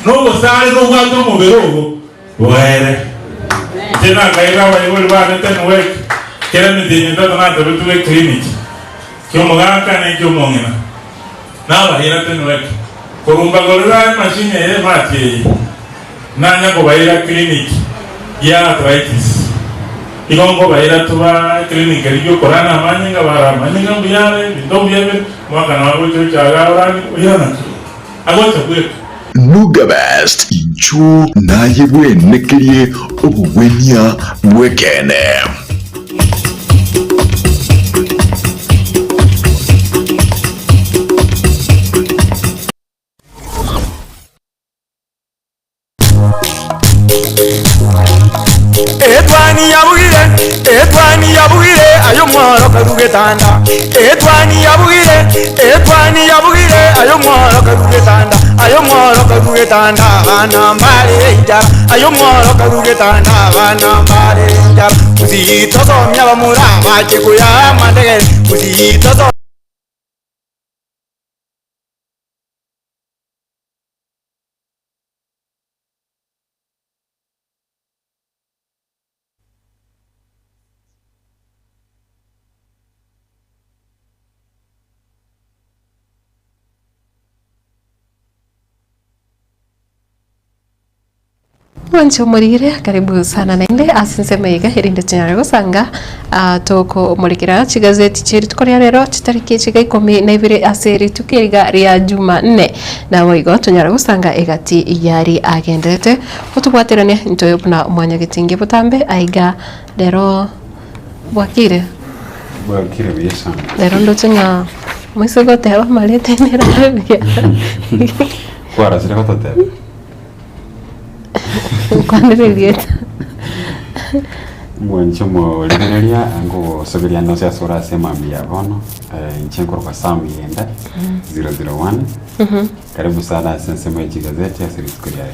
nubo sale n'umwato mu birugo were tena kaiga wali bane tenu weke kera midini ndo na tuwe clinic kyo muganga na kyo mongena na bahira tenu weke kurumba gorira machine ye mati nanya ko bahira clinic ya arthritis igongo baira tuba clinic riyo korana manyinga bara manyinga buyale bitombyebe mwaka na wabo chaga orani uyana agocha kwe Nugabest inchu naye bwenekerie obubwenya bwekene. Etwani yabugire ayo mworo karugetanda. Etwani yabugire ayo mworo karugetanda. Ayo mworo karugetanda bana mbare njara. Ayo mworo karugetanda bana mbare njara. Kuzito somya bamurama chikuya mandege. Kuzito Wancho murire karibu sana nainde asinsema iga hirinde chinyarego sanga toko murikira chigazeti chiri tukoria rero chitariki chiga 12 aseri tukiriga ria Jumanne na Obaigwa tunyarego sanga egati yari agendete utubwaterane ntoyo na mwanya gitingi butambe aiga rero bwakire bisa rero ndochenya mwisogo teba malete nera kwara sira kote Cuando regresa. Mwencho mo lineria ango sogeria no se asora se mambia bono inchenko kwa sami yenda 001 karibu sana sense mechi gazeti ya series kuria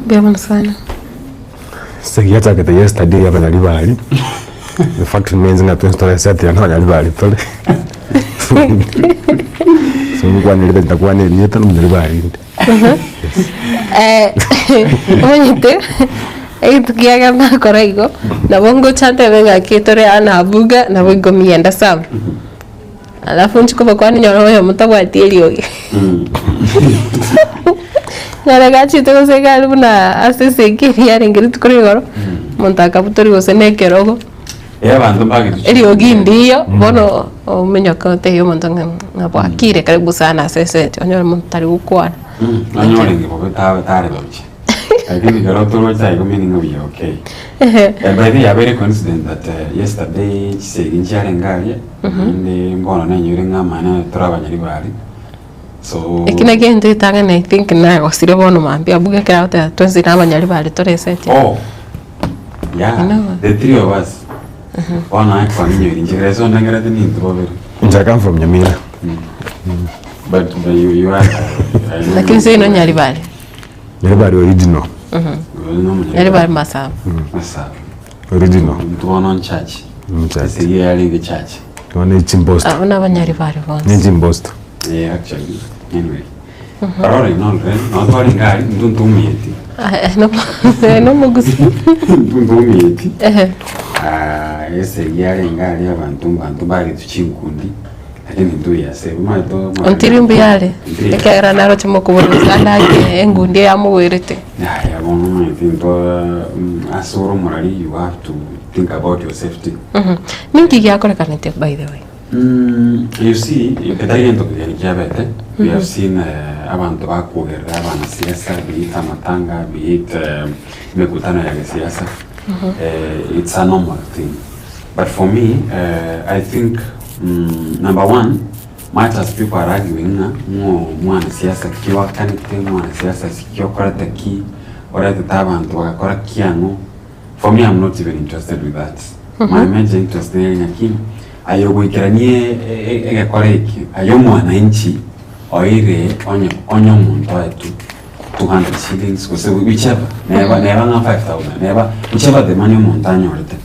Bema sana Segiata que te yesterday ya bana libali the fact remains nga story set ya no libali tole so ngwa nilebe takuwa ni nyeta no libali Oñete, tukiaga na koraigo na bongo chante venga kitore ana buga na bongo mienda sawa. Alafu nchiko kwa nyoro yo mutabwati elioge. Nara gachi to se galu na asese kiri ya ngiri tukorigoro. Montaka butori go senekerogo. Bantu bagi. Elioge ndiyo bono omenyoka te yo montanga ngabwakire karibu sana asese onyo montari ukwana. Anyoringi bobe tare doche. Lakini garo tolo chai ko meaning of okay. But they are very coincident that yesterday saying charengaye ni mbona na nyuringa mana traba nyaribali. So ikina gente tanga na I think na go sire bono mambia buga kra ta tonzi na banyaribali tore sete. Oh. Yeah. The three of us. One I kwa nyuringa reso ndangara ni ntobere. I come from Nyamira. But you are lakini sasa ino nyaribali. Nyaribali original. Nyaribali masa. Masa. Original. Tuona on church. It's a year in the church. Tuona Chimbost. Una banyaribali bonse. Ni Chimbost. Yeah, actually. Anyway. Parole non re, non to ringari, ntuntumieti. No mugusi. Ntuntumieti. Ese year ringari abantu bari tuchinkundi. Ontirimbi yale ekera naro chimo kuburuza ndaje engundi ya muwerete ya bono I think asoro morally you have to think about your safety mingi yakore kanete by the way you see ekadari ento kujani jabete we have seen abantu bakugerera abana siasa biita matanga biita mikutano ya siasa it's a normal thing but for me I think number one, much as people are arguing, mwana siasa kiwa kanite mwana siasa sikio korata ki orate tabantu wakakora kiano. For me, I'm not even interested with that. My major interest ni nyakini ayo gwikiranie egakora iki ayo mwananchi oire onyo muntu wetu 200 shillings kose whichever never nga 5,000 never whichever the money muntu anyorete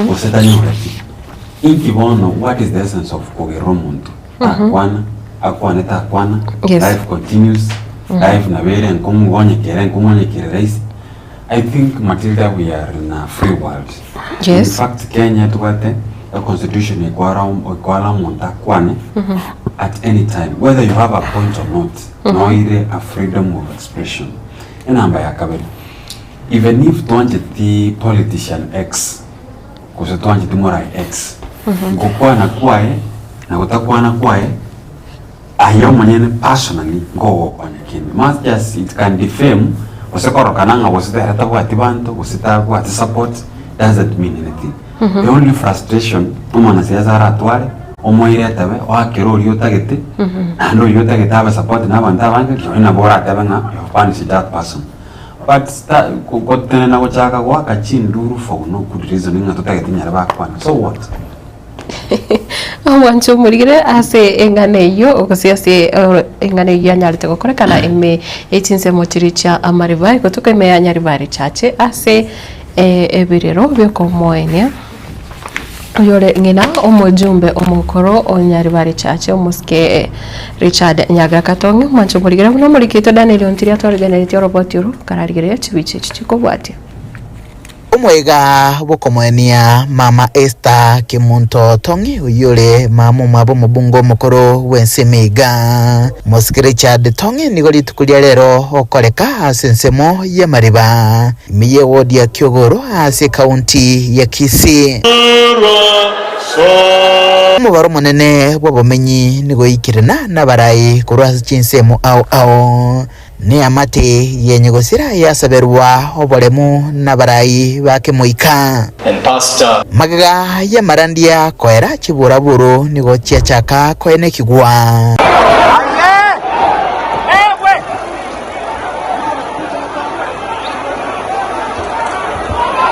kose tanyorete. Inkibono, what is the essence of Kogeromuntu? Akwana, life continues, life navere and kumwonye kere race. I think Matildah, we are in a free world. Yes. In fact, Kenya tuwate a constitution ekwala monta kwane at any time, whether you have a point or not. No ile a freedom of expression. Enamba ya kabeli. even if tuanje the politician X kuse tuanje the moral X ngokwa na kwae na kutakwa na kwae ayo manyene personally ngogo kwanya kini must just it can defame kusekoro kananga wasita hata kwa tibanto kusita kwa support doesn't mean anything. The only frustration umana siasa ratware omoire tabe wakero ryotagete ando ryotagete aba support na banda banga kina bora tabe na yopani si that person but kukotene na kuchaka kwa kachinduru for no good reason nga totagete nyara bakwana so what wancho murigire ase enganeyo okosiase enganeyo anyalite gokorekana ime etinse mochiricha amaribai kutoka ime anyaribari chache ase ebirero byokomoenia oyore ngina omojumbe omukoro onyaribari chache omuske Richard Nyagakatonge mancho murigire no murikito Daniel Ontiria twarganirite robot yoro kararigire chibiche chikobwate omwega bokomwania mama Esther Kimunto Tongi uyole mamu mabo mubungo mukoro wensemiga Richard Tongi nigoli tukulia lero okoleka asensemo ya mariba miye wodi ya Kyogoro ase county ya Kisii mubaro munene bwobumenyi nigoikirana nabarai kurwa chinsemo ao ni amate yenyegosira yasaberwa obolemu nabarai bake moika magaga ya marandia koera chiburaburu nigo chiachaka koene kigwa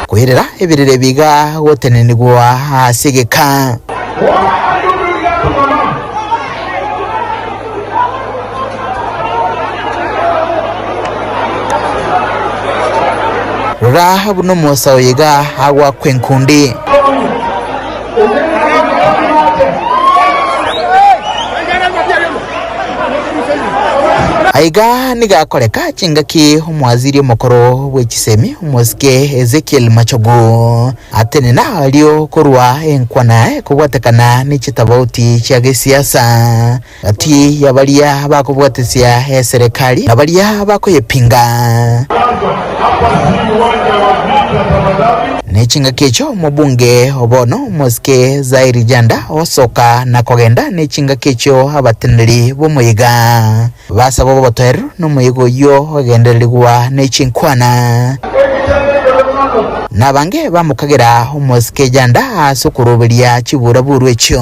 kuirira ebirire biga gotenenigwa asigeka Rura buno mosa oyiga agwa kwenkundi aiga niga koreka chingaki omwaziri omukoro w'ekisemi omosike Ezekiel Machogo atenena alio korwa enkwana kubwatekana n'ikitabauti kya gesiasa ati yabalia bakubwatesia serikali nabalia bakoyepinga Nechinga kecho mubunge obono moske Zairi Janda osoka na kogenda nechinga kecho abateneri bomuyiga basabo botoero no muyigo yo ogendeligwa nechinkwana nabange bamukagera moske Janda asukurubiria chiburaburu echo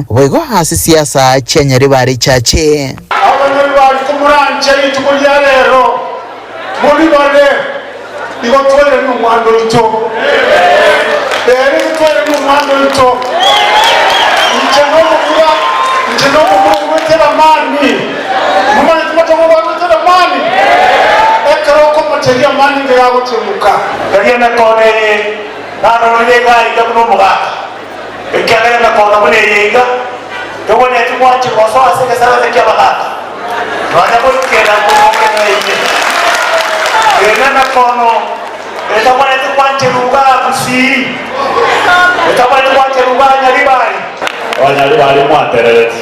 boigo hasi siasa chenyeri bari chache abanyari bari kumuranje itukulia lero muri bane digo twere n'umwando ito twere n'umwando ito njeno mu wetera mani mama tumata mu wetera mani ekero ko materia mani ngira gutemuka yari na kone naro nega ida no muga ekere na kona mune yega tobone tumwache koso aseke sara zekia bagaka bana ko kera ko kena yeye Enana kono etabane tukwanje ruga kusi etabane tukwanje ruga nyaribari wanyaribari mwaterereti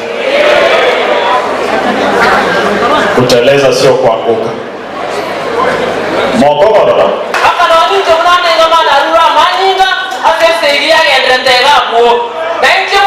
kuteleza sio kuanguka mokogoro akanoni jomana ngama na ruwa maninga asese igia gendentega mo benje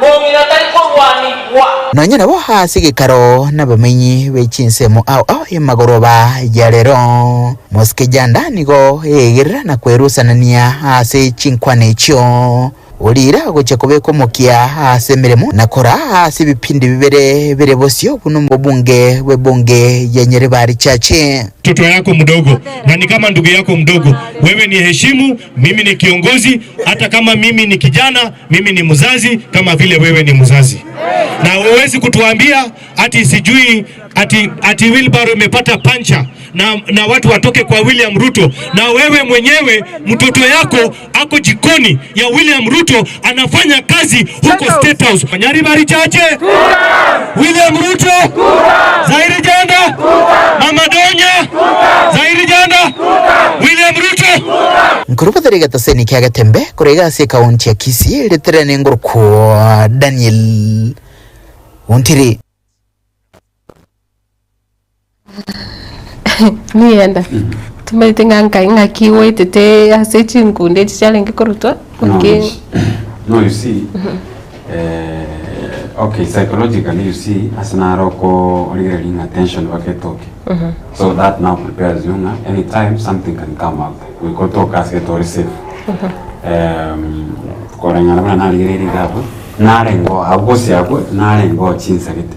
mongina tariko wani wa Nonya nabo hasi gikaro nabamenyi bechinsemo ao emagoroba yarero moske Janda nigo egirira na kwerusanania hasi chinkwane cho urira gochekobe komokia hasi miremo nakora hasi bipindi bibere bosio buno mbunge webunge yenyere bari chache mtoto yako mdogo na ni kama ndugu yako mdogo wewe ni heshimu mimi ni kiongozi hata kama mimi ni kijana mimi ni mzazi kama vile wewe ni mzazi na huwezi kutuambia ati sijui ati Wilbaro imepata pancha na watu watoke kwa William Ruto na wewe mwenyewe mtoto yako ako jikoni ya William Ruto anafanya kazi huko State House. Nyaribari chache William Ruto Zairi Janda Mama Donya Zairi Janda William Ruto Nkurubathiriga taseni kya Getembe kurega se kaunti ya Kisii leterane ngurko Daniel Ontiri nienda tumetinga nka kiwetete ase chinkunde challenge korutwa okay. No, you see, okay, psychologically, you see, as an aroko getting attention, so that now prepares you. Anytime something can come up, we go talk as get or receive. Korangana na ligeri gabu, narengo agosi ago, narengo chinsagit.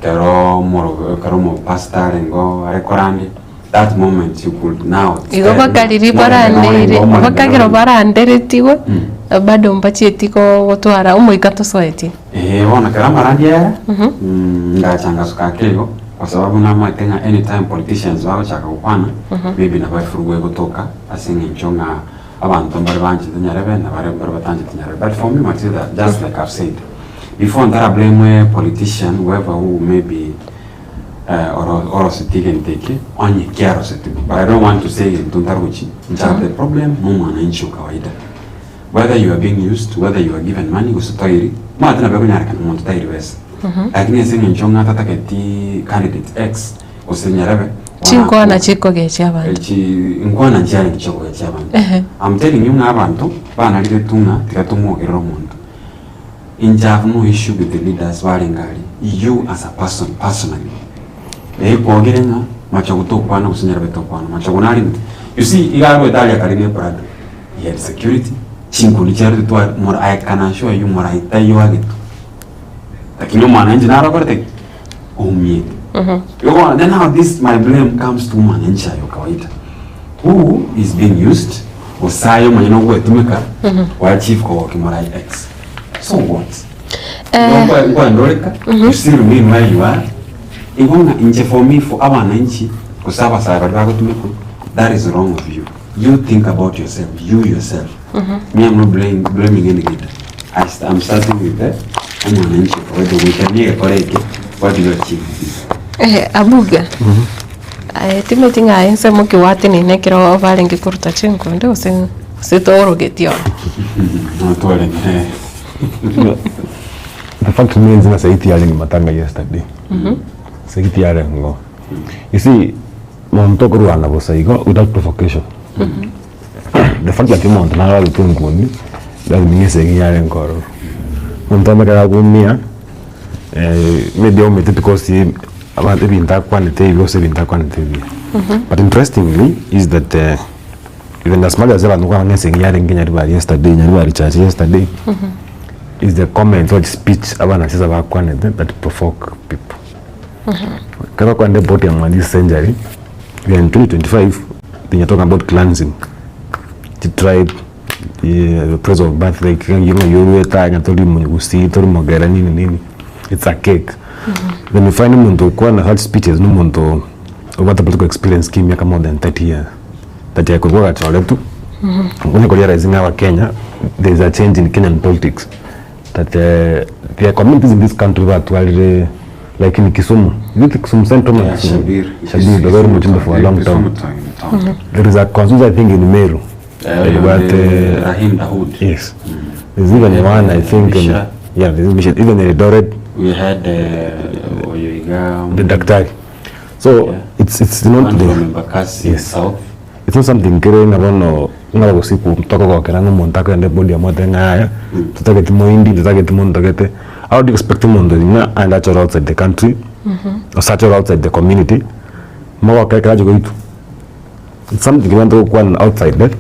Kero mo pastor rengo rekorandi. That moment you could now. Igo bakariri barandere, bakagero barandere tiwe. Bado mpachi etiko gotwara umuikato soeti. Bona kera marandia. Ngachanga sukakego kwa sababu nama tenga anytime politicians wao chaka upana maybe na bafurwe gotoka asinge nchonga abantu mbari banje tunyarebe na bare mbari batanje tunyarebe. But for me Matildah, just like I've said before, that I blame a politician whoever who maybe or take on your care, but I don't want to say in Tuntaruchi. The problem, no one in Chukawaida. Whether you are being used, whether you are given money, was a toy, Martin Abegunar can want to tell you this. Agnes in Jonga Takati candidate X was in Yarebe. Chinkwana Chico Gachavan. I'm telling you, Navanto, Bana Tuna, Tiatumo Romond. In Jav, no issue with the leaders, Waringari. You as a person, personally. You see, Igaro Italia Caribbean Prado. He had security. Chinkulichari to more I can assure you more I tell you again. The Kiloman engineer over the me. Then how this my blame comes to Manencha Yokawaita. Who is being used? Or Sayo Manino to make up while Chief Kowakimarai X. So what? You still remain where you are. Even for me, for our Nanchi, that is wrong of you. You think about yourself, you yourself. Me, I'm not blaming anybody. I'm starting with that. I'm on Nanchi for whether we can make a correct. What do you achieve? Abuga. Timeting I am some Kiwati in Nekiro of Valenki Kurtachenko and those in Setoro get you. Not all. The fact remains that I said in Matanga yesterday. You see, Montokuruana was without provocation. The fact that you want to know that means a year in Koro. Montomaka, maybe only because he about the Vinta quantity, also Vinta quantity. But interestingly, is that even as much as I was saying yesterday, is the comment or speech about quantity that provoke people. Kama kwa ndebo ya this century, we are in 2025, then you're talking about cleansing. The tribe, the place of birth, like you see, it's a cake. Then you find Munto, Kwana had speeches, no Munto, what a political experience came here more than 30 years. That I could work at all to. When you go in our Kenya, there's a change in Kenyan politics. That there are communities in this country that were like in Kisumu. You think Kisumu Central? Shabir, the very much for a long time. There is a consensus, I think, in Meru. Rahim Dahoud. Yes. There's even one, I think, there's even in Dored. We had the Daktari. So it's not the South. It's not something growing around no siku kutoka kwa kirano montaka and body ya motenga haya tutageti moindi tutageti montagete. How do you expect mondo na and actually outside the country or such outside the community mawa kaka go itu. It's something you want to go outside there.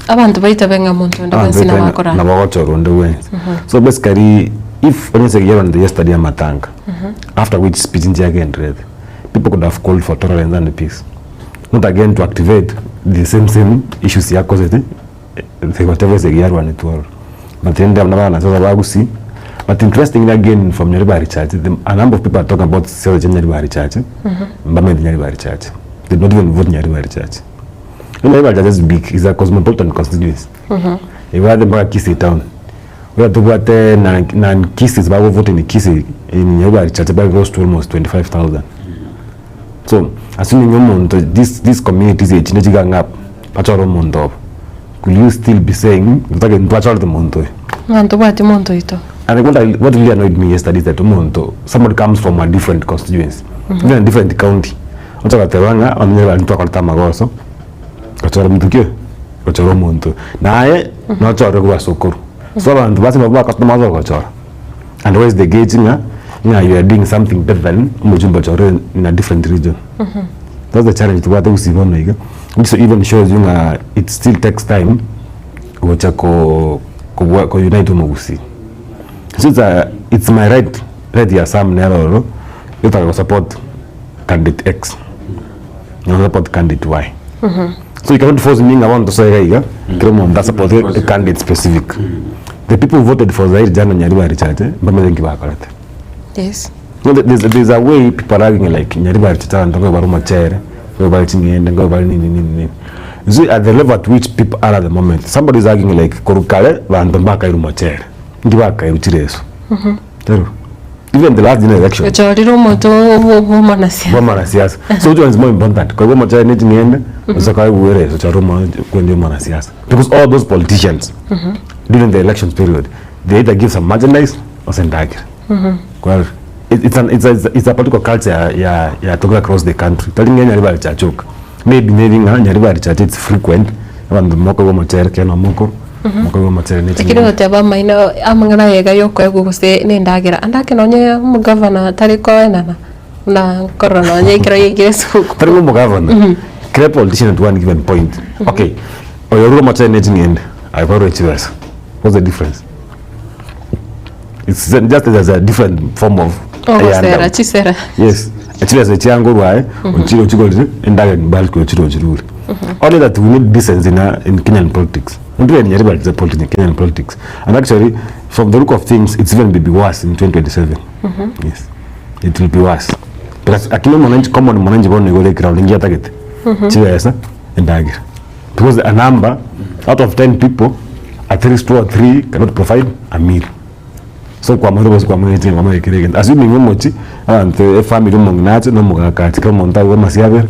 Abantu baita benga mondo ndo sina wakora na wakora ndo we. So basically if when you say yesterday matanga after which speech in again read, people could have called for tolerance and peace, not again to activate the same issues ya cause it whatever is year one it all. But then they na so bagusi. But interestingly again from Nyaribari Church, a number of people are talking about Nyaribari Church. Mbame Nyaribari Church. They don't even vote Nyaribari Church. Nyaribari Church is big. It's a cosmopolitan constituency. You are the Kisii town. We have to go there and Kisii, but we vote in Kisii in Nyaribari Church about goes to almost 25,000. So, assuming this community is going up, could you still be saying you talking to the Monto? And what really annoyed me yesterday is that somebody comes from a different constituency, even a different county. kochora mtukio kochora muntu naye nochora kwa sokoro so abantu basi baba customer zo kochora and where is the gauging you are doing something different mujumba chora in a different region that's the challenge to what we see on like so even shows you it still takes time kucha ko unite umugusi so it's my right ya Sam Nero you can support candidate X you support candidate Y so you cannot force me I want to say hey that's support a candidate specific the people who voted for Zaire Jana Nyariba Richard mbona wengi wakaleta yes no there's a way people are like Nyariba Richard ndongo baruma chere go bali ngende go bali nini so at the level at which people are at the moment somebody is arguing like korukale bantu mbaka iruma chere ndibaka iruchireso even the last election choriro moto mwana siasa so which one is more important kwa hivyo mchana neti niende usaka uwere so charuma kwende mwana siasa because all those politicians during the elections period they either give some marginalized or send target well it's a political culture ya to go across the country talinga Nyariba chachoka maybe Nyariba chat it's frequent abantu moko go mchana kana moko moko mchana neti lakini hoteba maina amangana yega yoko guguse nendagira andake nonye mu governor tariko wenana na corona onye kiro yegesu tariko mu governor create politician at one given point okay oyoro mchana neti ngende I borrow it. What's the difference? It's just as a different form of chisera. Yes. Actually, as a chiango why unchiro chigol endaga mbali ko chiro chiro. Only that we need decency in Kenyan politics. Ndio ni Nyariba is politics in Kenyan politics. And actually from the look of things it's even be worse in 2027. Yes. It will be worse. Because akino mwananchi common mwananchi bone ngole crowd ingia target. Chiresa endaga. Because a number out of 10 people at least 2 or 3 cannot provide a meal. So kwa mwana was kwa mwana eti kwa mwana kiregen assuming mochi and a family mongnat no mugakati kama monta wa masiabe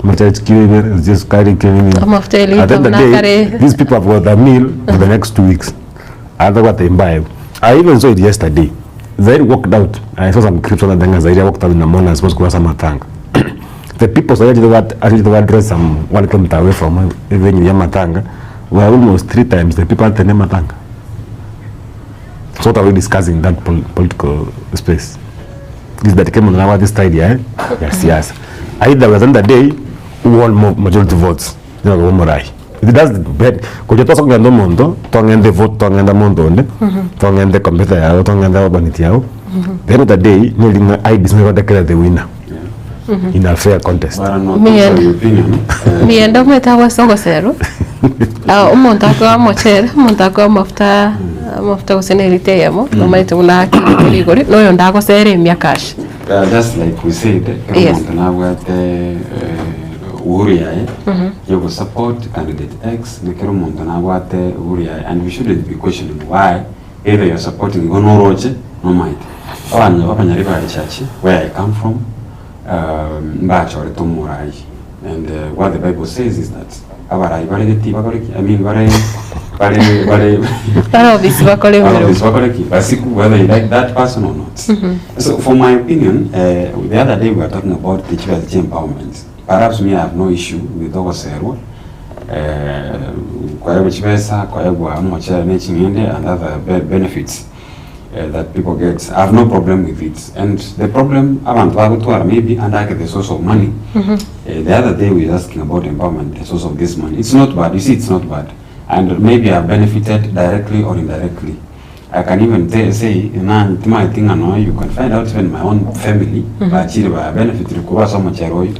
machach kirebe just carry kemi these people have got a meal for the next 2 weeks other what they imbibe. I even saw it yesterday. Zaire walked out. I saw some clips on the Zaire walked out in the morning supposed to go some matanga. The people so actually they address some 1 kilometer away from venue ya matanga were almost 3 times the people at the matanga. So what are we discussing in that political space? Is that came on our this idea, yes, yes. Either within the day, we want more majority votes. You know, morai. It does bad. Because you talk about the mondo, tongue the vote, tongue and the mondo, tongue and the computer, tongue and the urbanity. The end of the day, needing I business declare the winner in a fair contest. Me and of metawa sogosero. Montako mocher, montako mafta. Mafuta usenelite yamo nomaite una kiligori no yonda ko sere miakash that's like we said yes. Now what uria you will support candidate X nekero montana what uria and we shouldn't be questioning why either you're supporting gonoroche no might Nyariba church where I come from mbachore tomurai and what the Bible says is that I mean whether you like that person or not. So for my opinion, the other day we were talking about the chief empowerment. Perhaps me I have no issue with Obaigwa. And other benefits that people get. I have no problem with it. And the problem maybe under the source of money. The other day we were asking about empowerment, the source of this money. It's not bad. You see, it's not bad. And maybe I've benefited directly or indirectly. I can even say, my thing, I know you can find out even my own family, but I benefited so much. I don't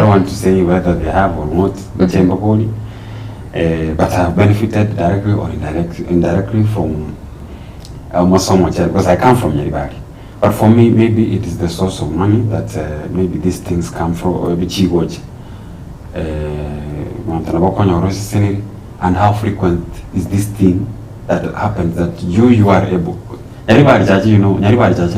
want to say whether they have or not, but I have benefited directly or indirectly from almost so much because I come from Nyariba. But for me, maybe it is the source of money that maybe these things come from, or and how frequent is this thing that happens that you are able. Nyariba Church, you know, Nyariba Church,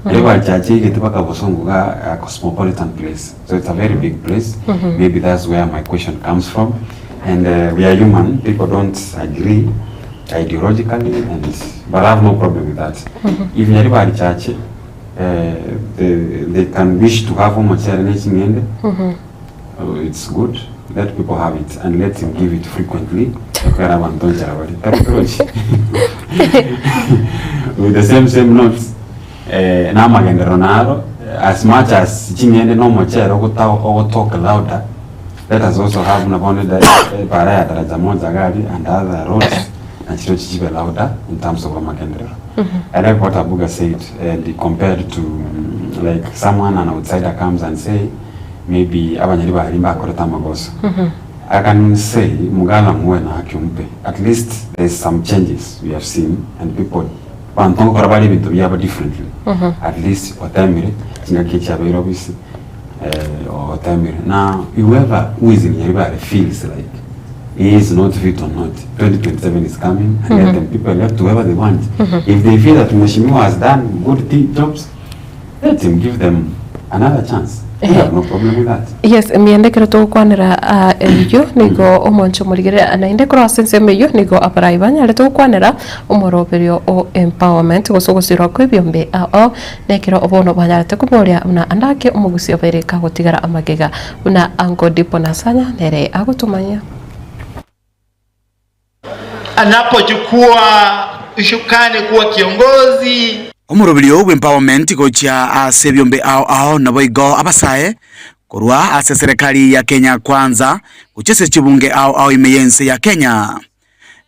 Nyariba Church is a cosmopolitan place, so it's a very big place. Maybe that's where my question comes from. And we are human. People don't agree ideologically, but I have no problem with that. If Nyariba Church, they can wish to have it's good. Let people have it and let him give it frequently. With the same notes, as much as Chingende no mochero or talk louder, let us also have Baraya Darajamonzagari and other roads and Chichibe louder in terms of Magendero. I like what Abuga said, and compared to like someone an outsider comes and say maybe Abanyariba Harimba Koretamagos. I can say Mugala Mwena Hakumpe. At least there's some changes we have seen and people want to be differently. At least or Tamiri, Tingakicha or Tamiri. Now whoever who is in Yariba feels like he is not fit or not. 2027 is coming, and let them people left to whoever they want. If they feel that Mheshimiwa has done good jobs, let him give them another chance. I have no problem with that. Yes, miendekero to kwanira eyo nigo omoncho murigere anainde crossing meyo nigo aparaibanya leto kwanira omoroberio o empowerment gosogosiro kwebyombe ao nekero obono banyarete kuboria una andake omugusio bereka gotigara amagega una ango dipo nasanya nere agotumanya anapochukua ushukani kuwa kiongozi. Omurobelio empowerment gocha asebyombe ao naboigo abasae kurwa ase serikali ya Kenya kwanza guchese chibunge ao imeyense ya Kenya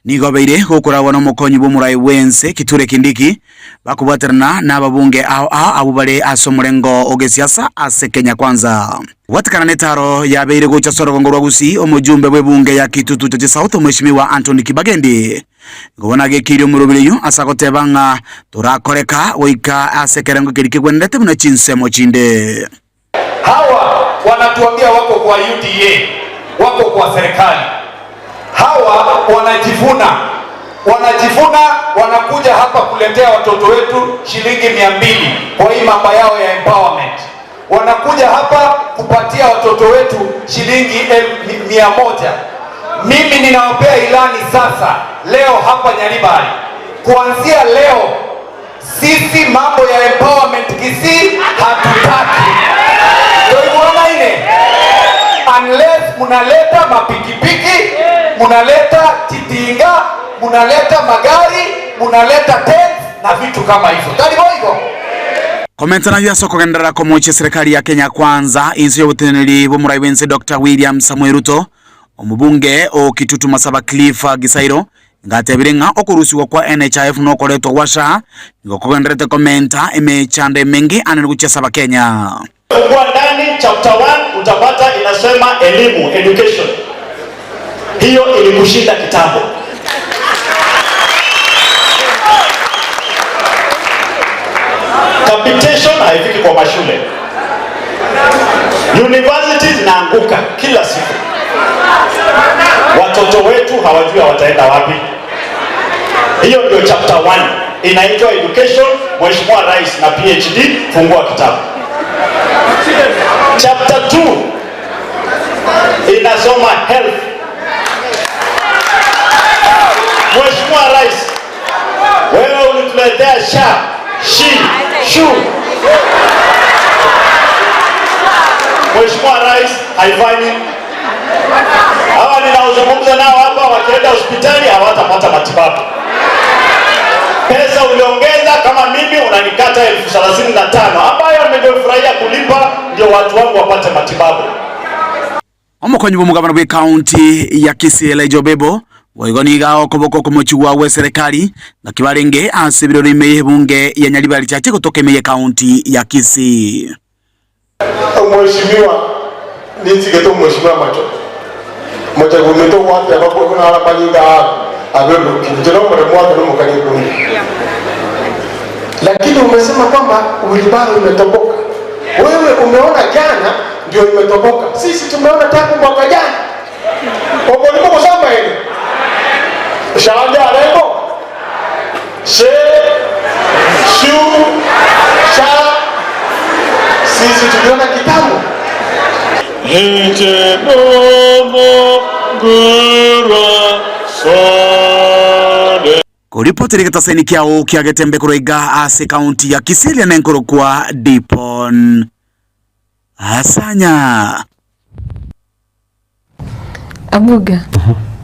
nigo beire gukurawa no mukonyi bumurai wense Kiture Kindiki bakubaterana n'ababunge ao abubare asomurengo ogesiasa ase Kenya kwanza watikana netaro ya beire gocha sorogongo rwagusi omujumbe bwebunge ya Kitutu cha South Mheshimiwa Anthony Kibagendi gobona gekiri omurobelio asagotebanga turakoreka goika ase kerengo kirike gwendete muno chinsemo chinde. Hawa wanatuambia wako kwa UDA, wako kwa serikali. Hawa wanajivuna wanakuja hapa kuletea watoto wetu shilingi 200 kwa hii mambo yao ya empowerment. Wanakuja hapa kupatia watoto wetu shilingi 100. Mimi ninawapea ilani sasa leo hapa Nyaribari. Kuanzia leo sisi mambo ya empowerment Kisii hatutaki. Ndio hivyo ine. Unless munaleta mapikipiki, munaleta titinga, munaleta magari, munaleta tents na vitu kama hizo. Karibu hivyo. Komentana ya soko gendera komoche serikali ya Kenya kwanza insi yobuteneri bumurai wense Dr. William Samuel Ruto omubunge o Kitutu Masaba Cliff Gisairo ngatebirenga okurusiwa kwa NHIF no koleto washa ngokogenderete komenta emechande mengi anelikuchesa ba Kenya. Kwa ndani chapter 1 utapata inasema elimu, education. Hiyo ilikushinda kitambo. Capitation haifiki kwa mashule. Universities zinaanguka kila siku. Watoto wetu hawajui wataenda wapi. Hiyo ndio chapter 1 inaitwa education. Mheshimiwa Rais na PhD fungua kitabu. Chapter 2 inasoma health. Mheshimiwa Rais, wewe ulituletea SHU. Mheshimiwa Rais haifanyi. Hawa ninaozungumza nao hapa wakienda hospitali hawatapata matibabu. Pesa uliongeza kama mimi unanikata 35,000 ambayo nimefurahia kulipa ndio watu wangu wapate matibabu. Omukonyi bw'omugabano bwe county ya Kisii Elijah Bebo waigoniga okoboko komochugwa we serikali ngakibarenge asibiro rimeye bunge ya Nyaribari chache kutoka imeye county ya Kisii. Mheshimiwa nizigeto mheshimiwa macho gumeto watu ambapo kuna ala malinga abelo kijana mmoja mmoja na mkanye kuni. Lakini umesema kwamba ulibaro imetoboka. Wewe umeona jana ndio imetoboka. Sisi tumeona tangu mwaka jana. Obolimo kusamba ile. Shanja leo. Sisi tuliona kitambo. kuripoteri gatasaini kiao kia Getembe kuroiga ase kaunti ya Kisii ya nenkoro kwa Dipon Asanya abuga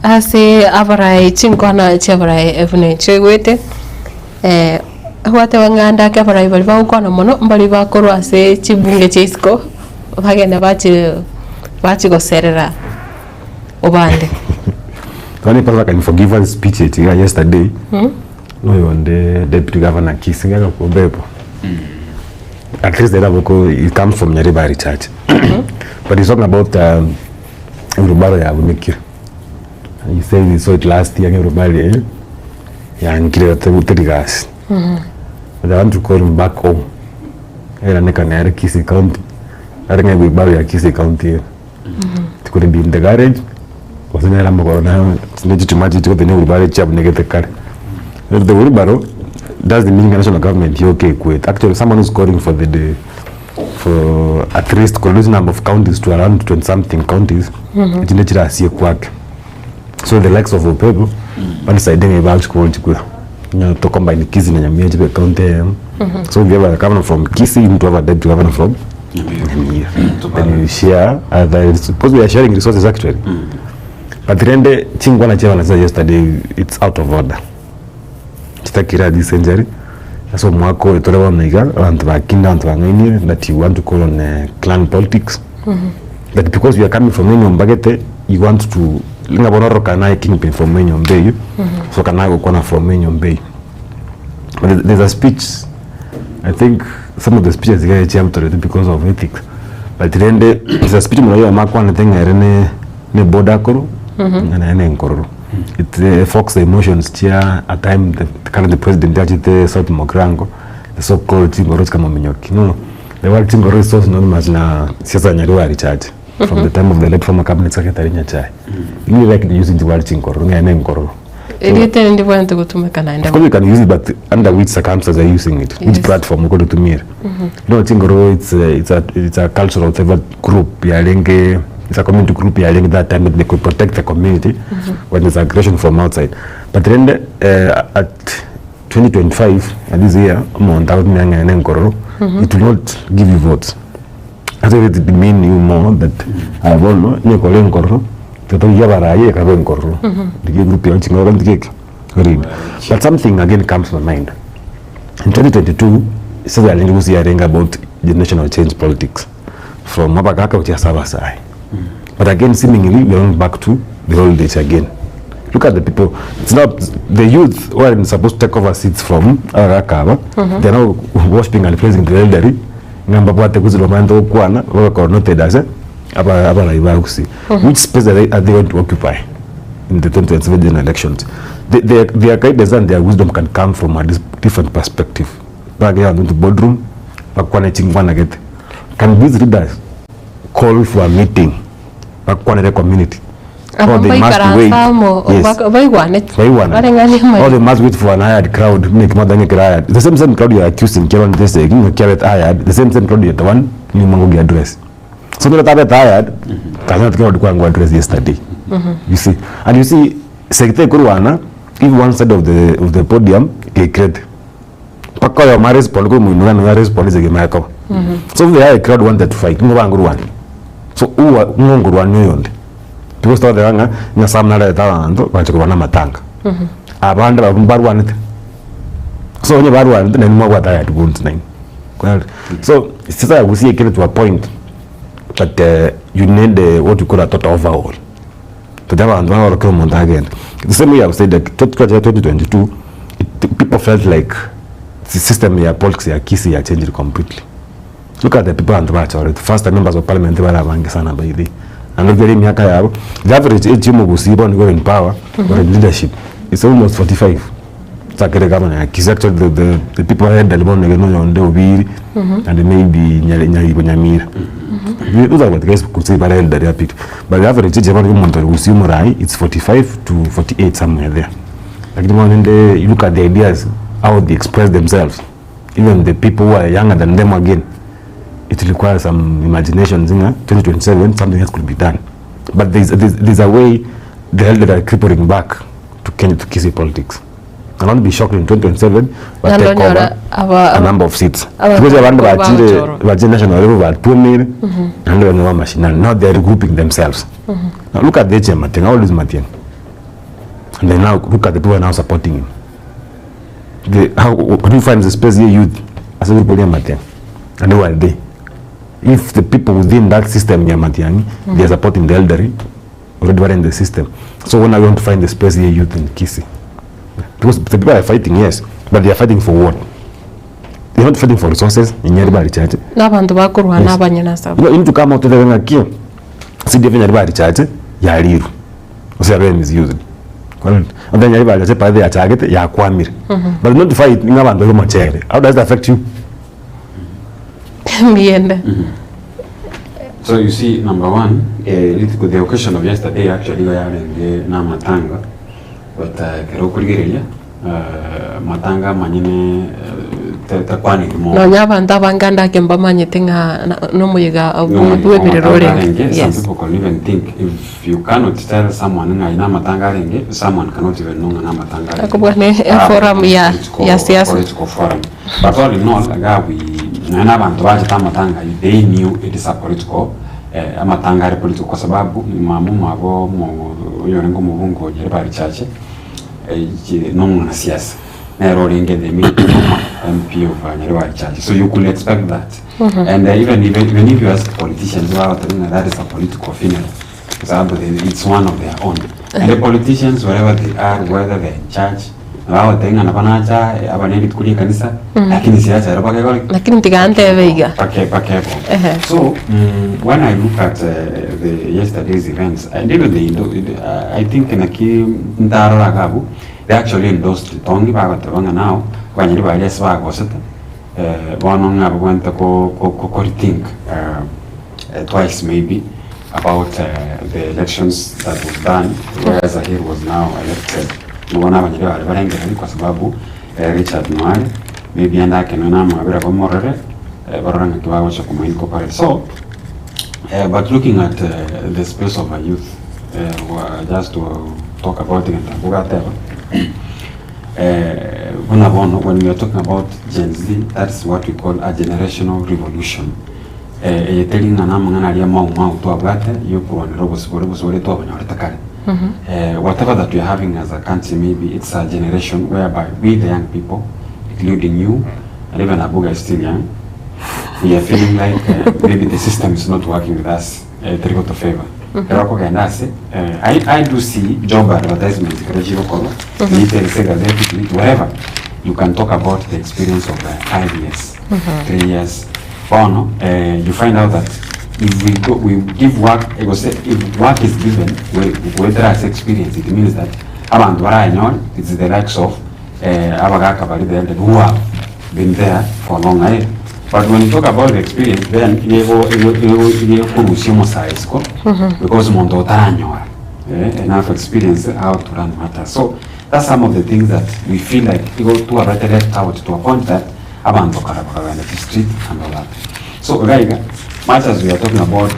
ase avarai chinkwana chavarai evne chegwete hwate wanganda ke avarai bali bakwana mono mbali bakorwa ase chibunge chisko bagenda bachi goserera obande. One person can forgive us speech yesterday. No, on the deputy governor Kisii and Nyamira. At least it comes from Nyaribari Church. But he's talking about Urubaro ya Abumikir. He said he saw it last year in Urubaro. Yeah, and Kira Terigas. But I want to call him back home. I don't know Kisii County. I don't know Urubaro ya Kisii County. It could be in the garage. Wasn't a Mogorona, legitimate to the new Urubaro chap negative car. If the Urubaro does the meaning of national government, you okay quit. Actually, someone who's calling for for at least close number of counties to around 20 something counties, it's natural see a quack. So the likes of people, one side then about to combine Kisii and Nyamira county. So we have a governor from Kisii to have a deputy governor from Nyamira. Then you share, suppose we are sharing resources actually. But rende chingwana chewa na yesterday, it's out of order. Chitakira this century. So mwako etolewa mnaiga abantu bakinda abantu bangini that you want to call on clan politics. That because we are coming from Nyambagete, you want to linga bonoro kana kingpin from Nyambay. So kana go kona from Nyambay. But there's a speech. I think some of the speeches get jammed because of ethics. But rende there's a speech mnayo makwa na thing ne border koro. It evokes the emotions chia at time the current president the South Mokrango, the so-called Tingoro kama Minyoki. No, the word Tingoro is also known as na siasa Nyaribari Church from the time of the late former cabinet secretary Nyachai. You like using the word Tingoro, Ngoro. Of course you can use it, but under which circumstances are you using it? Which platform go to me? No, Tingoro it's a cultural group. It's a community group at that time that they could protect the community when there's aggression from outside. But then at 2025, this year, it will not give you votes. That's why it mean you more that I won't know, but something again comes to my mind. In 2022, it says that was hearing about the national change politics from Mabagaka to Savasai. But again, seemingly, we're going back to the old days again. Look at the people. It's not the youth who are supposed to take over seats from Arakaba. They're now worshiping and praising the elderly. Which space are they going to occupy in the 2027 general elections? Their guidance and their wisdom can come from a different perspective. Back here into boardroom, can these leaders call for a meeting? The community. Or they must wait. Yes. Or they must wait for an hired crowd. Make more than a crowd. The same crowd you are accusing Kevin this carrot hired. The same crowd you the one you mango address. So the tired cannot go to address yesterday. You see, and you see, Secretary Kuruana, if one side of the podium, they create. Pakko marriage police again. So the higher crowd wanted to fight. So because the wanga na samna la talando bachukwana matanga abandi barwanite so nye barwanite na mwa wata ya tugunti nine. So sasa we see to a point that you need what you call a total overhaul to the one or come again. The same way I said that 2022 people felt like the system ya politics ya Kisii ya changed completely. Look at the people and the first members of parliament were around sana by the and very miaka yao. The average age you go in power or in leadership it's almost 45. Sakere governor Kisii actually the people had the limon on the Obiri and maybe Nyamira. Those are what guys could say by elder rapid. But the average age of it's 45 to 48 somewhere there. Like the one you look at the ideas how they express themselves. Even the people who are younger than them again. It requires some imagination. 2027, something else could be done. But there's a way the elder are crippling back to Kisii politics. cannot be shocked in 2027 but take over a number of seats because abantu bachire national level but pumile and they know machinal now they are regrouping themselves. Now look at the Matiang, how old is Matiang? And then now look at the people now supporting him. How do you find the space here youth as a people Matiang? And who are they? If the people within that system Matiang, they are supporting the elderly, already in the system. So when are we going to find the space here youth in Kisii? Because the people are fighting, yes, but they are fighting for what? They're not fighting for resources in Nyaribari Church. You need to come out to the Ngaki. See the Nyaribari Church, Yariru. Ose misused. And then Nyaribari Church, by the target, Yakwamir. But not to fight in Nabandu. How does that affect you? So you see, number one, the occasion of yesterday actually we are in Namatanga, but Kerokuligeria, Matanga Manine Takwani. No, Nyavanda Vanganda Kembamani Tinga no Muiga of Yes. Some people can even think if you cannot tell someone in Namatanga, someone cannot even know Namatanga. Forum, yes. Political forum. But all in all, they knew it is a political amatanga political kwa sababu mamumu abo yorengo mubungo Nyaribari Church no na siasa na rolenge the MP of Nyaribari Church, so you could expect that. And even if you ask politicians about that is a political funeral, it's one of their own. And the politicians, wherever they are, whether they're in charge, wao tenga na banacha abaneni tukuli kanisa lakini siacha robaka goli lakini tigante veiga pake. So when I look at the yesterday's events and even I think in a key ndara gabu they actually endorsed tongi baga tabanga now when you buy less baga wasata one on abo went ko think twice maybe about the elections that was done, whereas Ahir was now elected. Wana wanyelewa alibarengera kwa sababu Richard Mwari maybe anda kenona mwabira kwa morere baranga kiwago cha kuma incorporate. So but looking at the space of a youth, just to talk about it and when we are talking about Gen Z, that's what we call a generational revolution. Telling an amangana lia mau to abate yuko wanero bosibore to abanyoretakare. Whatever that we're having as a country, maybe it's a generation whereby we, the young people, including you, and even Abuga is still young, we are feeling like maybe the system is not working with us to go to favor. I do see job advertisements, wherever you can talk about the experience of 5 years, 3 years. You find out that if we give work, if work is given, whether as experience, it means that it's the likes of who have been there for a long time. But when you talk about the experience, then because enough experience how to run matters. So that's some of the things that we feel like we go to a better out to a point that the street and all that. So much as we are talking about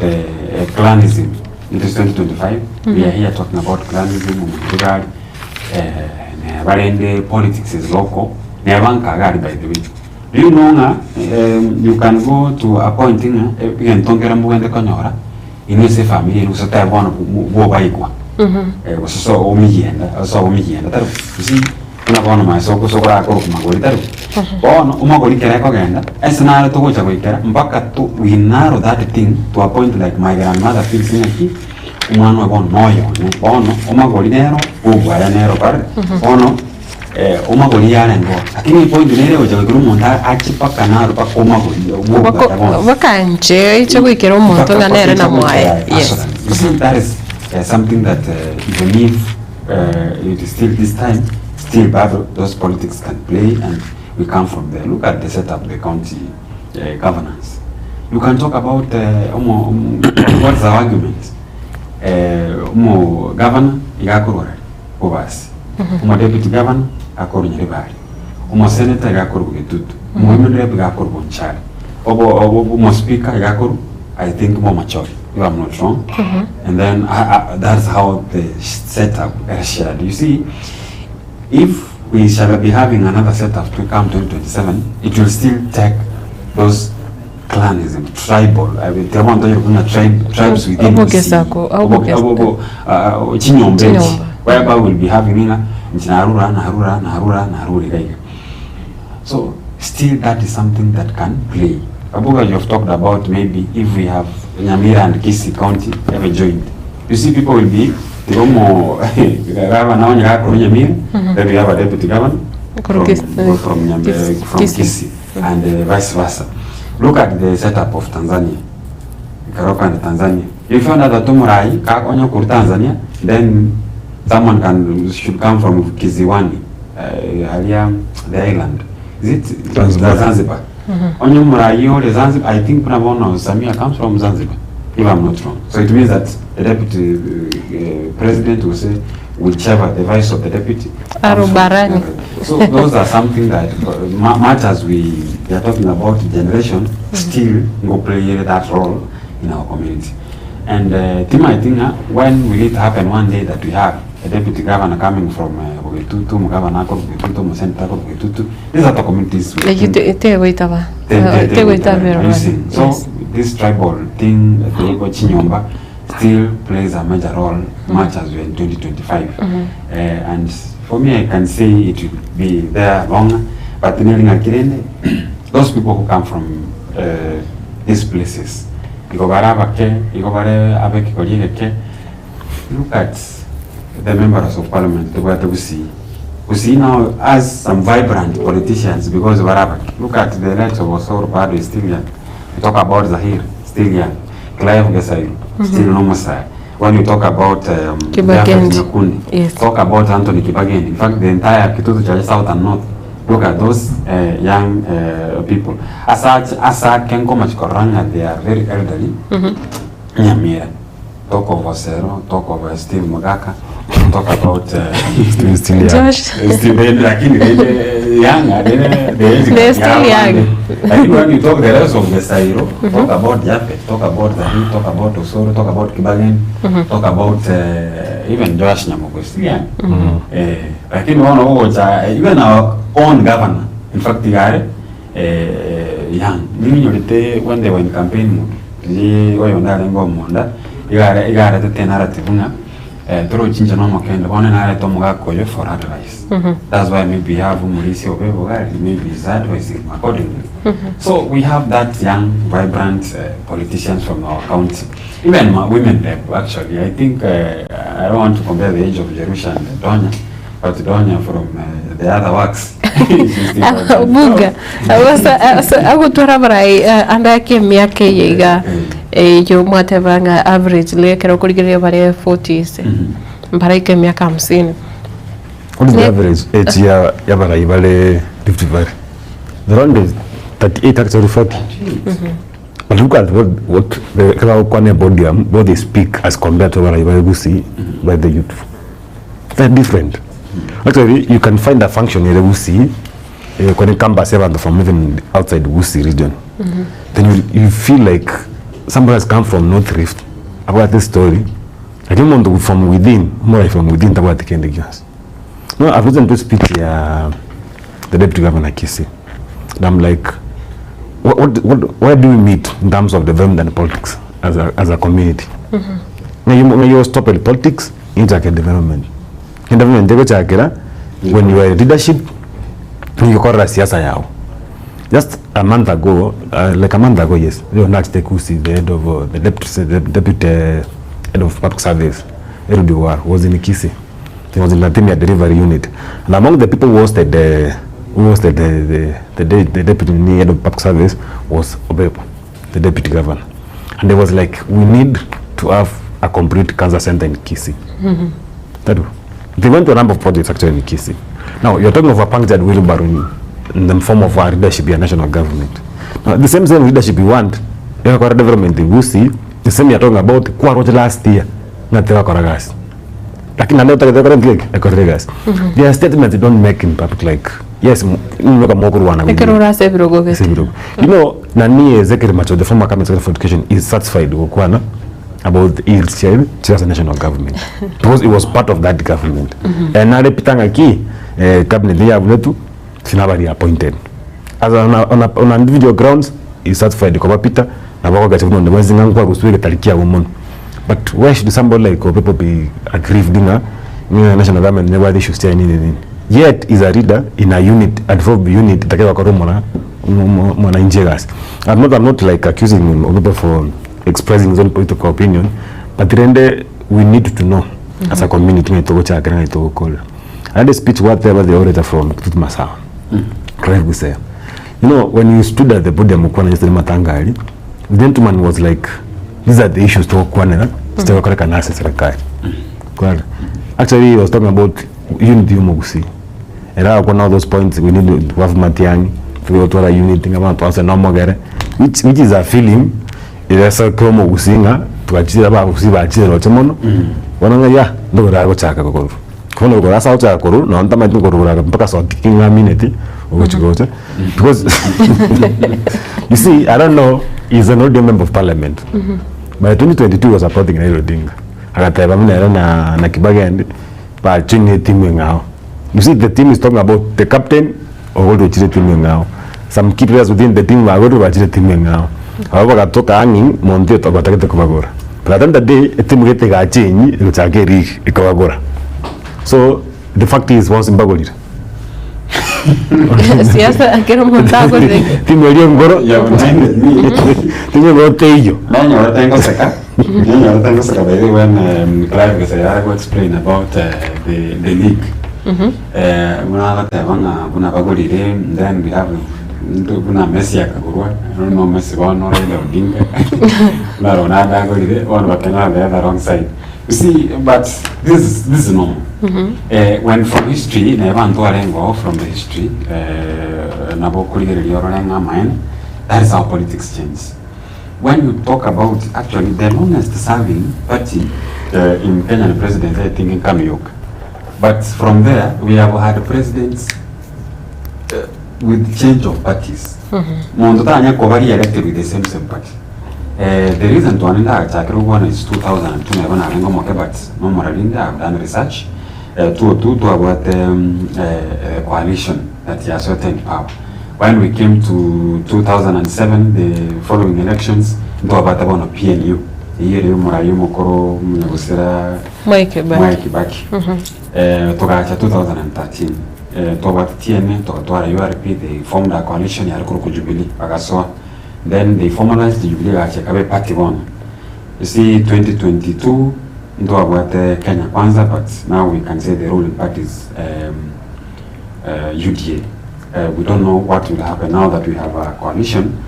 clanism in this 2025, we are here talking about clanism, politics is local. By the way, do you know you can go to a point in Kanyora in a family who said I want to go Obaigwa. So you see, one of my so I go to Magolita. As an hour to watch a waker, we narrow that thing to a point like my grandmother feels in a key. One of one noyo, Omagolinero, Guayanero, Omagolia and go. I think point the name of the room that Achipa Canaro, what kind of it's a wicked yes. You see, that is something that even if it is still this time, still those politics can play and we come from there. Look at the setup, the county governance. You can talk about what's the argument? Governor, Igakoro, Ovas. Deputy governor, Akoro Nyaribari. Senator, Igakoro Getutu. Rep, Igakoro Bonchari. Speaker, Igakoro, I think more mature, if I'm not wrong. And then that's how the setup is shared. You see, if we shall be having another setup to come 2027, it will still take those clanism, tribal. I mean, tribes within Chinyombe, whereby we'll be having so still that is something that can play. Abuga, you have talked about maybe if we have Nyamira and Kisii County ever joined. You see, people will be the Omo then we have a deputy governor from Kisii and vice versa. Look at the setup of Tanzania. Karoka and Tanzania. If you found out that Tumurai, Tanzania, then someone should come from Kisiwani, the island. Is it Zanzibar? Zanzibar, I think Pravono Samia comes from Zanzibar, if I'm not wrong. So it means that the deputy president will say whichever the vice of the deputy. So those are something that much as we are talking about generation, still go play that role in our community. And I think when will it happen one day that we have a deputy governor coming from these are the communities. So this tribal thing, Chinyomba, still plays a major role, much as we are in 2025. And for me, I can say it will be there longer, but those people who come from these places, look at the members of parliament, we see now as some vibrant politicians because look at the likes of Osoro Bado is still young. We talk about Zahir, still young. Clive Gesai, still no side. When you talk about talk about Anthony Kibagendi. In fact, the entire Kitutu Church South and North, look at those young people. Asa Kenko Machkoranga, they are very elderly. Nyamira. Talk of Osero, talk of Steve Mogaka, talk about Josh. Still young, they're still young. I think when you talk the rest of the Sairo, talk about Japheth, talk about Zahir, talk about Osoro, talk about Kibagen, talk about even Josh Nyamogo, still young. I think even our own governor, in fact, they are young. When they were in campaign mode, for advice. That's why maybe have maybe his advising accordingly. So we have that young, vibrant politicians from our county. Even women actually. I think I don't want to compare the age of Jerusha and Donya, but Donya from the other works. Buga. I would anda ke miaka yiga yo mwatevanga average le kero kuligiria bare 40s. Mbara ke miaka 50. What is the average age ya bara ibale 55? The round is 38 actually 40. But look at what the Kwana Bodium, what they speak as compared to what I see by the youth. They're different. Actually, you can find a function in the Wusi when it comes from even outside the Wusi region. Then you feel like somebody has come from North Rift about this story. I don't want to from within, more from within about the Kendigas. No, I've listened to speak the Deputy Governor Kisii. And I'm like, where do we meet in terms of development and politics as a community? When you stop at politics, into development. In development, when you are in leadership, you call siasa yao. Just a month ago, yes, Leonard Tekusi, the head of the deputy head of public service, Erudiwar, was in Kisii. He was in the delivery unit, and among the people who hosted the deputy head of public service was Obaigwa, the deputy governor, and they was like, we need to have a complete cancer center in Kisii. They went to a number of projects actually in Kisii. Now you're talking of a punctured wheelbarrow in the form of our leadership in national government. Now the same leadership we want, development in Wusi, the same you're talking about last year, not the Koragas. Like in another Koragas. Their statements they don't make in public, like, yes, you know, Nani Executive Macho, the former Cabinet Secretary for Education, is satisfied with about the child as a national government because it was part of that government. And now the Pitangaki, cabinet ya buletu sinabari appointed as on an individual grounds is certified kwa Peter na bako gacha ndo mwezi ngangwa kusubiri talikia women. But why should somebody like people be aggrieved in a national government never they should stay anything? Yet is a leader in a unit, adverb unit, takewa kwa mwana injegas. I'm not like accusing people for expressing his own political opinion, but then we need to know as a community to go check and to call. I had a speech whatever the orator from Tutut Masawa. Correct we say. You know, when you stood at the podium Mukwana yesterday Matangari, the gentleman was like, these are the issues to Mukwana, still correct analysis required. Actually, he was talking about unity Mugusi. And I got all those points we need to have Matiani, to go to a unity, about to answer no more, which is a feeling, it is a Kromo Gusinga, to achieve about Gusiba, Chirochamono. Wananga ya, no go chaka go. Kono go rasa ucha koru, no anta maitu koru ra mpaka so kinga minute ugochigocha. Because you see, I don't know, he's an old member of parliament. By 2022 was supporting Raila Odinga. Akateba mina na Kibagende ba chini timu ngao. You see, the team is talking about the captain or go to chini timu ngao. Some key players within the team are go to chini timu ngao. However, katoka hanging monte to batakete kubagora. But at the end of the day, a team gete ga change ichageri ikabagora. So the fact is once in Bagolid. Siasa akero montago de. Timu ile ngoro. Timu ngote hiyo. Nani wanatenga saka? Nani wanatenga saka by the way when Clive was I go explain about the league. Muna tabanga buna Bagolid then we have buna Messi akagurwa. I don't know Messi one or Raila Odinga. Na Ronaldo Bagolid one but the other wrong side. You see, but this is normal. When from history, from the history, that is how politics change. When you talk about actually the longest serving party in Kenyan presidency, I think in Kamiyok. But from there, we have had presidents with change of parties. Mondotanya Kovari elected with the same party. The reason to anila Chakruwan is 2002, but normally I've done research to about coalition that is certain power. When we came to 2007, the following elections, to about PNU, Mwai Kibaki, to 2013, to about TNA, to URP, they formed a coalition, Yarukuruku Jubilee, Agasoa. Then they formalized the Jubilee Achekabe Party one. You see, 2022, into about Kenya Kwanza, but now we can say the ruling party is UDA. We don't know what will happen now that we have a coalition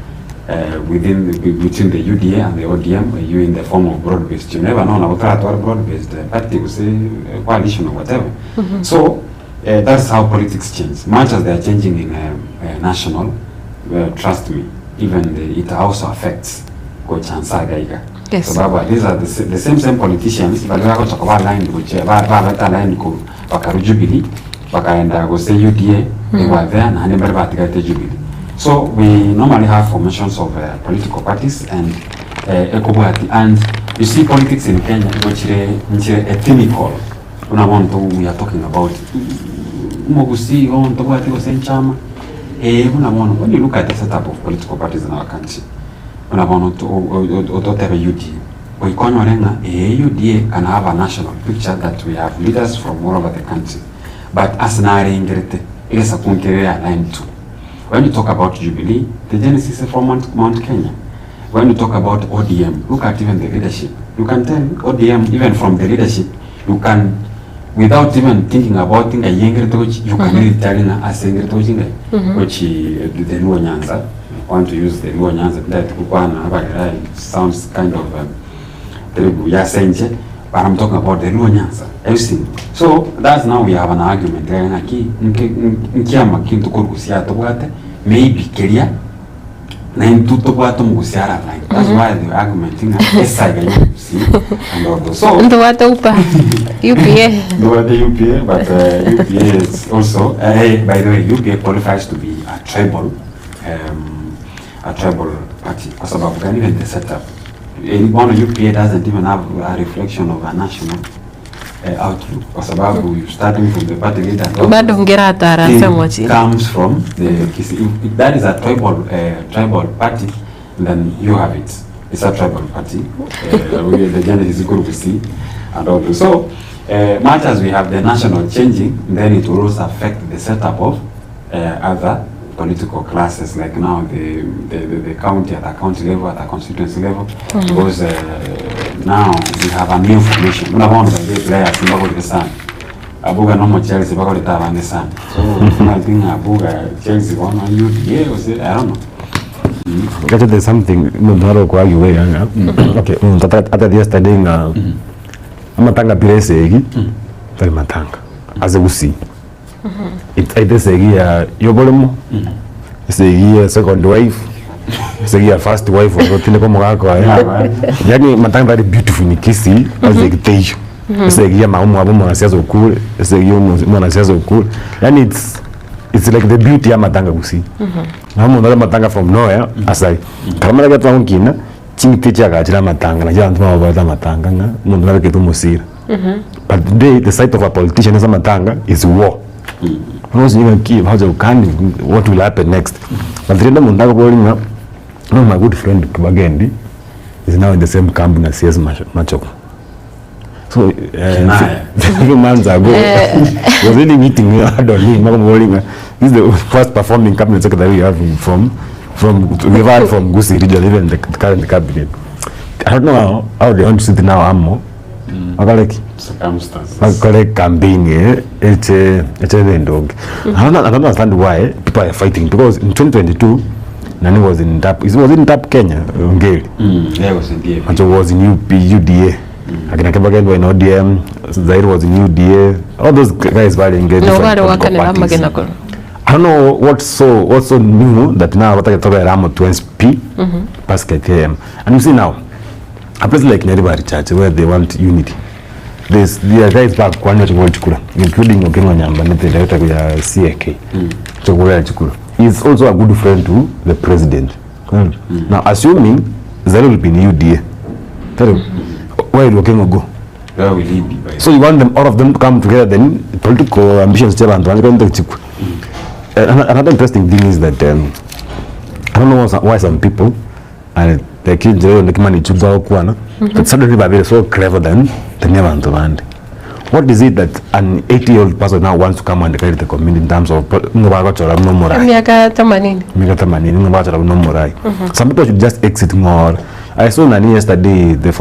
between the UDA and the ODM, you in the form of broad-based. You never know about broad-based party, we say coalition or whatever. So that's how politics change. Much as they are changing in national, trust me, even it also affects Coach Ansagaiga. Yes. So Baba, these are the same politicians, but we are going to talk about line which line go Bakaru Jubilee, Bakaenda go say UDA, they were there and never got Jubilee. So we normally have formations of political parties and and you see politics in Kenya which ethnical. We are talking about Mogusi on Chama. When you look at the setup of political parties in our country, UDA can have a national picture that we have leaders from all over the country. But as an area is a line too. When you talk about Jubilee, the genesis is from Mount Kenya. When you talk about ODM, look at even the leadership. You can tell ODM, even from the leadership, you can, without even thinking about a younger touch, you can really tell as a younger touch, which the Luo Nyanza. Want to use the Luo Nyanza, that sounds kind of but I'm talking about the Luo Nyanza. Everything. So that's now we have an argument. Maybe Kenya. That's why the argument is so UPA. But UPA is also by the way, UPA qualifies to be a tribal party because of even the setup. One UPA doesn't even have a reflection of a national outlook kwa sababu you starting from the party leader bado ngera taranza mwachi comes from the Kisii. If that is a tribal party, then you have it. It's a tribal party. The genesis is good to see, and all. So much as we have the national changing, then it will also affect the setup of other political classes, like now the county, at the county level, at the constituency level, because now we have a new formation. Una bona the players in the sun. Abuga no more Chelsea, bago leta bande sun. So I think Abuga Chelsea one on UDA was it? I don't know. Actually, there's something no kwa you way. Okay, at yesterday nga amatanga pirese egi, tari matanga. As we see. It segi ya yobolemo, segi ya second wife, segi ya first wife wa tine kwa mwako yani matanga very beautiful ni Kisii as egitejo segi ya maumu abo mwanasiasa ukule segi ya mwanasiasa ukule yani it's like the beauty ya matanga Kisii na mwana matanga from nowhere asai kama na gata nkina chini ticha akachira matanga na jana ntuma baba matanga nga mundu na ketu musira but today the side of a politician is a matanga is war. Because you keep how what will happen next. But the Mundaga boarding up, my good friend Kibagendi is now in the same camp as CS Machoko. So a few months ago was really meeting me. I don't know. This is the first performing cabinet secretary we have from Gusii region, even the current cabinet. I don't know how they want to sit now. Ammo. Circumstances. Campaign, it's a dog. I don't understand why people are fighting, because in 2022, Nani was in TAP. It was in TAP Kenya, Ngeri. Yeah, it was in DA. And so was in UDA. Akina Kebagendo in ODM. Zaire was in UDA. All those guys were engaged. I don't know what's so new that now what I talk about to SP, Basket KM. And you see now, a place like Nyaribari Church where they want unity. There are guys back Kwanya Chukura, including Okenwa Nyamba, the director of CAK. Chukura Chukura. He's also a good friend to the president. Now, assuming Zaire will be in UDA, where will Okenwa go? Where will he be? So you want them, all of them to come together, then political ambitions. Another interesting thing is that I don't know why some people and the kids but suddenly they're so clever than the Nyavantovand. What is it that an 80-year-old person now wants to come and create the community in terms of some people should just exit more. I saw Nani yesterday, the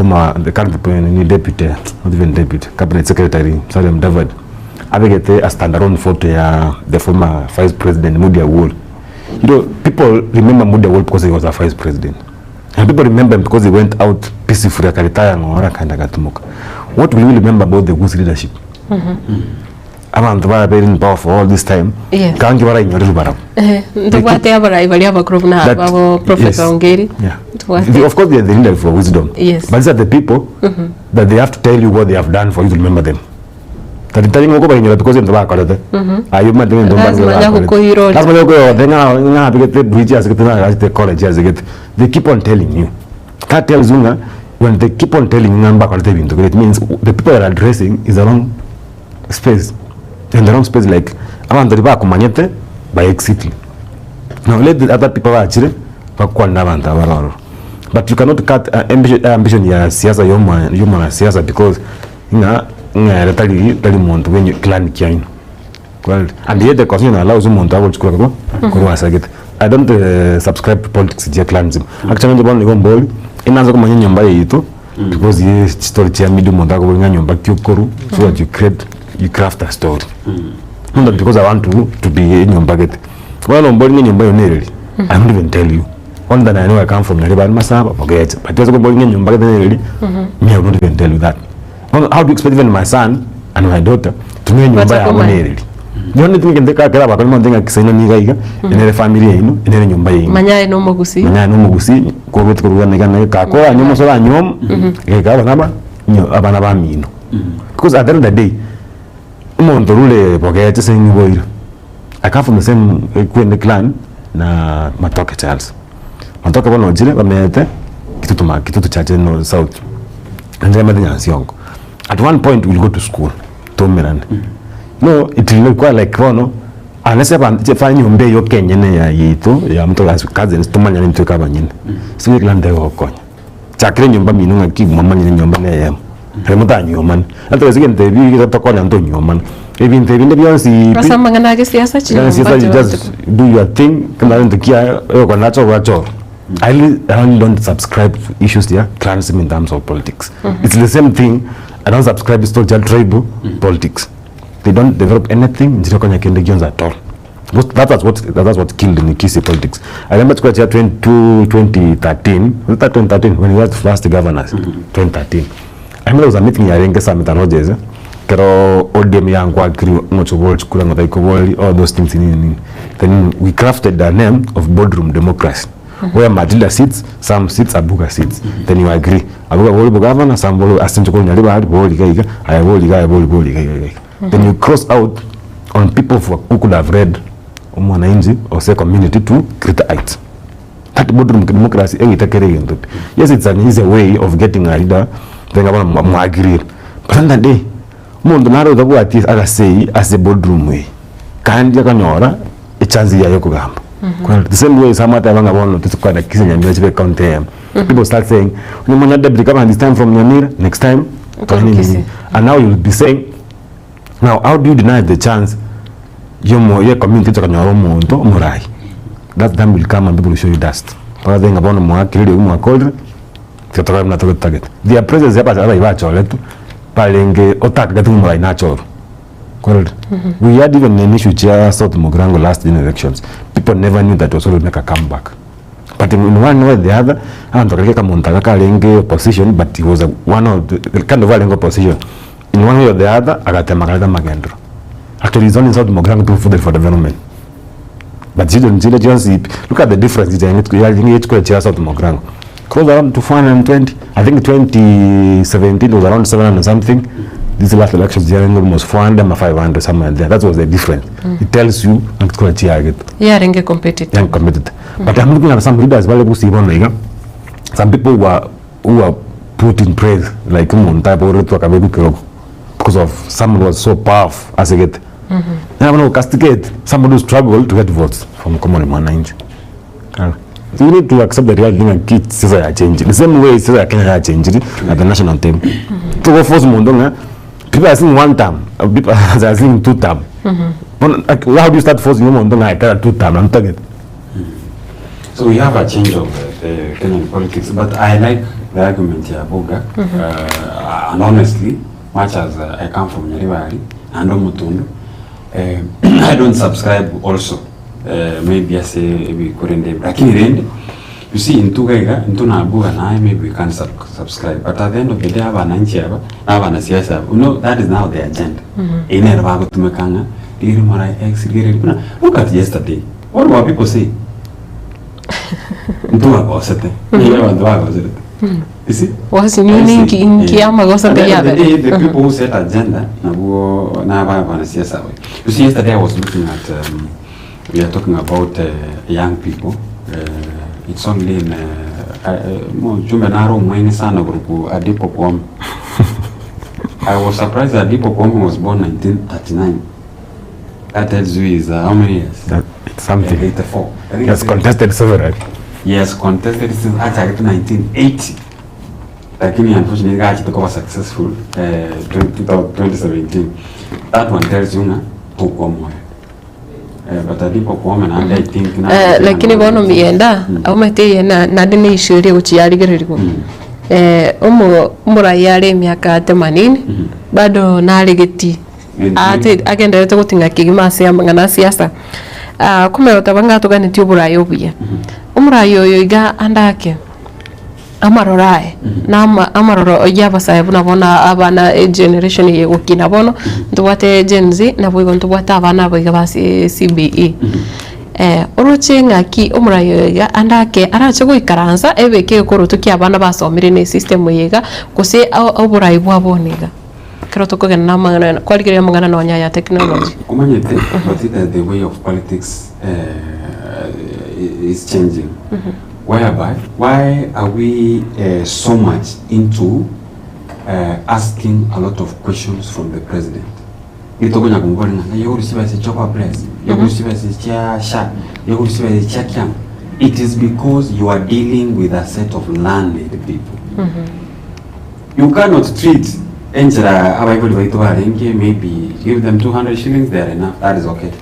current deputy, not even deputy, cabinet secretary, Salim David, Abegete a standalone photo the former vice president, Mudia Wool. You know, people remember Mudia Wool because he was a vice president. And people remember him because he went out peacefully. What will we remember about the Gusii leadership? Abantu been in power for all this time. Yes. Kangi bara inyori bara. Professor Ongeri. Yeah. Of course they are the leader for wisdom. Yes. But these are the people that they have to tell you what they have done for you to remember them. That telling you because in the back of the are you mad doing the college they keep on telling you. That tells you when they keep on telling you it means the people that are addressing is the wrong space. In the wrong space, like around the back by exiting. Now let the other people actually but you cannot cut ambition ya siasa yoma siasa because when you clan kiain. Well, and yet the constitution allows you to I don't subscribe to politics in clans. Actually, the one you go inaanza kama nyumba yetu because ye story ya medium montago wenga nyumba kyokoro so that you craft a story. Not because I want to be in nyumba get. Well, on board nyumba yoneri. I don't even tell you. One that I know I come from Nariban Masaba, forget. But just go boarding in nyumba get me I don't even tell you that. How do you expect even my son and my daughter to know nyumba ya oneri? The only thing can take care of a thing like saying in a family, in a nyumba. Manyai no Mogusi. Manyai no Mogusi, go with Kurugana, Kako, and you must have Abanaba Mino. Because at the end of the day, Montorule, Pocket, saying, I come from the same Queen clan, na Matoka Charles. Matoka one of Jilla, Amete, Kitutuma, Kitutu Church in South, and Remedians young. At one point we'll go to school tomerana. No, it will require like unless you find nyumba yo Kenya ya yito ya mtu cousins tumanya ni mtu kaba nyine. So iklande okonya. Chakire nyumba minunga ki mama nyine nyumba na yam. Remuta nyumba. Hata zigende bi tatakonya ndo nyumba. Even the Beyonce. Rasa mangana ke siasa chini. You just do your thing. Kama ndo kia yoko nacho wacho. I really don't subscribe to issues there transcend in terms of politics. It's the same thing. I don't subscribe to social tribal politics. They don't develop anything. At all. That's what killed in the Kisii politics. I remember 2013. Was that 2013 when we was first governors? 2013. I remember there was a meeting here in Getembe Television Network. Kero ODM yangu akiri mochobol kula ngataikobol all those things in. Then we crafted the name of boardroom democracy. Where Matildah sits, some sits, Abuga sits. Then you agree. Abuga will be governor, some will ascend to go near the Then you cross out on people who could have read Mwananchi or say community to create heights. That boardroom democracy, yes, it's an easy way of getting a leader. Then I agree. But on that day, Mondo naro dabu ati aga say as a boardroom way. Kandi yakanyora a chance ya yokugamba. The same way some other banga bono to kwa Kisii and Nyamira county. People start saying, "You must not become this time from Nyamira, next time." And now you'll be saying, now how do you deny the chance your community to kanyora mondo murai? That time will come and people will show you dust. Para denga bono mo akiri mo akodre. Totoro na target. Their presence hapa sasa ibacho letu. Palenge otak gatu murai natural. We had even an issue chair South Mogrango last in elections. People never knew that was going to make a comeback. But in one way or the other, opposition, but he was one of the kind of opposition. In one way or the other, Magendro. Actually, it's only South Mogrango to for development. But you don't just look at the difference. It's South Mogrango. Close around to 420. I think 2017 was around 700 something. These last elections, they are almost 400 or 500 somewhere there. That was the difference. It tells you it's going to get. Yeah, competitive. But I'm looking at some leaders. Some people who are put in praise, like because of someone who was so powerful as a get. And I'm going to castigate somebody who struggled to get votes from common man. So you need to accept the real thing and keep Caesar changing. The same way Caesar Kenya changed at the national team. To go force Mondonga. People are seeing one term, people are seeing two term. How do you start forcing them on like 2 term? I'm target. So we have a change of the Kenyan politics, but I like the argument here, Boga. And honestly, much as I come from Nyaribari and Omutundu, I don't subscribe also. Maybe I say we couldn't. You see, in Tugaiga, in Tunabuga, maybe we can't subscribe. But at the end of the day, you know, that is now the agenda. Look at yesterday. What do people say? You see? Was in Kiama was the people who set agenda. You see, yesterday I was looking at, we are talking about young people. It's only in I was surprised that Adipo Kwame was born 1939. That tells you is how many years? It's something. 84. He has contested several. Yes, contested since actually 1980. Lakini unfortunately got to go successful 2017. That one tells you na Kwame. But Adipo Kwame and I think lakini bono mienda au mete na dini ishuri uchiarigirirwo umurayare miaka 80 bado naregeti ate agendete gutinga kigima cia mangana siasa kumerota banga tuganiti uburayo buye umurayo yoiga andake amarorae na amaroro oyaba saebu nabona abana generation ye gukina bono ndubate Gen Z na bwo ndubata abana boiga basi CBE uruchenga ki umurayo yoiga andake arache guikaranza ebeke kurutuki abana basomire ne system yega kuse uburayi bwabonega kero tukogena na mangana kwaligira mangana no nya ya technology kumanyete but the way of politics is changing. Whereby, why are we so much into asking a lot of questions from the president. Itogonya kungolinga yo receive se chopa press, yo receive se cha sha, yo receive se cha kyam. It is because you are dealing with a set of learned people. You cannot treat Angela Obaigwa Itwani, maybe give them 200 shillings, they are enough. That is okay.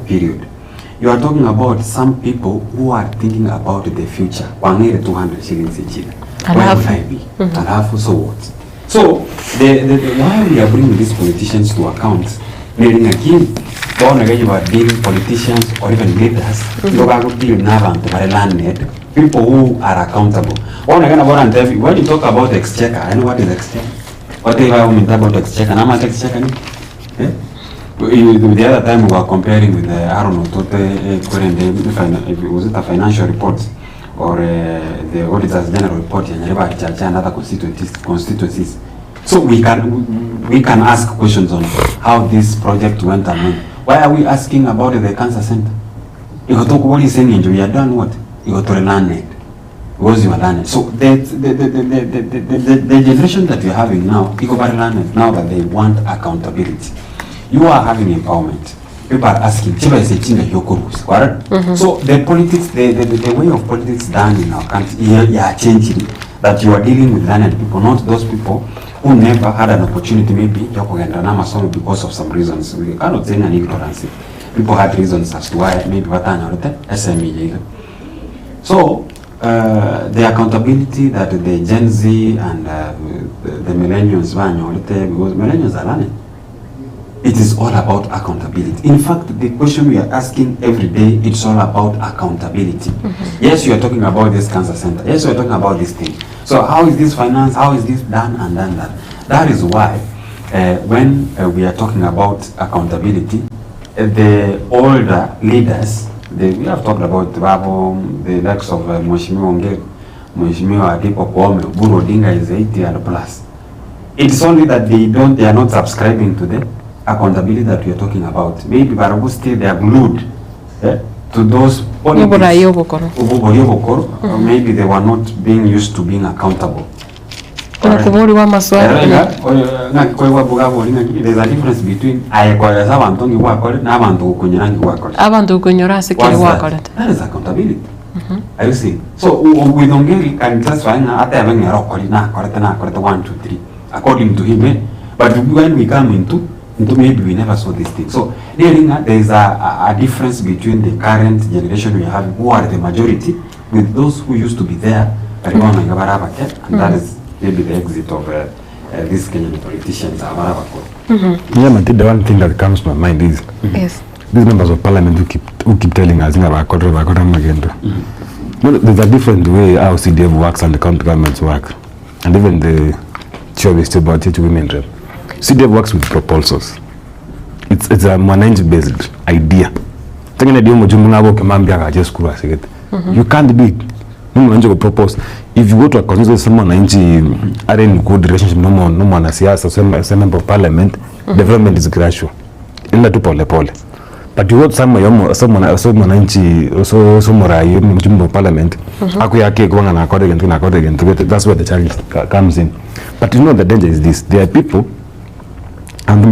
Period. You are talking about some people who are thinking about the future. 200 shillings each year. Where would I be? So what? So why we are bringing these politicians to account? Meaning again, you are dealing politicians or even leaders. People who are accountable. When you talk about exchequer, I know what is exchequer. What do you mean about exchequer? I'm not exchequer. The other time we were comparing with I don't know, was it a financial report or the auditor's general report and other constituencies. So we can ask questions on how this project went and when. Why are we asking about the cancer center? You got to what is saying you are done what? You got to learn it. Because you are learning. So the generation that we are having now, people are learning now that they want accountability. You are having empowerment. People are asking, so the politics, the way of politics done in our country, you are changing. That you are dealing with learned people, not those people who never had an opportunity, maybe because of some reasons. We cannot say an ignorance. People had reasons as to why maybe SME. So the accountability that the Gen Z and the millennials, because millennials are learning. It is all about accountability. In fact, the question we are asking every day, it's all about accountability. Yes, you are talking about this cancer center. Yes, you are talking about this thing. So how is this financed? How is this done and done that? That is why when we are talking about accountability, the older leaders, we have talked about the likes of Mheshimiwa Adipo Kwame, Buru Odinga is 80 and plus. It's only that they are not subscribing to the accountability that we are talking about. Maybe Barabu still they are glued to those politics. Maybe they were not being used to being accountable. There's a difference between that is accountability. Are you seeing? So with Ongeri can just find out having a rock 1, 2, 3 according to him. But when we come into maybe we never saw this thing. So there is a difference between the current generation we have, who are the majority, with those who used to be there, and that is maybe the exit of these Kenyan politicians. Yeah, Matildah, one thing that comes to my mind is these members of parliament who keep telling us there's a different way how CDF works and the county governments work, and even the Church about women rep. CDF works with proposals. It's a managed based idea. You can't do it. Propose. If you go to a constituency, someone are in good relationship, no one as a member of parliament, development is gradual. In the pole. But you got someone of parliament, that's where the challenge comes in. But you know the danger is this. There are people and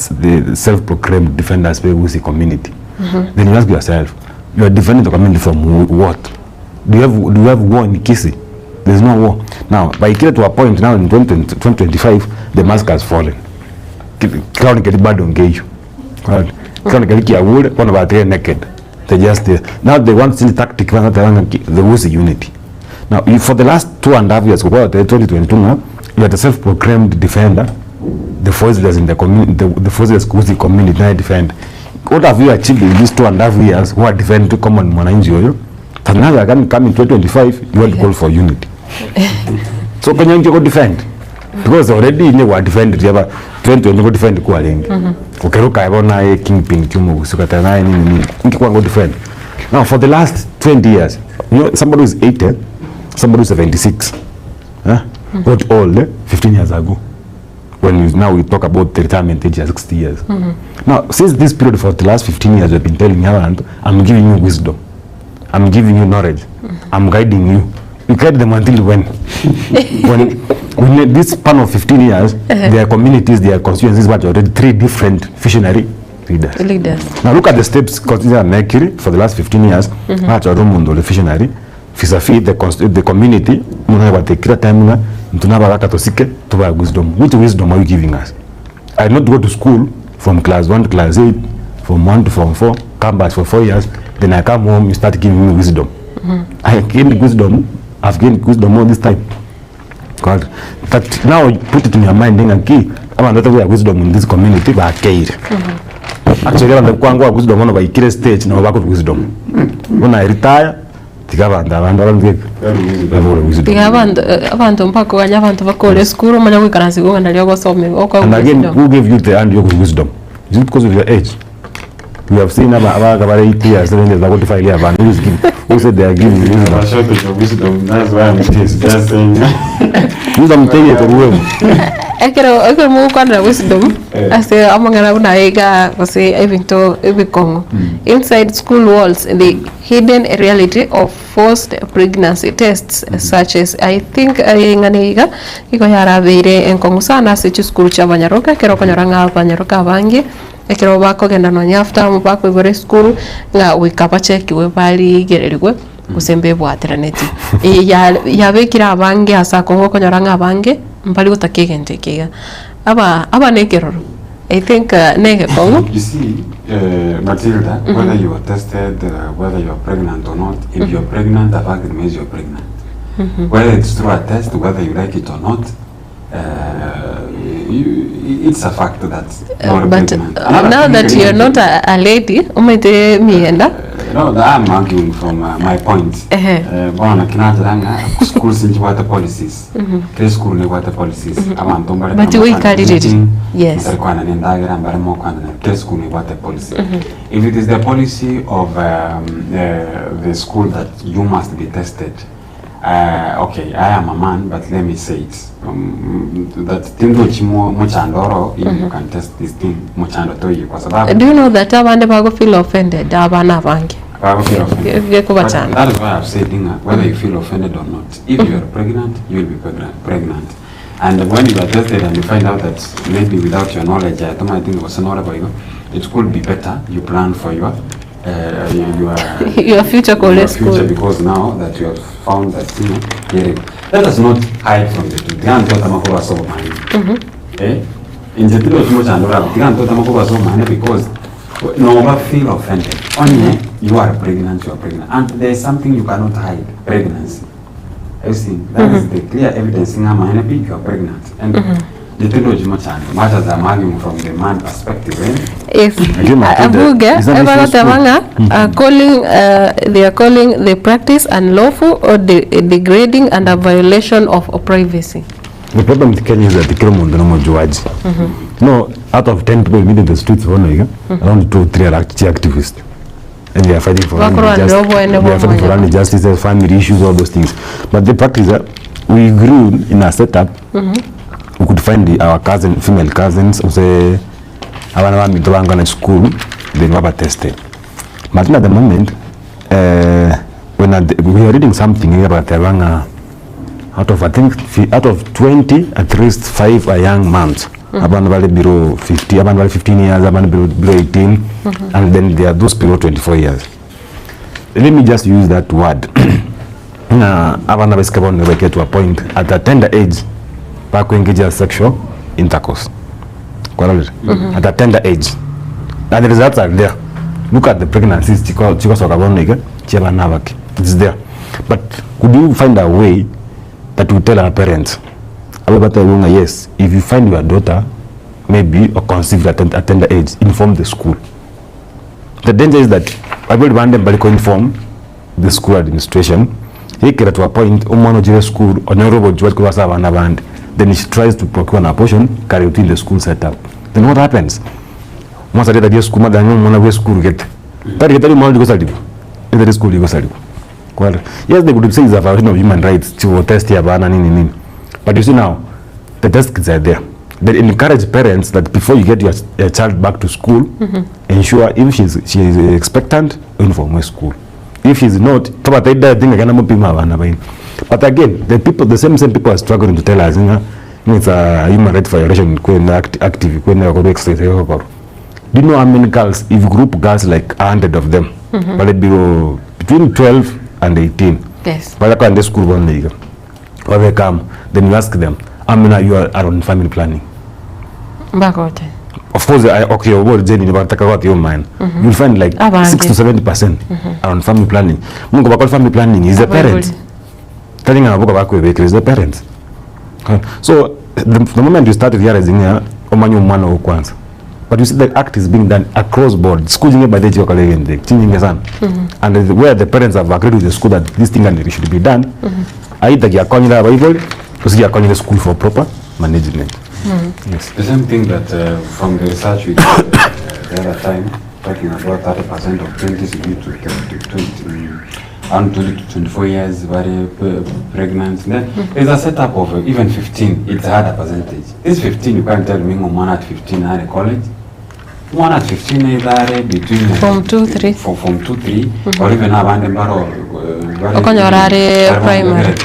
the self-proclaimed defenders of the community. Then you ask yourself, you are defending the community from what? Do you have war in Kisii? There is no war. Now, by getting to a point now in 2025, the mask has fallen. Naked. They just now they want to see the tactic. They lose the unity. Now, for the last 2.5 years, 2022 now, you are the self-proclaimed defender. The voiceless in the community, the voiceless who the community now defend. What have you achieved in these 2.5 years? Who are defending to common Mwananchi? And now you can come in 2025. You want to call for unity. So can you go defend? Because already you were defended. You have 2020 go defend the Kualing. Ukeruka ibona kingpin kiumo usukatana nini ngikwa go defend. Now for the last 20 years, you know, somebody who is 80, somebody who is 76, got old 15 years ago. Now we talk about the retirement age at 60 years. Now, since this period for the last 15 years, we've been telling you, I'm giving you wisdom. I'm giving you knowledge. I'm guiding you. You guide them until when? when this span of 15 years, their communities, their constituencies, but already 3 different visionary leaders. Now look at the steps considered Mercury for the last 15 years. That's a Romundo, the visionary. Vis-a-vis the community, kila time tunabaka tosike to wisdom. Which wisdom are you giving us? I not go to school from class 1 to class 8, from 1 to from 4, come back for 4 years, then I come home, you start giving me wisdom. I gained wisdom. I've gained wisdom all this time. God, that now you put it in your mind, and key. I'm another way of wisdom in this community, but care. Actually, I'm the Kwangwa wisdom on a key stage, no back of wisdom. When I retire, abantu mpaka wanya abantu bakole school manya kwikaransi go ndalyo gosome oko. And again, who gave you the hand of wisdom? Is it because of your age? We have seen about 8 years, 7 years, 45 years, and who said they are giving wisdom? That's why I'm just saying. Wisdom take it away. Ekero mu kwanda wisdom ase amangana una ega wase evinto ebikongo inside school walls, the hidden reality of forced pregnancy tests such as I think nganiga iko yara beire enkongo sana se school cha banyaroka kero konyoranga banyaroka bangi ekero bako genda no nyafta mu bako gore school nga wikapa check we bali gererigwe kusembe bwateraneti ya bekira abange asa kongo konyoranga abange mpali utakegente kega aba nekeroro I think nege kongo. You see, Matilda, whether you are tested, whether you are pregnant or not, if you are pregnant, the fact remains you are pregnant. Whether it's through a test, whether you like it or not, it's a fact that but now that you are not a lady, umete mienda. No, I'm arguing from my point. Bona kinatanga school since what the policies. School ni what the policies. But we carried it. Yes. School ni what the policy. If it is the policy of the school that you must be tested, okay, I am a man, but let me say it. That tindo chimo muchandoro, if you can test this thing muchando to you. Do you know that abande bago feel offended? Abana bangi. But that is why I've said, whether you feel offended or not, if you are pregnant, you will be pregnant. And when you are tested and you find out that maybe without your knowledge, I think it was not about you, it could be better. You plan for your future college school, because now that you have found that let us not hide from the truth. Because no one feel offended. Only you are pregnant, and there is something you cannot hide: pregnancy. You see, that is the clear evidence. You are pregnant, and the technology matters are arguing from the man perspective. Yes, they are calling the practice unlawful or degrading and a violation of privacy. The problem with Kenya is that the Kiromundo no judge. No, out of 10 people meeting the streets for around 2 or 3 are activists. And they are fighting for land justice, family issues, all those things. But the practice that we grew in a setup, we could find our female cousins who say, I want to go to school, they never tested. But at the moment, when we are reading something about out of 20, at least 5 are young men. About below 50, about 15 years, about below 18, and then there are those below 24 years. Let me just use that word. Never get to a point at a tender age, back to engage in sexual intercourse. At a tender age, and the results are there. Look at the pregnancies. It's there. But could you find a way that will tell our parents? Yes, if you find your daughter maybe or conceived at a tender age, inform the school. The danger is that I will inform the school administration. He get to a point, school or then he tries to procure an abortion, carry it in the school setup. Then what happens? Once I did school, school get school. Yes, they would say it's a violation of human rights to test here, but you see now, the test kits are there. They encourage parents that before you get your child back to school, ensure if she is expectant, inform her school. If he's not, but I think again I'm pima. But again, the same people are struggling to tell us, it's a human rights violation when active when they exercise. Do you know how many girls, if group girls like 100 of them, but it be between 12 and 18. Yes. But I can school one league. Or they come, then you ask them, how many you are on family planning? Of course, okay, about Jenny, but talk about your mind. You'll find like 6 to 70% are on family planning. Mungo bakol family planning is the parents. Telling our book about is the parents. So the moment you started realizing omanyo mwana okwanza. But you see the act is being done across board. Schooling by the and where the parents have agreed with the school that this thing should be done. Either you are calling the Bible, because you are calling the school for proper management. Yes. The same thing that from the research we did the other time, talking about 30% of 20s due to 20 to 24 years, very pregnant. Then there's a setup of even 15, it's a harder percentage. This 15, you can't tell me one at 15 at college. One at 15 is between Form 2, 3. Form 2, 3, or even abandoned primary.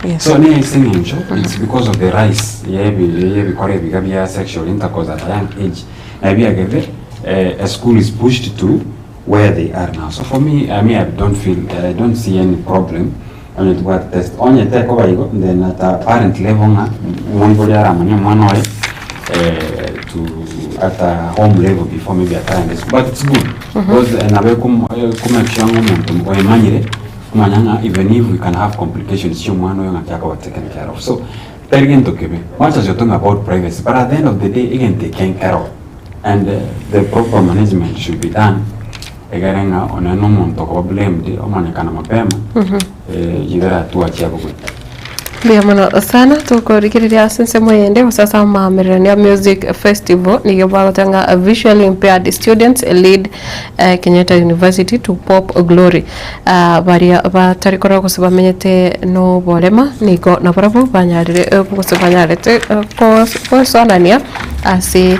Yes. So it's because of the rise, because sexual intercourse at a young age. Maybe a school is pushed to where they are now. So for me, I don't see any problem. I mean, what test on your take over, then at a parent level, to at a home level before maybe a time. But it's good because even if we can have complications, taken care of. So, much as you're talking about privacy, but at the end of the day, again, taken care of, and the proper management should be done. Again, on a normal talk about blame, the Omanikana Mapema, you got to achieve. Biamano sana tukorikiria sense moyende sasa mamerania music festival nigobagotanga visually impaired students lead Kenyatta University to pop glory baria batarikora kusubamenyete no bolema niko na bravo banyarire kusubanyarete ko sonania asi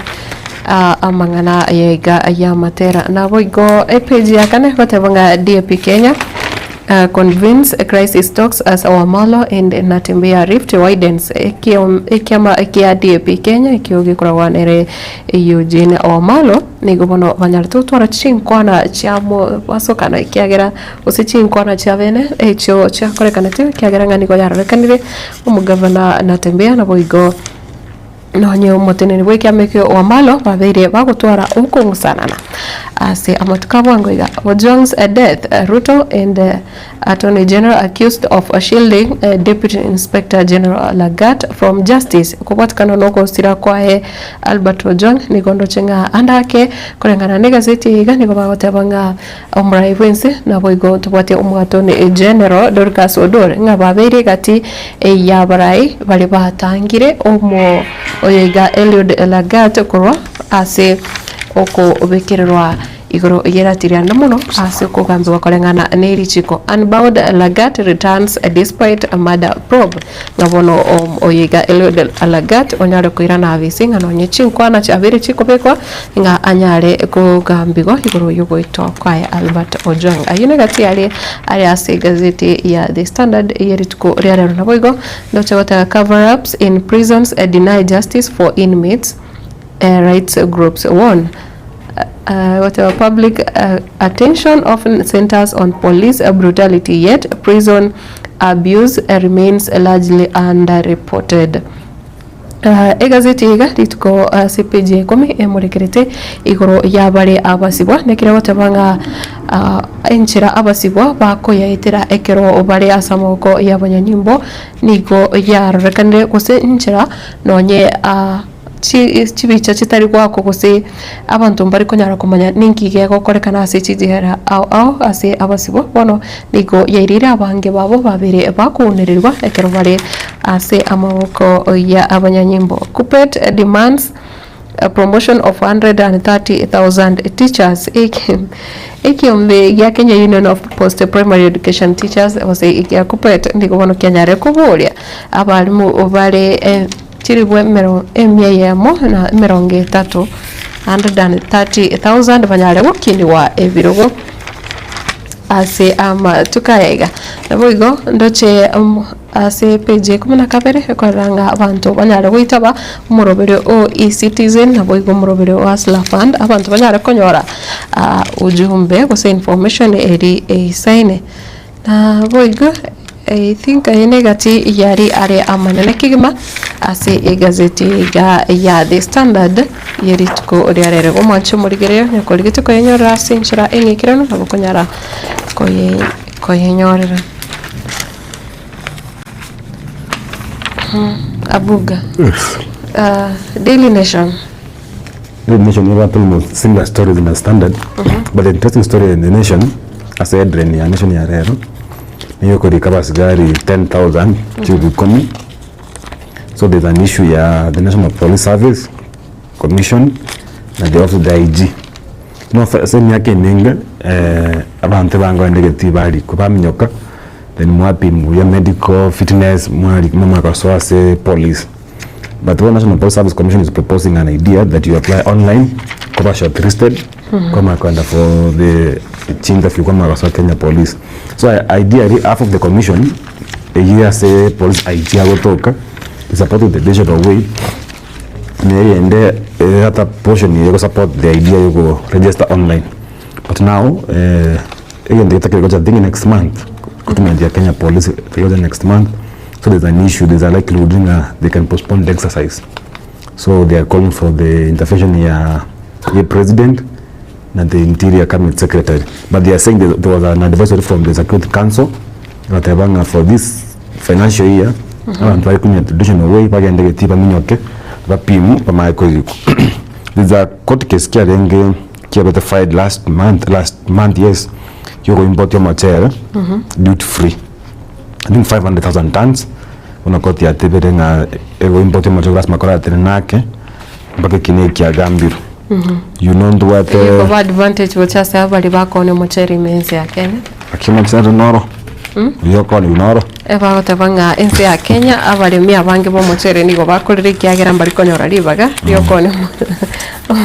amangana yega ya matera na boigo page yakane batebanga DAP Kenya convince crisis talks as Awamalo and Natembea Rift widens ekiama DAP Kenya ikiogikora nere Eugene Awamalo nigobono banyartu twara chinkwana chamo wasokana ikiagera usichinkwana chavene echo chakorekanete kiagera ngani go yarekanire umugavana Natembea na boigo nonyo moteneni weke amekyo Awamalo babeire bagutwara ukungusanana ase amatukabwango iga Ojong's death Ruto and Attorney General accused of shielding Deputy Inspector General Lagat from justice kupatikana noko sira kwae Albert Ojong nigondo chenga andake kurengana ne gazeti iga nigo bagotabanga omrai wense na boigo tubate umwatoni General Dorcas Odor ngababeire gati yabarai bali batangire omo oyiga Eliud Lagat kurwa ase oko obekererwa igoro yeratiria muno ase kugambiwa kolengana nerichiko Unbound Lagat returns despite a murder probe ngabono oyiga Eliud Lagat onyare kuirana avisinga no nyechinkwana chabiri chiko bekwa nga anyare kugambiwa igoro yugoito kwa Albert Ojong ayine gati ali ase gazeti ya The Standard yerituko riarero naboigo ndoche wata cover ups in prisons deny justice for inmates rights groups warn whatever public attention often centers on police brutality, yet prison abuse remains largely underreported. Egazeti iga lituko CPJ 10 emurekerete igoro yabare abasibwa nekira batabanga enchira abasibwa bako yaitira ekero obare asamoko yabanyanyimbo nigo yarekanire kose enchira nonye chibicha chitari gwako gose abantu mbari konyara kumanya ninkige gokorekana ase chijera au ase abasibo bono nigo yairira abange babo babire bakunerirwa ekero bare ase amaboko ya abanyanyimbo. Kupet demands a promotion of 130,000 teachers ikiombe ya Kenya Union of Post-Primary Education Teachers wase ikia Kupet nigo bono kenyare kuburia abalimu bare chiribwe emyeyemo na 130,000 banyale gukini wa ebirogo ase ama tukaiga naboigo ndoche ase page kumana kabere ekoranga abantu banyare gwitaba murobere o e-citizen naboigo murobere o Hustler Fund abantu banyare konyora ujumbe gose information eri eisaine naboigo I think negati yari are amanene kigima ase egazeti ya The Standard yeri tuko riarere go mancho murigereyo nyakoligite ko yenyora sinchira engikirano nabokonyara ko yenyorera Abuga. Yes. Daily Nation. Daily Nation never told me similar stories in the Standard, but the interesting story in the Nation, as I read in the Nation yarero, niyo ko recover sigari 10,000 chibu komi. So there's an issue ya the National Police Service Commission na the office of the IG. No same yake ninga abantu bango ndegeti bali kubaminyoka then mwapim ya medical fitness mwali mama kwa soase police. But the National Police Service Commission is proposing an idea that you apply online kwa shortlisted kama kwenda for the chinga fi kama kwa Kenya Police. So ideally half of the commission a year say police idea gotoka is support the digital way and hata portion you support the idea you go register online. But now again they take a thing next month kutumia Kenya Police next month. So there's an issue, there's a likelihood they can postpone the exercise. So they are calling for the intervention here president and the interior cabinet secretary. But they are saying that there was an advisory from the Security Council that for this financial year and try to traditional way page ndegetiba minyoke bapimu pamaiko ziko. There's a court case kia renge kia filed last month yes. You go import your material duty free. I think 500,000 tons. Unakoti ya tebere nga ego import your material last makora tenake mpaka kine kia Gambiru. You know what kwa advantage wachase abali bako ne mocheri menzi ya Kenya. Akima tsaro noro. Yoko ni noro. Eba gotabanga enzi ya Kenya abali mi abange bo mocheri nigo bakolere kiagera mbali konyora libaga yoko ni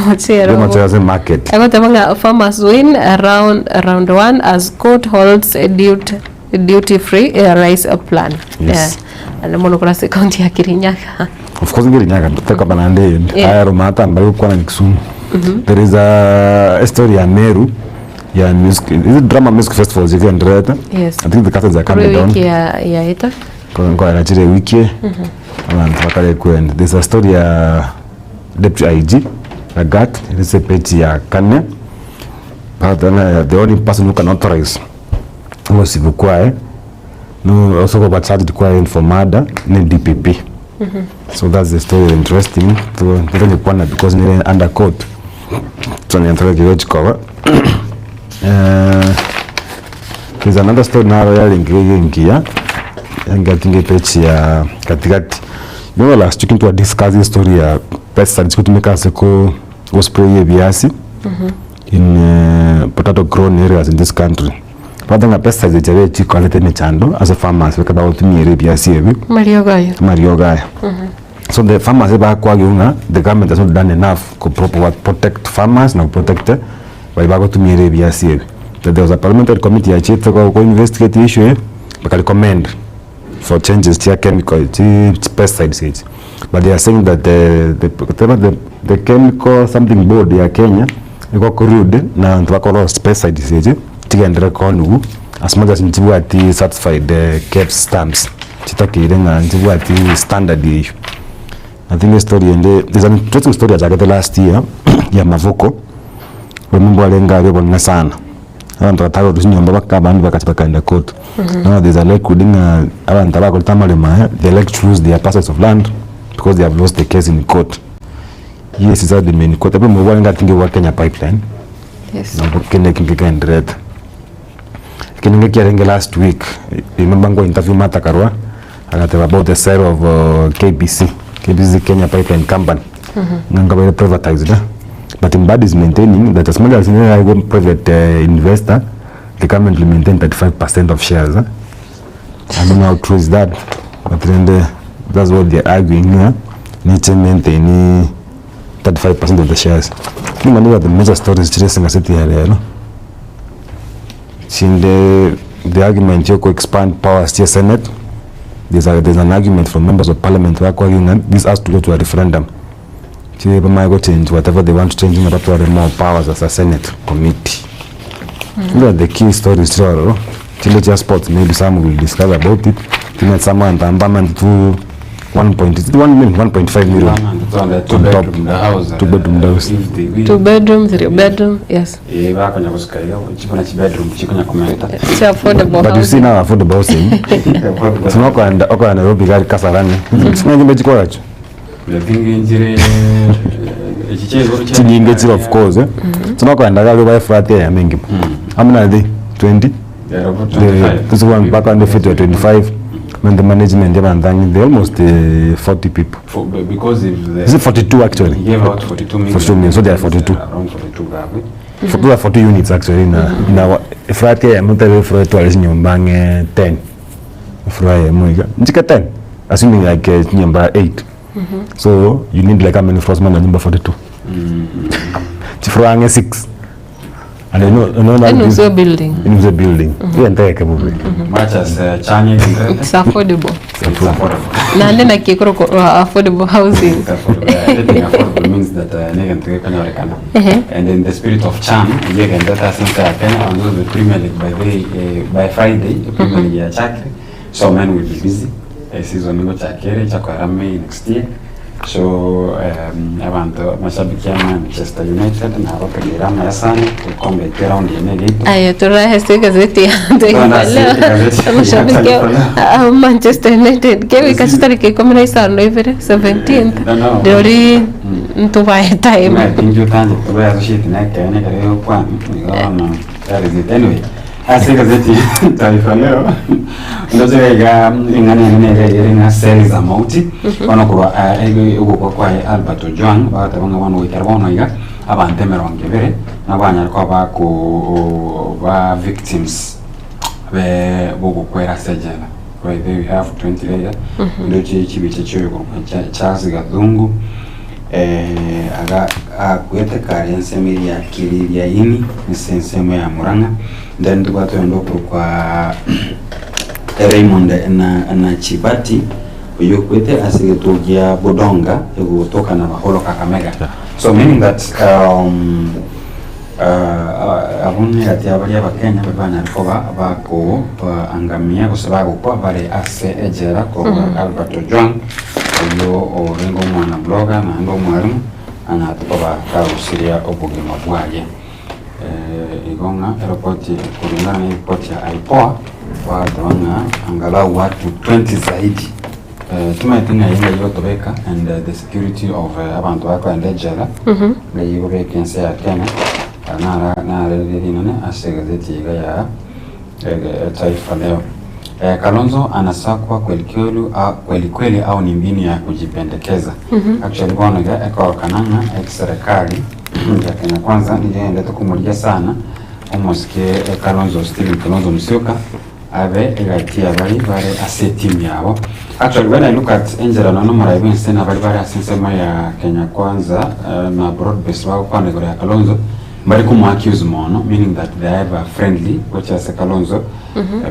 mochero. Mochero as a market. Ego tabanga farmers win round 1 as court holds a duty free rice plan. Yes. And monokora se county ya Kirinyaga. Of course Kirinyaga tutaka banande ayaro mata mbali kwa na Kisumu. There is a story ya Meru ya music, is it drama music festival ziki andreta? Yes. I think the curtains are coming down. Wiki ya ita. Kwa na chile wiki. Wakale kwenda. There's a story ya Deputy IG Agat, it is a page ya Kenya. But the only person who can authorize was Ibukwae. No, also got charged for murder, named DPP. So that's the story interesting. So because they're under court. So there's another story now in here. And getting a page here. You know, last week to discuss the story of pesticides to make us go spray biasi in potato grown areas in this country. Rather than pesticides, it's a quality mechando as a farmers we about to near biasi. Mariogaya. So the farmers the government has not done enough to protect farmers now protect by bago to near biasi. That there was a parliamentary committee to go investigate the issue, but recommend for changes to chemical pesticides. But they are saying that the chemical something board ya Kenya iko corrupted na ntwakolo pesticides tigendera konu as much as ntibuati certified KEBS stamps chitakire na ntibuati standard issue. I think the story and there's an interesting story that I got last year ya Mavuko wemumbo alenga bebona sana abantu bataka tusinyomba bakabandi bakatibakanda court. Now there's a like kuding abantu abakolitamalema they like to lose their parcels of land because they have lost the case in court. Yes, is at the main court. Abe mwalenga tinge wa Kenya pipeline. Yes. Na Kenya kinga ndred. Kenya kiarenge last week. Remember ngo interview Mata Karua about the sale of KBC Kenya Pipeline Company. Nanga very privatized. But Mbadi is maintaining that as much as a private investor, the government will maintain 35% of shares. I don't know how true is that, but then that's what they're arguing here. Need to maintain 35% of the shares. I think one of the major stories chasing a city here, the argument you could expand powers to Senate. There's an argument from members of parliament who are calling and this has to go to a referendum. They might go change whatever they want to change in order to have more powers as a Senate committee. These are the key stories. Chile sports, maybe some will discuss about it. Someone to 1.5 million. Two bedroom the house. 2 bedroom the house. 2 bedroom, 3 bedroom, yes. It's affordable. But you see now affordable housing. It's not going to Nairobi gari Kasarani. It's not going to be of course. It's not going to buy flat here. How many are they? 20? This one back on the fit 25. When the management they almost 40 people. Because is it 42 actually? He gave out 42 million. 42 million, so there are 42. Around 42 gabi. For 40 units actually in our flat here. I'm not telling you for 10. For 10. Assuming like number 8. So you need like how many floors man number 42? For 6. And it's a building. It's a building. Much as it's affordable. And then affordable housing. Affordable means that and in the spirit of charm, you can get us into the Premier League by Friday. The Premier League so men will be busy. Season go May next year. So abantu mashabiki ya Manchester United na wapendelana ya sana kombe ground yenyewe. Ayo turahese gazeti ya mashabiki ya Manchester United kewe kachitari 17th dori ntubaye time. I think you can tubaye shit na kene kare kwa ngona that is it anyway. Ase gazeti Taifa Leo ndoze ga ingane nene na sales za mauti ono kwa ugo kwa Alberto Joan batabanga bano wikarbona iga abante merongevere nabanya kwa ba victims be bogo kwera sejela right there we have 20 later ndoje chibiche cyo Charles Gadungu aga akwete karense miri ya kiliria ini nisensemo ya Muranga then tukatoendo kwa Raymond na Chibati uyo kwete asigetugia Bodonga kutoka na Maholo Kakamega. So meaning that abunne ati abali abakenya babana koba bako angamia kusababu kwa bale ase ejera ko Alberto Joan uyo orengo mwana blogger na ndo mwalimu anatukoba kausiria obugima bwaje. Igonga airport kulingana na airport ya IPOA watawana angalau watu 20 zaidi. Tumaitenga yenye yotobeka and the security of abantu wako andejela ngayigo vacancy ya Kenya na nane asegazeti ya Taifa Leo. Kalonzo anasakwa kweli kweli au ni mbinu ya kujipendekeza. Actually bwana eko kananga serikali ya Kenya Kwanza ndio kumulia sana umusikie Kalonzo Steven Kalonzo Musyoka abe igatia bari aseti yao. Actually when I look at Angela na Nomora even sena bari asensema ya Kenya Kwanza na broad base wao kwa nego ya Kalonzo bari kumu accuse mono meaning that they have a friendly which is Kalonzo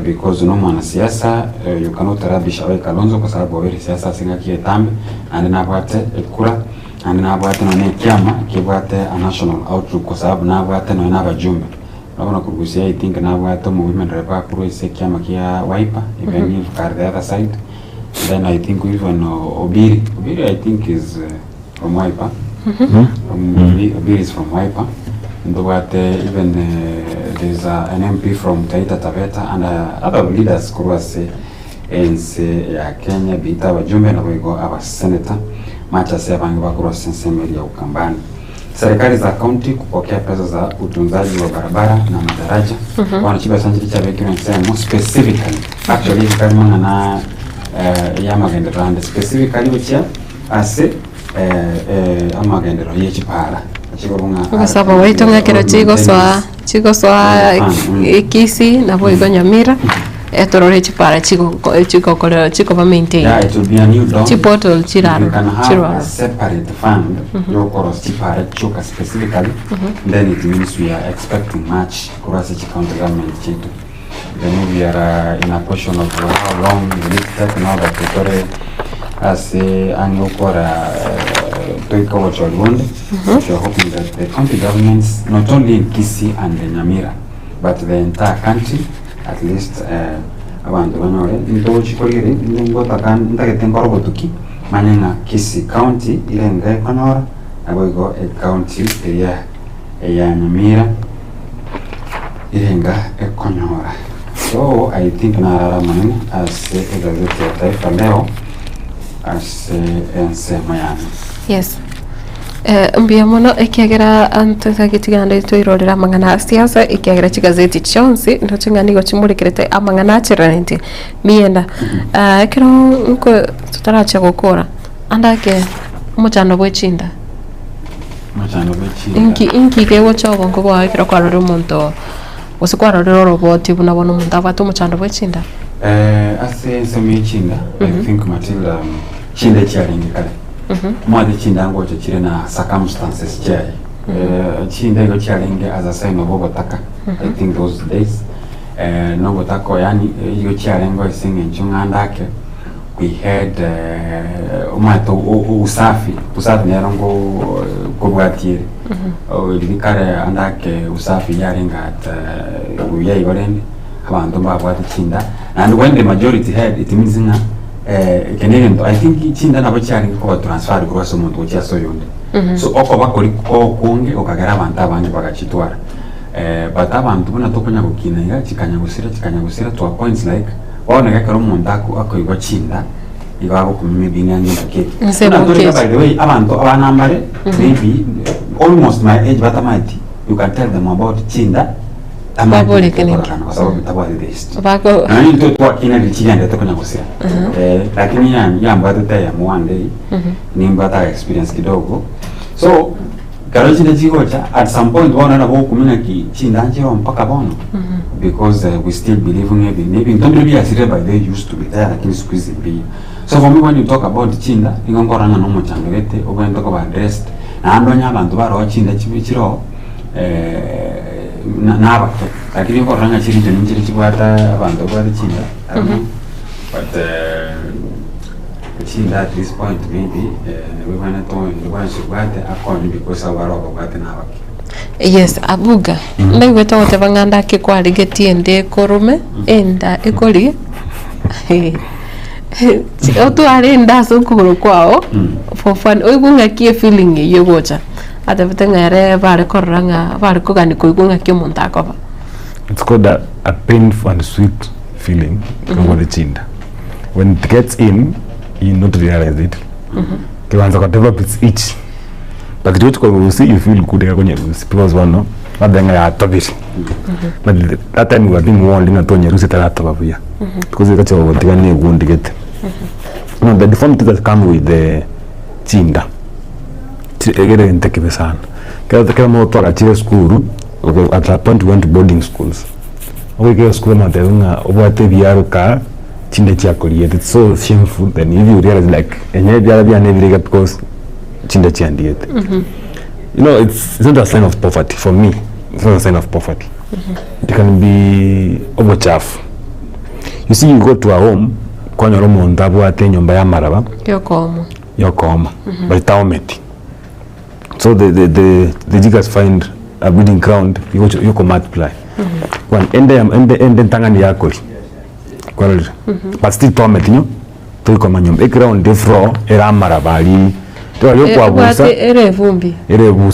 because no mwana siasa you cannot rubbish away Kalonzo kwa sababu wewe siasa singa kietambe and na bwate kura and na bwate na kiama kibwate a national outlook kwa sababu na bwate na bajumbe naona kugusia I think na bwate mu women rep kuru ise kiama kia Wiper even if car the other side then I think even Obiri I think is from Wiper Obiri is from Wiper and what even there's an MP from Taita Taveta and other leaders kuruase ense ya Kenya bita wajumbe na wego aba senator macha sebangi bakuruase nsemeli ya Ukambani. Serikali za county kupokea pesa za utunzaji wa barabara na madaraja wanachiba sanjiri cha vekino nsemo specifically actually kama na ya magendero and specifically which ase amagendero yechipara Ukasaba waitonga kero chigo swa Kisii na Obaigwa Nyamira etorore chipara chiko ba maintain. Yeah, it will be a new dome. Chiportal chiraro. You can have a separate fund. Your coros chipara choka specifically. Then it means we are expecting much Kurasi county government chitu. Then we are in a portion of how long we need to take now that we as a annual take over Cholwonde. We are hoping that the county governments, not only in Kisii and Nyamira, but the entire country, at least abantu banore ndo chikorire ngo takan ndagetenkoro botuki manenga Kisii county ilenga konora Obaigwa county ya Nyamira ilenga ekonora. So I think narara manenga as a gazeti ya taifa leo as ensema yani. Yes. Mbia mono ikiagera antagitiganda twirorera mangana siasa ikiagera chigazeti chonsi ndo chingani go chimurikirete amangana chirante mienda kiro nko tutaracha gukora andake muchano bwechinda inki ke wochogo ngo bwa kiro kwarore muntu usikwarore roboti bunabona umuntu abatu muchano bwechinda ase semichinda I think Matildah chinde charingi kale mwadi chinda ngocho chire na circumstances chai chinda go charingi as a sign of obotaka. I think those days no botako yani yo charingo isinge nchungandake we had umato usafi nerongo kubwatire ibikare andake usafi yaringa at uyayi barende abantu babwati chinda, and when the majority had it means na Canadian, I think chinda nabo cyari ko transfer ko somuntu ucyaso yonde so oko bakori ko kunge okagara abantu abandi bagachitwara but abantu buna tokonya gukina chikanyagusira to a points like waona kakaro umuntu akoywa chinda ibabo kumimi nyange bakeke by the way abantu abanambare maybe almost my age batamati you can tell them about chinda Babole keniki. Sababu tabali dest. Bako. Nani ndio kwa kina lichiganda tokonya gusira. Lakini ya mbatu taya one day ni mbata experience kidogo. So karoji na jigocha at some point wana na boku mina ki chinda njiro mpaka bono. Because we still believe in maybe don't be as by they used to be there lakini squeeze be. So for me when you talk about chinda ingongora na nomo changelete obenda ko ba dressed na andonya abantu baro chinda chibichiro nabake lakini ko ranga chiri njiri chibata abantu bari chinda but chinda at this point maybe we want to shubate akoni because abaro bate nabake. Yes, abuga ndagwe tote banganda ke kwali getiende korume enda ekoli otu arenda so kuburo kwao for fun oigunga kie feeling yogocha atavitengere bari koranga bari kugani kuigunga kyo montako. It's called a painful and sweet feeling the chinda. When it gets in, you not realize it. Kiwanza kwa develop its itch. But the way you see, you feel good because one no, but then I tabiri. But that time we were being warned in Antonio Rusi Taratababuya because they got your Tigani wound to get. No, the deformity that come with the chinda. Egere intekebe sana. Kaya mo toka chile school, at that point we went to boarding schools. Okay, school matewunga obwate biaro ka chinde chiakoliet. It's so shameful. Then if you realize like enye biara bia nevirega because chinde chiandiet. You know, it's not a sign of poverty for me. It's not a sign of poverty. It can be obochafu. You see, you go to a home, kwa nyoromo ndabu ate nyomba ya maraba. Yokoma. But itaometi. So the jiggers find a breeding ground, you can multiply. When ende tangani yakoli. But still torment, you know. To come on your ground, the floor, era marabali. To a yoke wabusa. Ere vumbi.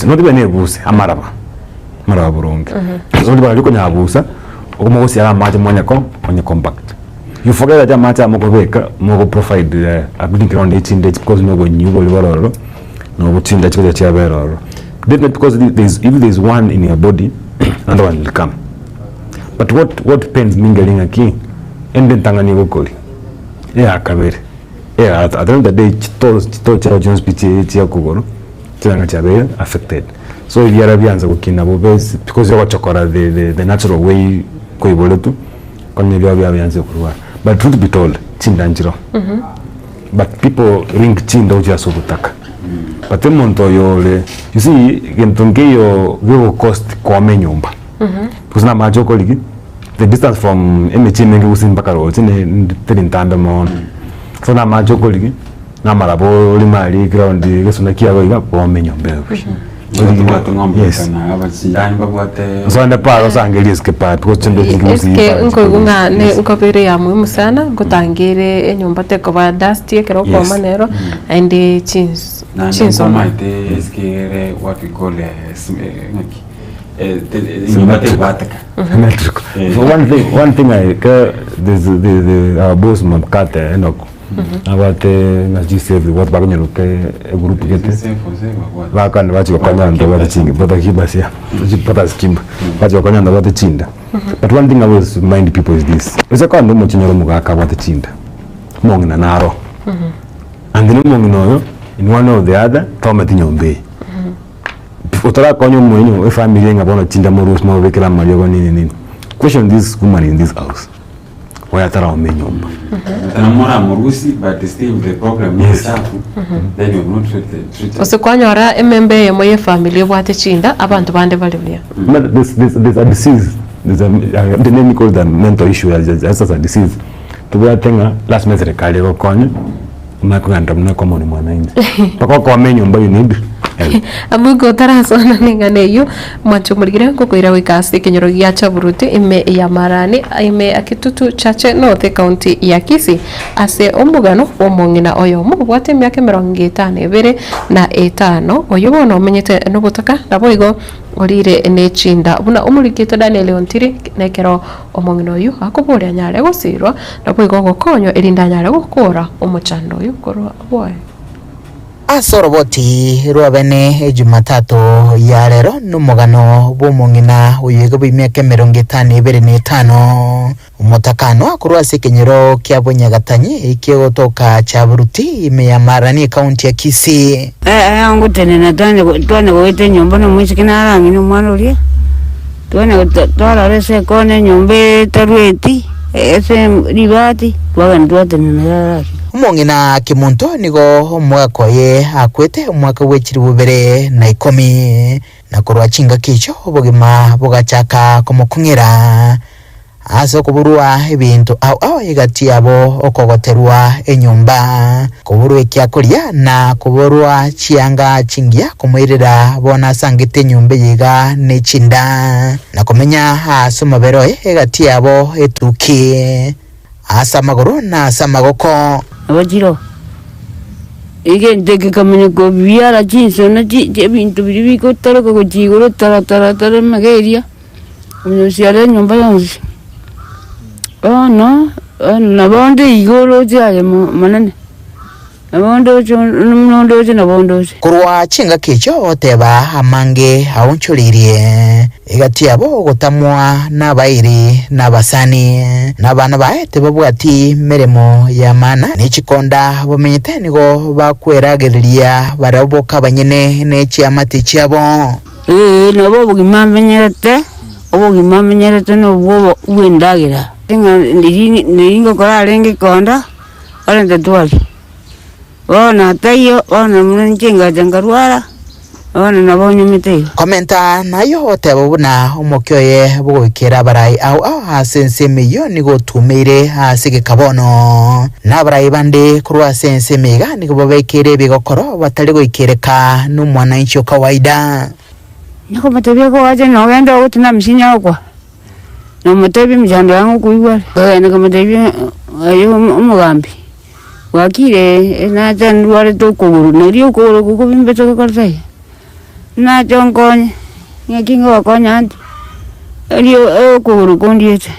Not even a bus, a maraba. Maraburung. So the Baluko Yabusa, almost a match on your compact. You forget that a matter more provide a breeding ground 18 days because no one knew what no chin that you chair or because if there's one in your body, another one will come. But what pains mingling a key? And then Tangani Wokoli. Yeah, Kaveri. Yeah, at the end of the day, told Jones PTA Kugoro, Tilangachabe affected. So if the Arabians are working about because you watch the natural way Koibolotu, konye bya byanze kurwa. But truth be told, chinda njiro. But people ring chinda uja sobutaka. But the monto yole, you see, gentonge yo will cost kwa nyumba. Because na majoko ligi, the distance from MH mengi usin bakaro, chine telintanda mon. So na majoko ligi, na marabo limali ground gesuna kia goiga kwa nyumba. Yes. So anda paro sangeli eskepa because chende kigusi. Eske nkogunga ne nkopere ya muhimu sana ngutangire enyumba te kwa dust yekero kwa manero and chins on my day is what we call one thing I there's the our boss Mamkate Enoch about nasjisave what baganya loke group gete bakana bachi bakanyanda batchinga batakibasia bataskimba bachi bakanyanda batchinda. But one thing I always remind people is this: is a kind of muchinyoro mugaka batchinda mongina naro and then mongino in one or the other toma tinyombe utara konyo mwenyo family ngabona chinda morus mo vekela mario nini question this woman in this house why atara omenyomba tanamora morusi but still the problem is then you not treat osekwanyora emembe ye moye family bwate chinda abantu bande balibya. This a disease, there's the name called the mental issue as a disease to be thing last message kale ko konyo makuganda mnako moni mwananchi pako kwa menyomba you need abugo tarasona ninganeyo mwachumurigire kukwira wikasi kinyoro gya chaburuti ime ya marani ime akitutu chache North County ya Kisii ase omugano omongina oyo mu bwate myake 52 oyo bono omenyete no butaka naboigo orire ne chinda buna umurikito Daniel Ontiri nekero omongina oyo akobore nyare gusirwa naboigo gokonyo erinda nyare gukora omuchando oyo korwa boy asoroboti rwabene Jumatatu ya rero n'umugano bw'umungina uyego b'imyaka 55 umutakano akurwa sekenyero kya Bunyagatanye ikiotoka cha Buruti imeyamarani kaunti ya Kisii yangu tenena twane goite nyumba no mwishikina rangi no mwana uri twane twala rese kone nyumba tarweti ese ribati twatenena umongina kimunto nigo umwaka ye akwete umwaka w'ekiri 2010 na kurwa chinga kicho ubugima bugachaka kumukungera aso kuburwa ebintu au igati yabo okogoterwa enyumba kuburwa ekyakuria na kuburwa chianga chingia kumwirira bona sangite nyumba yiga nechinda na kumenya aso mabero egati yabo etuki asa magoro na asa magoko abajiro ige ndege kamene ko biara jinso na je bintu biri ko tarako ko jigoro tara mageria unyosiale nyumba yonzi no na bonde igoro jaye manane abondo na bondo kurwa chinga kicho oteba amange awunchulirie igati yabo gutamwa nabairi nabasani nabana baete babwati meremo ya mana nichikonda bomenyete nigo bakweragereria baraboka banyene nechi amati cyabo nabo bugimamenyerete no bwo wendagira ndingo kora renge konda orende twali ona tayo ona mnchenga jangarwara ona nabonye mitego komenta nayo otebo buna umokyoye bugwikira barai au hasenseme yo nigo tumire hasige kabono nabarai bande kurwa senseme ga nigo babekere bigokoro batari goikereka n'umwana incho kawaida niko matebye ko waje no genda utina mshinya kwa no matebye mjando yangu kuigwa niko matebye ayo umugambi wakire na janware to kuguru nrio kuguru kukubimbe to kortai na jonkonye ngekingo wakonya nrio kuguru kondiete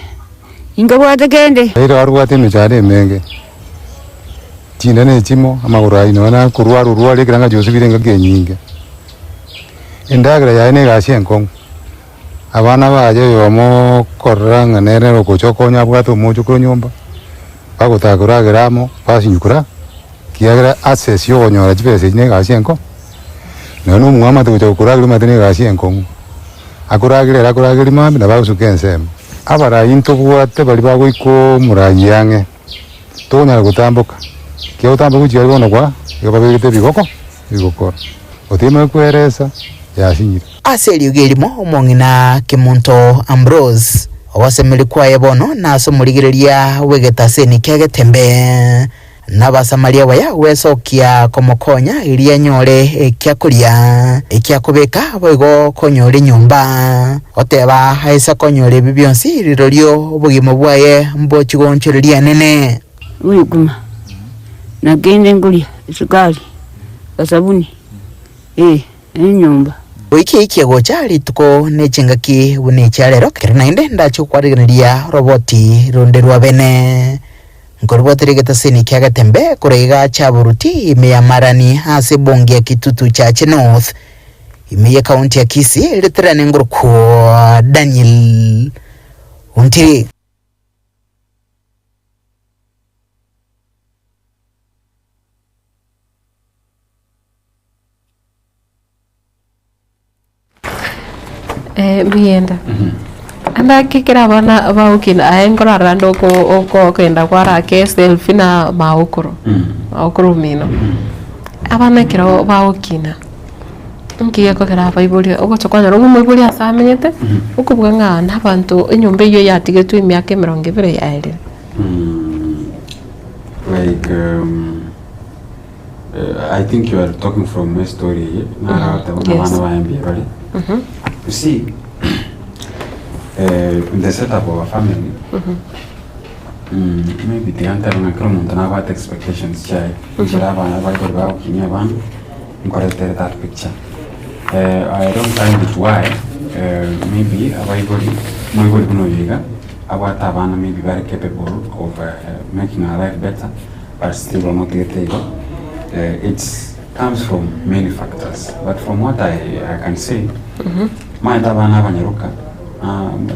ingabwate kende ira arwate mechare menge tinda ne chimo amagurai no na kurwa lekiranga josibire ngakenyinge endagra yaine gashenko abana baje yomo koranga nere kochokonya bwato mucho nyumba bagutakuragiramo basinyukura kiagira access yo nyora jibese ne gashenko none mwama to kuragira matene gashenko akuragire mami na bagusukense Abarai ntobwate bari bagoiko murangi yange tonyara gutambuka kio gutambuka chiari bono kwa ikababirite bigoko otime kweresa yasinyire ase eliugelimo omong'ina Kimunto Ambrose ogosemeri kwaye bono naso murigereria wegetaseni kia Getembe n'abasamaria baya wesokia komokonya iria nyore ekiakuria ekiakubeka boigo konyore nyumba oteba haisa konyore bibionsi rirorio bugimo bwaye mbochigonchereria nene wiguma na gende ngulia sukari sabuni nyumba wiki ikiego chali tuko nechingaki bune chalero kerinainde ndacho kwariganiria roboti runde rwa bene ngoroboteri getaseni kia Getembe kurega chaburuti imeya marani hase bongi ya kitutu cha North imeya kaunti ya Kisii litirane nguruko Daniel Untiri. Bienda. Anda kikira bana baukina aengora rando ko kenda kwara ke selfie na maukuru. Maukuru mino. Abana kira baukina. Ngiye ko kira baibuli ugo chokwana rungu mwibuli asamenyete ukubuga ngana abantu inyumba iyo yatigetu imyaka 20 yaere. Like I think you are talking from my story. You see, in the setup of a family, maybe the answer on a crown and about expectations, child. We should have an available one incorrect that picture. I don't find it why. Maybe my body no yoga. Our Tavana may be very capable of making our life better, but still not get able. It comes from many factors, but from what I can say, my Tavana Vanyaruka,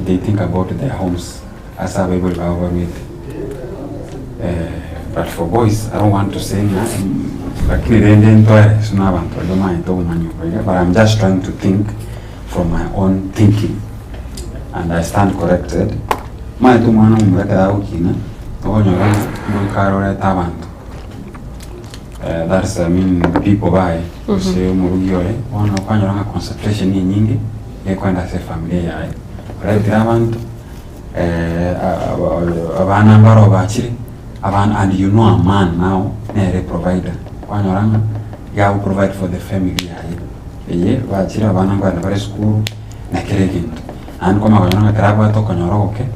they think about their homes as available with. But for boys, I don't want to say, but I'm just trying to think from my own thinking, and I stand corrected. My two man that's people buy say murugio wana kwanyora concentration nyingi kwenda se familia yae right avant abana mbaro bachiri abana, and you know a man now a provider kwanyora ya provide for the family yae bachiri abana ngwa na school na kireginto and koma kwanyora karaba to kwanyora okay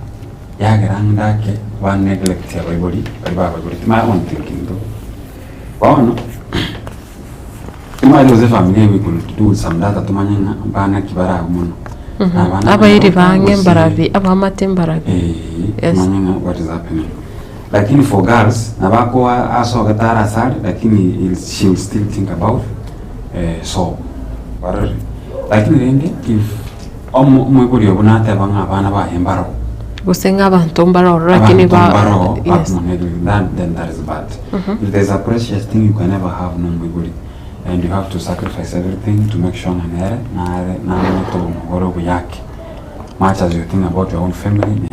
yageranga ke one neglect ya body my own thinking though. Well, my family we could do some data to manana bana kibara mono. Abairi bange mbarabi abamate mbarabi. Yes. What is happening? Lakini for girls nabako aso gatara side lakini she will still think about so. Lakini rende if umwekuri obunate banga bana ba embaro. Gusenga abantu mbaro lakini ba yes. Then that is bad. If there's a precious thing you can never have no mwekuri. And you have to sacrifice everything to make sure much as you think about your own family.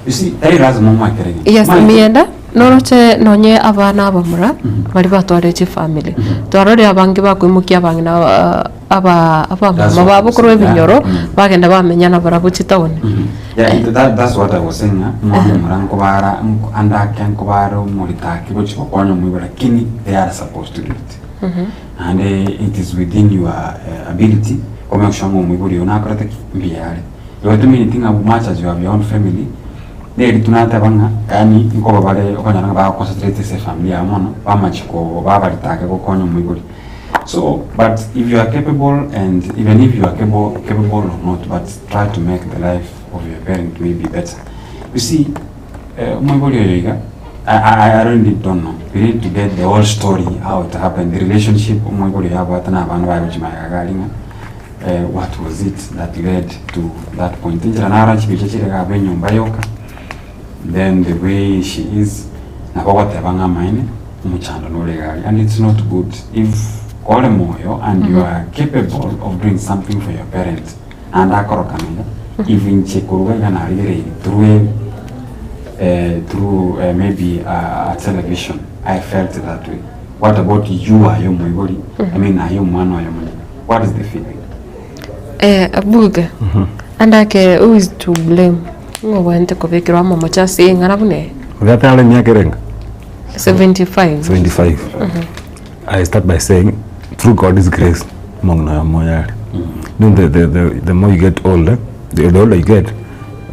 You see, yes, mienda noroche nonye abana abamura bari batwareje family twarore abangi bakwimukia bangina abamama babo kuri ebinyoro bagenda bamenyana barabuci town. Yeah, that's what I was saying. Murango bara anda kanko baro muritaki bochi kokonyo mwibara kini they are supposed to do it. And it is within your ability to make sure you have to mean as much as you have your own family. They do not have any concentrate family. So, but if you are capable, and even if you are capable or not, but try to make the life of your parent maybe better. You see, I really don't know. We need to get the whole story, how it happened, the relationship. What was it that led to that point? Then the way she is, and it's not good. If and you are capable of doing something for your parents, and even chekuruga kana alire through maybe a television. I felt that way. What about you, Ayomoigori? I mean, Ayomano Ayomoni. What is the feeling? Abuga. Andake, who is to blame? Ngo wente kubikira mama cha saying arabune. Ugata ale miaka renga. 75. 75. I start by saying, through God's grace, mongna moyari. The more you get older, the older you get,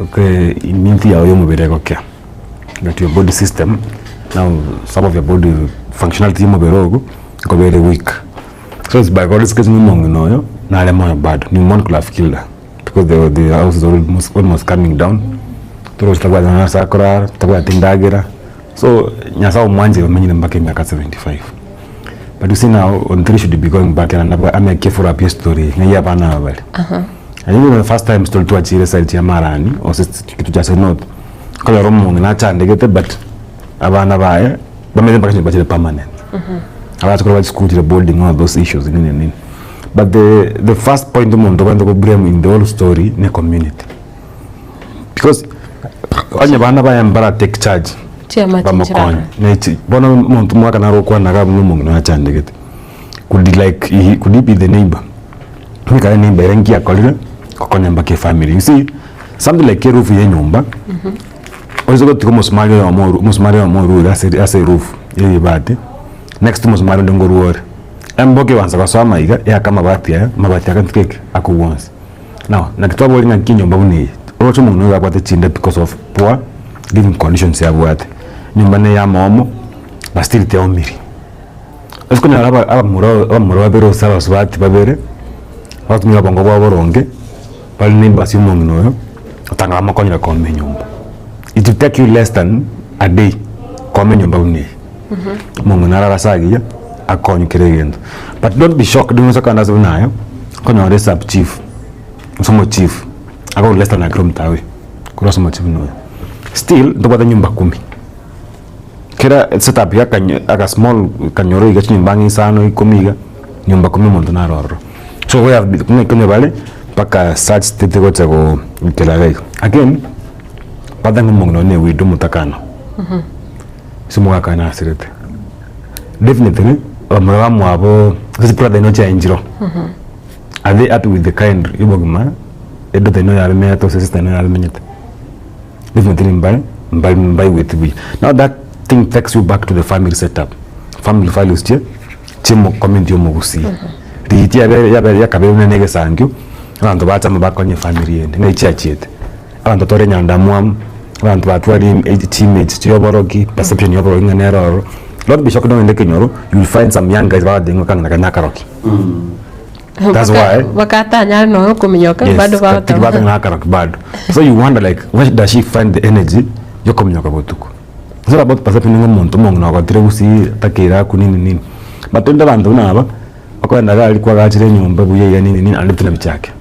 okay, immunity ayomo bereko kya. That your body system, now some of your body functionality mo berogo, go very weak. So it's by God's grace mongna noyo, na ale moyo bad. Ni one could have killed her because the house is almost coming down. Turo stagwa na sakura, stagwa tindagira. So nyasa umanje wamenyine mpaka miaka 75. But you see now, on 3 should be going back and I'm a careful up story. Ngayi hapana habari. I think the first time still to achire side ya marani, or kitu cha senot. Kala romo ngina chande gete but abana bae, bameze mpaka chile permanent. Abana tukora school to the boarding all those issues nini. But the first point mo ndo bando ko blame in the whole story ne community. Because anya bana bae mbara take charge. Bamakon. Neti bona muntu mwaka na rokwa na gabu numungu na chandegete. Could he be the neighbor? Nika neighbor rengi akolira kokonya mbake family. You see something like roof ye nyumba. Ozo got musmari wa moru as a roof. Ye bati. Next musmari ndongo ruore. Mboke wanza kwa swama iga ya kama mabati akantike aku once. Now nakitwa boli na kinyumba buni. Ocho mungu ya kwate chinde because of poor living conditions ya bwate. Nyumba ne ya momo ba still te omiri. Esko na aba muro bero sala swati babere. Watu mwa bongo bwa boronge. Bali ni basi mungu no. Utanga makonya kwa nyumba. It will take you less than a day kwa nyumba uni. Mungu na rara sagi akonyo kiregendo. But don't be shocked dungo saka ndazo nayo. Konya ore sub chief. Somo chief. Ako less than a krom tawe. Kura somo chief no. Still ndo nyumba 10. Kira setup ya aka small kanyoro iga chimbangi sano ikomiga nyumba 10 muntu naroro. So we have kunye vale paka search state go tsego kelare. Again padango mongno ne we do mutakano. Simuga kana sirete. Definitely amara mwabo zipra de no change. Are they happy with the kind ibogma? Edo de no yarme to sister no yarme. Definitely mbai with we. Now that thing takes you back to the family setup. Family values che chimo community omugusi. Riti ya kabele nege sangyo. Abantu bacha mabakonye family yende. Ne chachete. Abantu tore nyanda mwam. Abantu batwari teammates chiyoboroki perception yoboro nganero. Lord Bishop no ndeke nyoro, you will find some young guys badengo kanga nakaroki. That's why wakata nyari no kuminyoka bado bado. So you wonder like where does she find the energy yo kuminyoka botuko. It's not about perception ngomuntu mongo na kwatire usi takira kunini nini. Batunda bantu naba akwenda gali kwa gachire nyumba buye ya nini aliptuna bichake.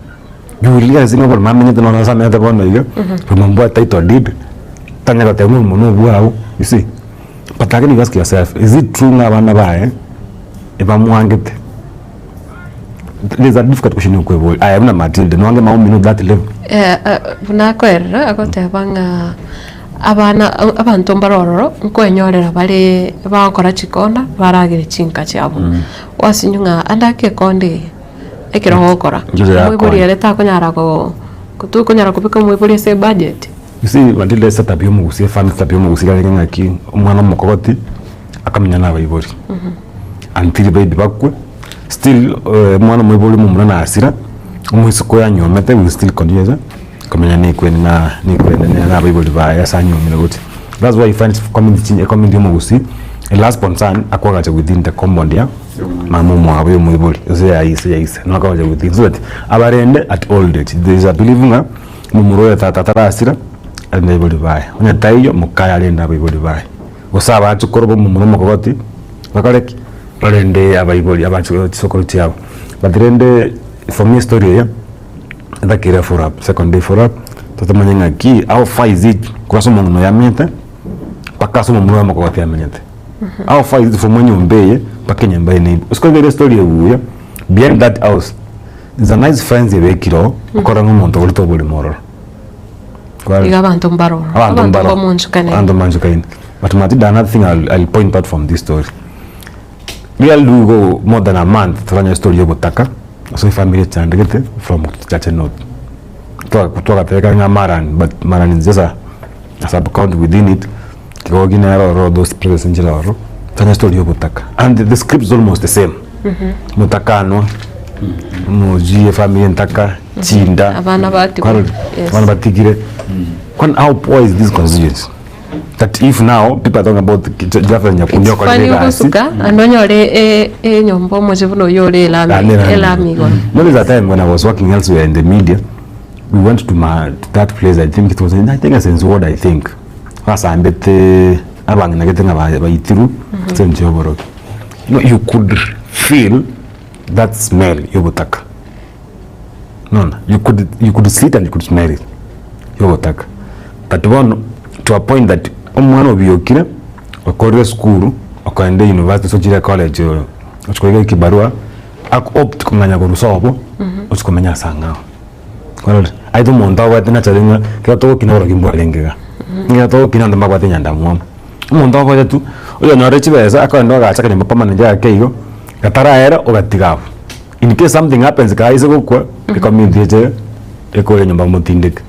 You realize ngo mama nyeto na sama yata bono yo. Rumambo title deed. Tanya ka temu munu buao. You see. But again you ask yourself, is it true na bana bae? Eba muangete. There's a difficult question ukwe. I am na Matildah. No wange maumi that level. Bunakwera agotebanga abantu mbarororo nkwenyorera bari bakora chikona baragire chinka cyabo wasinyunga andake konde ekero hokora mwiburi leta kunyara ko kunyara kubika mwiburi se budget. You see Matildah setup yo mugusie family setup yo mugusie ngaki umwana mukogoti akamenya na bayibori until baby bakwe still mwana mwiburi mumuna na asira umwisiko yanyomete we still continue kamenya na bayibori ba sanyo milogote. That's why you find community mugusi a last concern akwaga within the compound ya mamu mwabe mwibori ose yaise no akawaje within so that abarende at old age there is a believing mumuro ya tatara asira and bayibori ba onya tayo mukaya lenda bayibori ba osaba achukorobo mumuro mukogoti bakareki rende abayibori abachu sokoro tiabo but rende for me story ya that kira for up second day for up totamanya ki how far is it kwa somo no yamete paka somo muro mukogoti yamete how far is it from when you mbeye paka nyamba ni usko the story ya behind that house there's a nice fence ya kiro ukora ngomuntu ulito boli moro Iga abantu mbaro. Abantu bamunchukane. Abantu manchukane. But Matildah, another thing I'll point out from this story. We do go more than a month to run a story about Taka. So family chandegete from Chacha North. Kutoka peka nga Maran, but Maran is just a sub-account within it. Go ginero those places in Jilaro. Run a story about Taka. And the script is almost the same. Mutakano. Muji family Taka. Chinda. Abana batigire. Abana batigire. How poor is this constituency? That if now people are talking about Jaffa Nyakunyoko Kwani ukusuka andonyore nyombo mojevuno yore elami gon. There was a time when I was working elsewhere in the media. We went to that place. I think it was in Ward. I think. Asa ambete abang nagetenga ba itiru senjoboro. You could feel that smell yobotaka. No, you could see it and you could smell it. Yobotaka. But one to a point that umwana obiyokire okore school okaende university Sochira college ochikoiga kibarua opt kunganya kurusobo ochikomenya sanga kwalo aido monta wa tena chalenga kato kinoro kimbolengega ngato kinanda magwate nyanda mwa monta wa tu oyo nore chibeza akaenda gacha kane permanent yake iyo gatara era ogatigavu in case something happens guys gukwa the community je ekole nyumba mutindike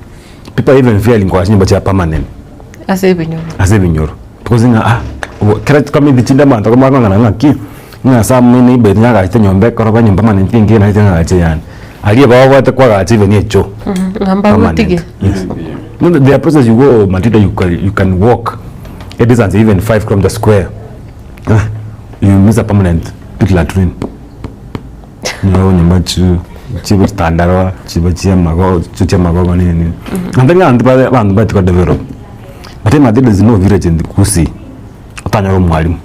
people even feeling kwa nyumba cha permanent asebinyoro because kera community chinda manta ko maganga ngaki nga samini ibe nyaga ite nyombe ko ba nyumba mane ntingi na ite ngache yani ali ba wa te kwa gachi beni echo ngamba gutige no the process you go Matildah, you can walk a distance even 5 km square you miss a permanent pit latrine no nyumba chibu standard chibu chia mago nini ndanga andiba bantu batiko develop. But Matildah is no village in the Kisii. Otanyoro mwalimu.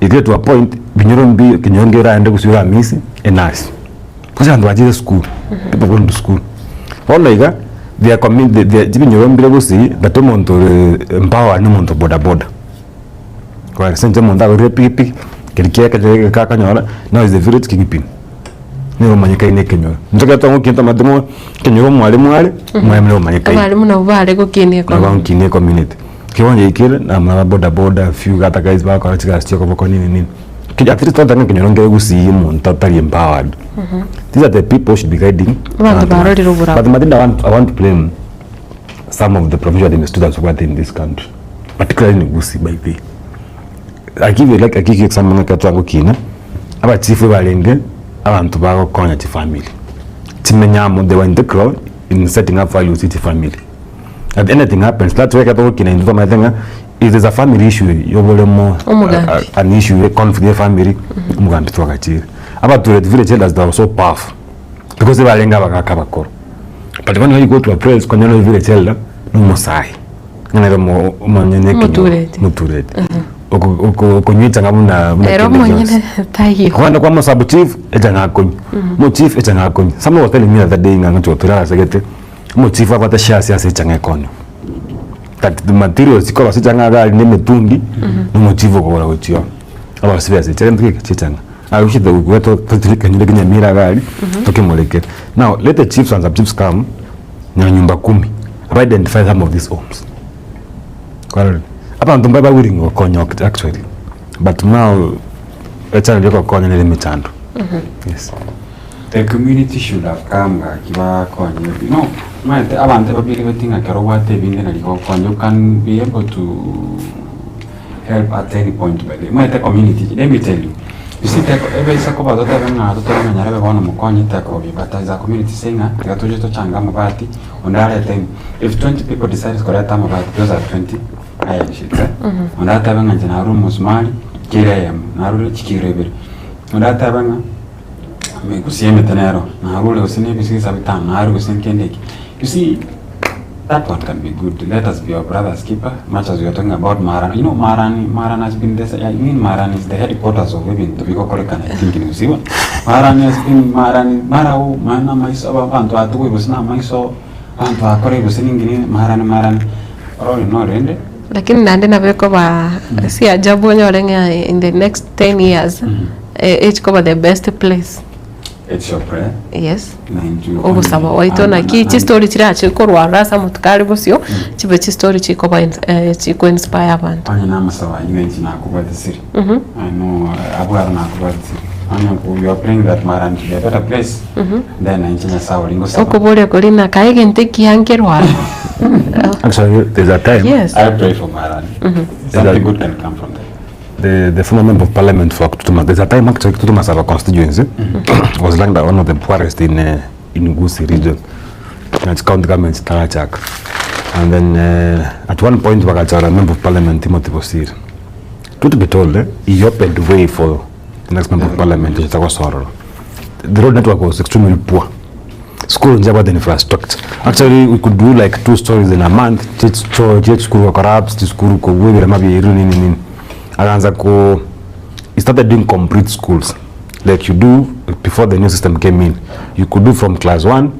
You get to a point, binyurombi kinyongera ende kusura misi enasi. Because and waje school. People going to school. All like they are coming they binyurombi Kisii, but monto empower no monto boda. Kwa sente monta go repipi, kilikia kaka nyora, now is the village kingpin. Niyo manyika ine kenyoro. Ntoka tongo kinta mademo kenyoro mwalimu wale, mwalimu manyika. Mwalimu na ubale ko kine ko. Na kine community. Kiwanja ikile na mwa boda few gata guys ba kwa chika stio ko nini. Kija at least tonga kenyoro ngere Kisii mu totally empowered. These are the people should be guiding. But Matildah, I want to blame some of the provincial administrators who are in this country, particularly in Kisii by the way. I give you like a kiki example katwango kina. Aba chifu balenge abantu bako konya ti family. Timenyamo they were integral in setting up values with the family. And anything happens, that's why kato kina into my thing. If there's a family issue, you will more an issue, a conflict family. Mugambi to akachiri. About to the village elders that were so powerful because they were lenga bakakabakoro. But when you go to a place, when you village elder, no mosai. Ngana mo muturete. Okunyita ngamuna tayi kwanda kwa sub chief ejanga konyi mo chief ejanga konyi some was telling me that day nganga chotura segete mo chief abata shares yase ejanga konyi that the materials ikola sejanga gali ne metungi no mo chief ko wala wetio aba sibe yase ejanga ejanga I wish the weto kanyile Nyamira gali tokimoleke now let the chiefs and sub chiefs come nyumba 10 identify some of these homes kwa abantu mbaba willing to connect actually, but now it's a little connect limited. Yes. The community should have come kiba connect. No, my abantu babiri betinga kero wate binde na liko you can be able to help at any point by the my community. Let me tell you. You see, every sakoba dota venga dota venga nyarebe wana mukonyi tako bibata za community singa tikatoje to changa mabati on that time if 20 people decide to collect mabati those are 20 aya shitse on that time venga jinaru musmali kireyam naru chikirebere on that time venga me kusieme tenero naru le usini bisi sabitan naru usin kendeki. You see, that one can be good. Let us be our brother's keeper, much as we are talking about Maran. You know, Maran has been this. I mean, Maran is the headquarters of even Tobacco Korekan. I think in New Zealand. Maran has been Marau, Mana, Maiso, Bantu, Atu, was not Maiso, Bantu, Akore was singing Maran, or no, rende. Lakini nande na veko ba si ajabu nyorenga in the next 10 years. It's cover the best place. It's your prayer. Yes. Obusaba waito na ki story kirache korwara sa mutukari bosyo chibe story chiko ba chiko inspire abantu. Anya namasaba image na kuba the city. I know abwara na kuba the city. Anya you are praying that Maran to be a better place. Then engineer sawalingo sa. Okobole kolina kaige nteki yangerwara. Actually, there's a time. Yes. I pray for Maran. Something good can come from that. The former member of parliament for Tutuma, there's a time actually Tutuma Sava constituency was ranked one of the poorest in Gusii region. It's county government Tarachak. And then at one point Wakachara member of parliament Timothy Bosir. To be told, he opened the way for the next member of parliament, the road network was extremely poor. School in Java, the infrastructure. Actually, we could do like 2 stories in a month. School corrupts, school maybe he started doing complete schools like you do before the new system came in. You could do from class 1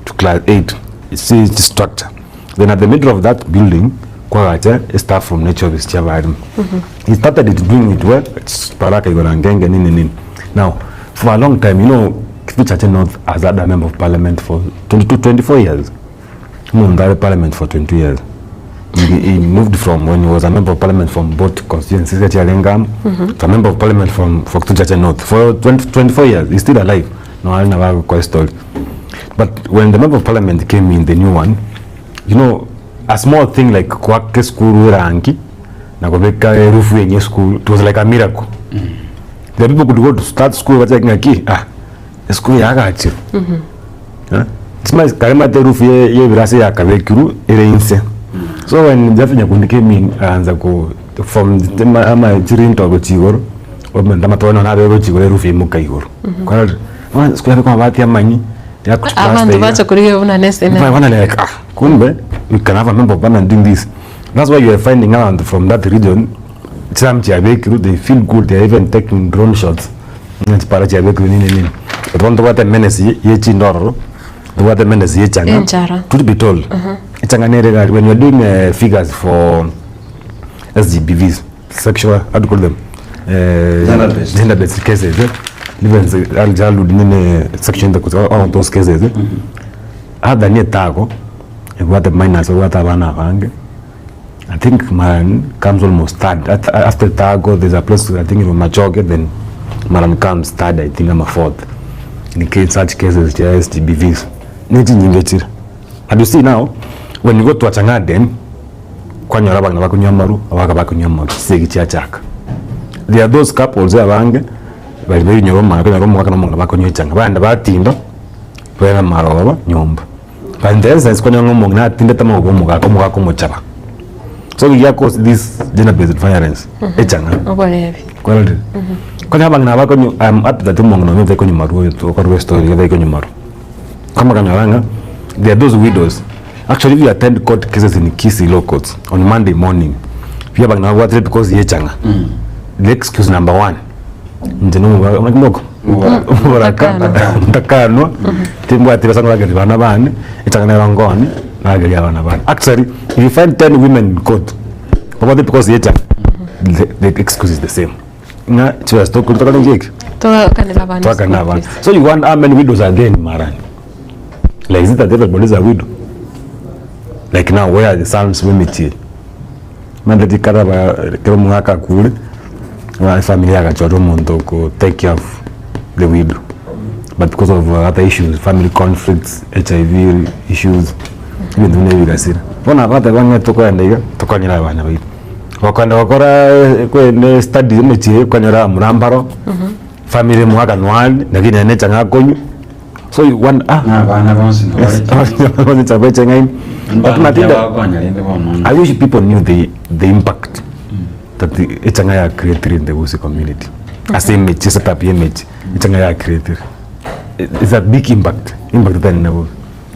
to class 8. It's the structure. Then at the middle of that building, a staff from nature of his Java. He started doing it well. It's Paraka Now, for a long time, you know, Kisii North has had a member of parliament for 24 years. Parliament for 20 years. He moved from when he was a member of parliament from both constituencies, to a member of parliament from Kisii North for 24 years. He's still alive. No, I never quite told. But when the member of parliament came in, the new one, you know, a small thing like kwake school ranki, na kubeka roof yenye school, it was like a miracle. The people could go to start school, but like the school yaga achieve. It's my karema the roof ye virase ya kabekiru ere inse. So when Jaffinya Kundi came in, from the Jirinto of Chigor, or Damatona, I will Chigor roof in Mukaigor. School of Batia Mani, they are like, Kunbe, we can have a member of parliament doing this. That's why you are finding out from that region, they feel good, they are even taking drone shots. But one of the menace, Yechin the water menace, Yechanga, to be told. When you're doing figures for SGBVs, sexual, how do you call them? Gender-based cases. Even section all those cases. Other than Tago, what the minors or what I think man comes almost third. After Tago, there's a place I think it was Machoke, then Maran comes third. I think I'm a fourth. In case such cases, SGBVs. And you see now, when you go to Achangaden, there are those couples there and so we have this gender-based violence. I'm at the there are those widows. Actually, we attend court cases in Kisii law courts on Monday morning. We have now water because Yechanga. The excuse number 1. Actually, if you find 10 women in court, probably because Yechanga, the excuse is the same. So you want how many widows again, Maran? Like, is it that everybody's a widow? Like now, where are the sons women here? Mandati Karaba, Keromaka Kuri, my family to take care of the widow. But because of other issues, family conflicts, HIV issues, even the Navy, I said, one about the one to go and they took on your one. Wakanda wakora study mechi kwanyara murambaro family mwaka nwali lakini necha konyu so you want I wish people knew the impact that the Echangaya created in the Gusii community. As a image, just a image, Echangaya created. It's a big impact that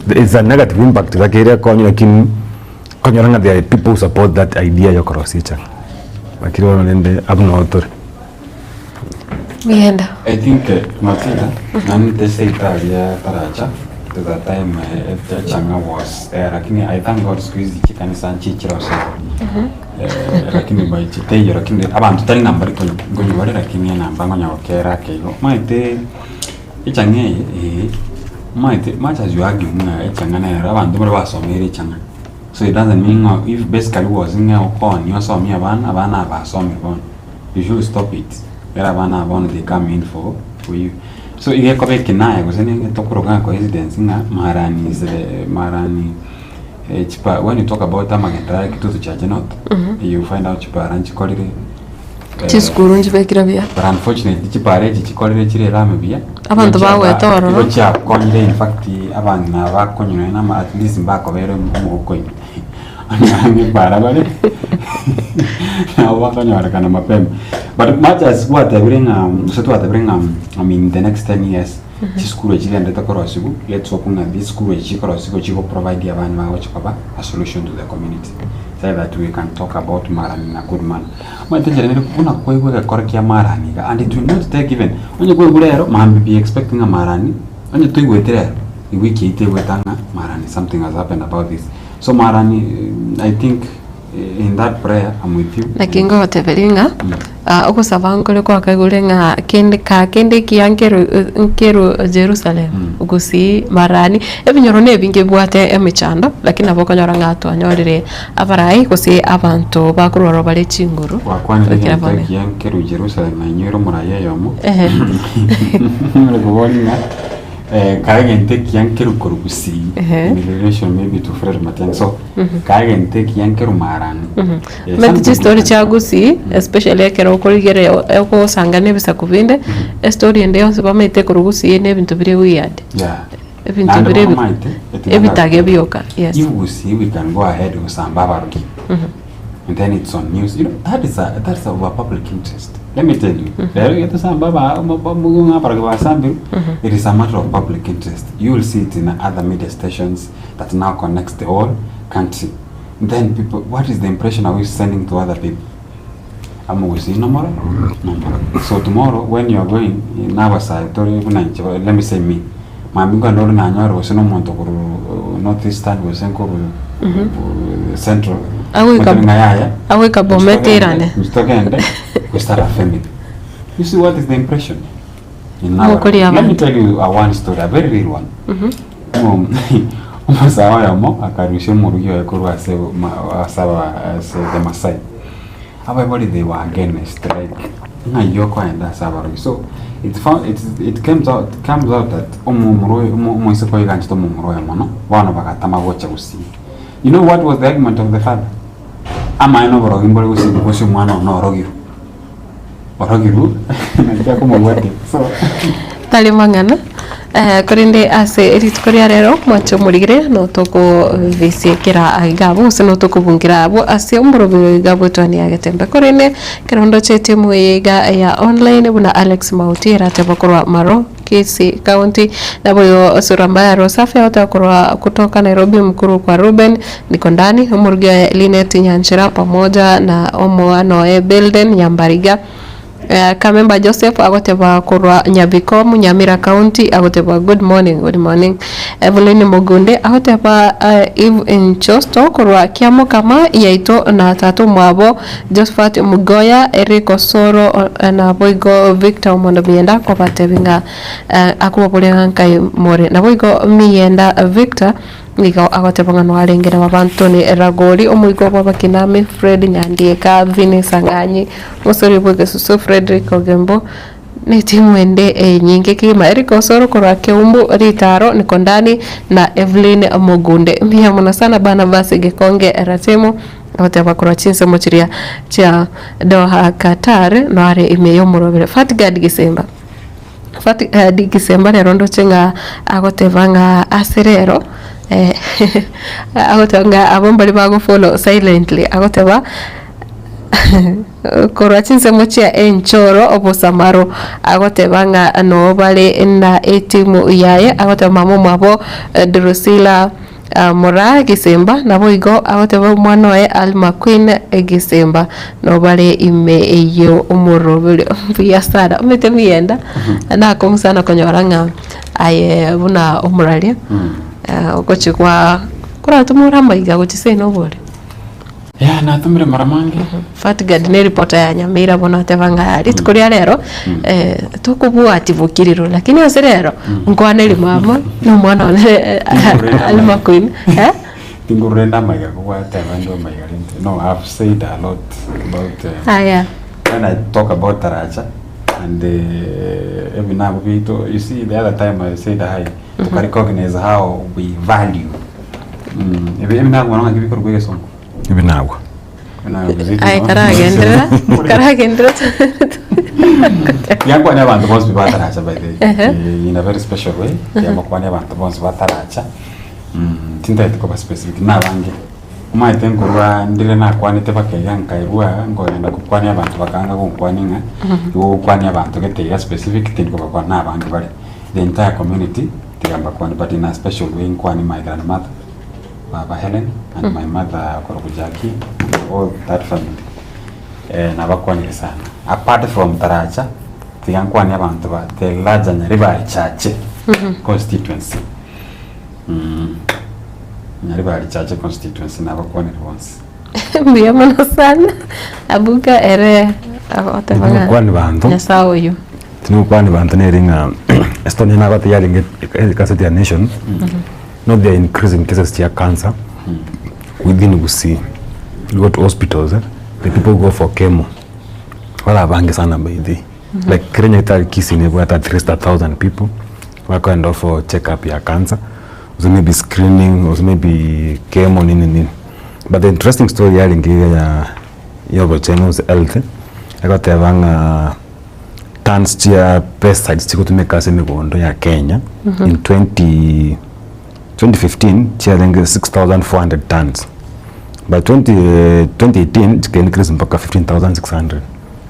it's a negative impact. Like area there are people who support that idea you cross each other. I think Matilda, and they say Taracha, to that time Changa was there. I thank God squeeze the chicken and chichiro. Lakini by Chite, you're about 10 number going to Rakini and Bangonya Kera Kago. My day Ichange much as you argue ichangana abantu bari basomera ichanga. So it doesn't mean if basically was in your corn, you saw me abana basomi bon. You should stop it. There abana abana they come in for you. So if you come back na go sending to program coincidence nga marani is marani chipa when you talk about amagendra kitu to charge not you find out chipa ranch quality Chiskuru njibekira bia. But unfortunately chipare chikolere chire rame bia. Abantu bawe toro no. Cha konde in fact abana bakonywe na at least mbako bere mu koyi. Ani para bale. Na wakanywa kana mapema. But much as what they bring I mean the next 10 years chiskuru chire ndeta korosigu let's open at this school chikorosigu chiko provide abana bawe chikaba a solution to the community. So that we can talk about marani in a good manner. Matildah, kuna kwegwe korkia marani and it will not take even when you go gulero man be expecting a marani when you do it there the wiki ite wetanga marani something has happened about this. So marani I think in that prayer I'm with you. Nakingo watevelinga uko savangole kwa kagulenga kende kiankero Jerusalem ugusi marani ebinyorone binge bwate emechando lakini aboko nyoranga atwanyorire abarai kusi abantu bakuroro bale chinguru wakwani kiankero Jerusalem na nyoro muraye yomo ngobonga Kagente kiankero korugusi in relation maybe to Fred Matiang. So Kagente kiankero marani. Meti story chagusi especially kero koligere eko sangane bisa kubinde story ndio sababu mete korugusi ne bintu bire weird. Yeah. Bintu bire ebitage bioka. Yes. You will see we can go ahead with some babaruki. And then it's on news. You know that's our public interest. Let me tell you, it is a matter of public interest. You will see it in other media stations that now connects the whole country. Then people, what is the impression are we sending to other people? So tomorrow, when you are going in our side, let me say me, northeastern, central. Aweka bomete irane. We start a family. You see what is the impression? Let me tell you one story, a very real one. Umasawa yamo akarusha murugyo yakuru asawa the Masai. Everybody they were against like ngayoko and asawa. So it comes out that umumuro iganchito mumuro yamono bana bakatama gocha usi. You know what was the argument of the father? Ama ino borogimbole usi kukoshi mwana no rogiru. Borogiru na como wete. So talimangana korinde ase eritkoria rero mwacho murigire no toko visiekera agabo se no toko bungira abo ase umurobiro igabo twani Getembe korinde kerondo chete muiga ya online buna Alex Mautira tebakorwa maro Kisii County na boyo surambaya rosafi utakorwa kutoka Nairobi mkuru kwa Ruben niko ndani umurgia Linet Nyanchira pamoja na omoano Belden Nyambariga Kamemba Joseph agoteba kurwa Nyabiko Nyamira County agoteba good morning Evelyn Mugunde agoteba Eve Inchosto kurwa Kiamo kama yaito na tatu mwabo Josephat Mugoya Eric Osoro na boigo Victor Mondo mienda kwa batebinga akuwa pole nkai more na boigo mienda Victor Nigo agotebanga no arengera babantu ni Ragori omuigo babakiname Fred Nyandieka Vini Sanganyi musori bwege susu Frederick Ogembo ni timu ende nyingi kima Eric Osoro korwa Keumbu Ritaro niko ndani na Evelyn Mugunde mia muna sana bana basi Gekonge Ratemo agoteba korwa chinse mochiria cha Doha Qatar no are imeyo murobere Fatgad Gisemba Digisemba rondo chenga agotevanga aserero agotanga abombali bago follow silently agoteba korachinse mochia enchoro obosamaro agotebanga no bale na etimu yaye agoteba mamo mabo Drusilla Mora Gisemba nabo igo agoteba mwana we Alma Queen Gisemba no bale ime iyo umurobere ya sada umetemienda na komusana konyoranga aye buna umuralia ukochikwa kura tumura maiga gochise no bore ya natumire maramangi fat gad ne reporter ya Nyamira bono tevanga yari tukuria rero tukubua ativukiriro lakini ose rero nkwane limama no mwana one alma queen tingurenda maiga kwa tevando maiga no I've said a lot about when I talk about Taracha and every now you see the other time I said to recognize how we value every now wana ngibikoro kweso ibinago ay karagendra yakwa ne abantu bonse bataracha by the in a very special way yakwa ne abantu bonse bataracha tinta itiko specific na bange umaite ngurwa ndire na kwanite bakeyanka irwa ngorenda kukwanya abantu bakanga kunkwaninga ukwanya abantu getega specific tinko bakwa na bange bale the entire community tigamba kwani but in a special way nkwani my grandmother Baba Helen and my mother Korokujaki, all that family. Na bakwani sana. Apart from Taracha, tiyankwani abantu ba the larger Nyaribari Church constituency. Nyaribari Church constituency na bakwani once. Mbiyamana sana. Abuka ere otevanga. Kwani bantu. Nyasawo yo. Kwani bantu neringa Estonia na bata yalinge kaseti ya nation. Not they are increasing cases of cancer within Kisii. You go to hospitals, the people go for chemo. Wala bangi sana by the like Kenya Kisii ne at 300,000 people who kind of for check up ya cancer. So maybe screening or maybe chemo nini. But the interesting story ya lingi ya channels health. I got a tons chia pesticides to make us in ya Kenya in 2015, sharing 6,400 tons. By 2018, it can increase mpaka 15,600.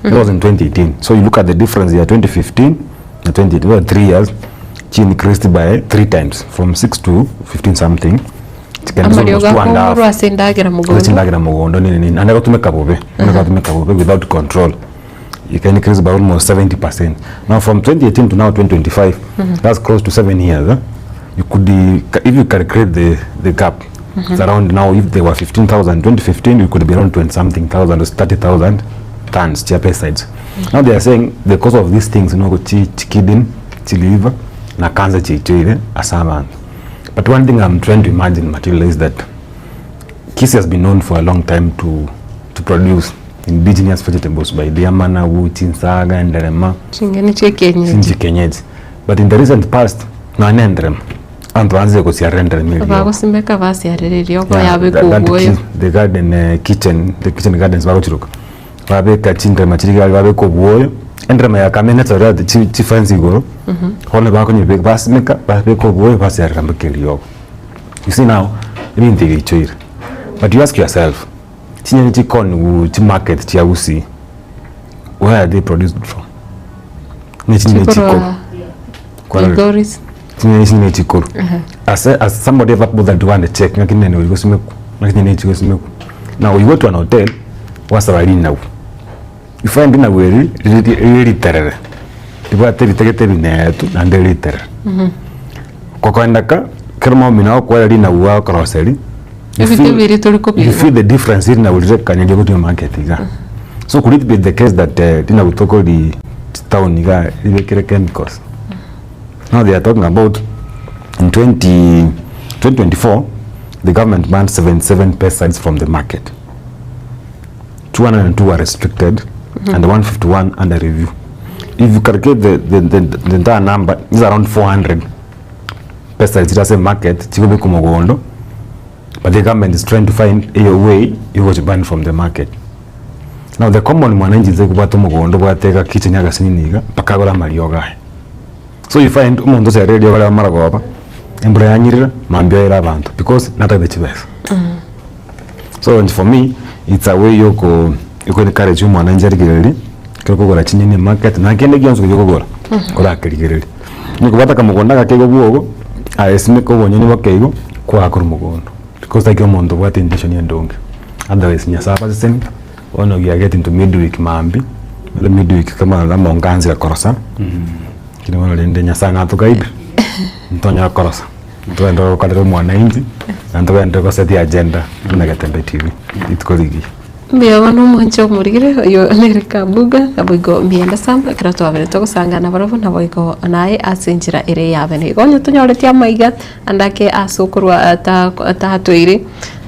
It was in 2018. So you look at the difference here, 2015 and 2018, well, 3 years, it increased by 3 times, from 6 to 15 something. It can increase almost 2.5. And I got to make up without control. You can increase by almost 70%. Now from 2018 to now 2025, that's close to 7 years. You could, if you calculate the gap, it's around now, if there were 15,000, 2015, you could be around 20-something thousand or 30,000 tons of pesticides. Now they are saying the cause of these things, kidney, liver, na cancer, asaman. But one thing I'm trying to imagine, Matildah, is that Kisii has been known for a long time to produce indigenous vegetables by Diamana, Chinsaga, and Derema. But in the recent past, no one antuanze kusiarendera milio bagusimbeka basiariririo ko yabe kugoyo the garden kitchen gardens bagochiruka babe kachinde machiriga babe kugoyo endrema ya kamene tsara chi fancy go hone bakonye basimeka babe kugoyo basiarira mbekeliyo. You see now even the choir, but you ask yourself tinye chikon chi market chi Kisii, where are they produced from? Ni tinye chiko Goris tinye chikoro as somebody ever bothered to want to check ngakine ne go simeku ngakine chiko simeku. Now you go to an hotel what's already now you find in a way really terror tiba tegete binetu and really terror kwa kwendaka kama mina kwa ali na uwa grocery you feel the difference in our kanya go to market ga. So could it be the case that tina utoko di town ga ibekere chemicals? Now they are talking about in 2024, the government banned 77 pesticides from the market. 202 are restricted and 151 under review. If you calculate the entire number, it's around 400 pesticides in the market, but the government is trying to find a way you was banned from the market. Now the common mwananchi is like kitchen yaga sininiga pakagola marioga. So you find umuntu se radio bala maragoba embra yanyirira mambyo era abantu because nata the chibes. So and for me it's a way you encourage mwananchi arigiriri kiko gola chinyine market na kende gyanzo kiko gola kola kirigiriri niko bata kamugonda kakego buogo aesime ko bonyoni bakego kwa akuru mugondo because like umuntu what intention yendonge otherwise nyasaba sen ono you get into midweek mambi the midweek kama la monganzi ya korosa kile wale ndenya sana tukaibe ntonya korosa ntoenda kadere mwananchi Anto ende ko set agenda na Getembe TV itkoligi. Mbia wano mwancho murigire yo nereka buga abugo mienda samba krato abere to sangana barabo na boiko nae asinjira ire yabene gonyo tunyoretia maiga andake asukurwa ata hatuire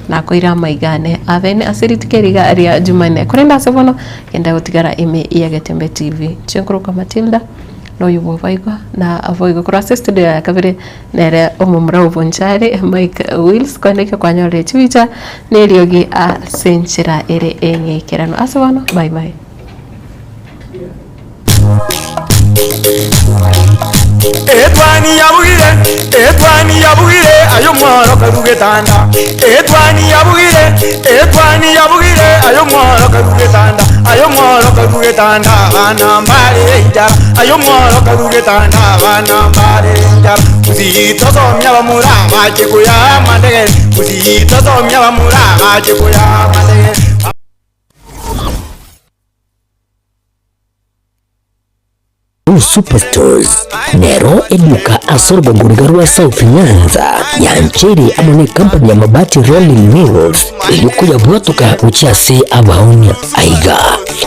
na koira maigane avene asiritikeriga aria Jumanne kurenda sabono kenda gutigara ime ya Getembe TV chenkuruka Matildah no yubo Obaigwa na avoigo kurasa studio ya kabire nere omumra ubunchare Mike Wills kwaneke kwanyore chiwicha neriogi asenchira ere enye kerano asabano bye bye. Etwani yabugire ayo mworo karugetanda Etwani yabugire ayo mworo karugetanda bana mbare njara ayo mworo karugetanda bana mbare njara uzito somya bamura baje kuya mandege uzito somya bamura baje kuya mandege Superstores Nero eduka asorbo ngurigarua South Nyanza yancheri amone company ya mabati Rolling Mills ilikuya bwatuka uchase abaonya aiga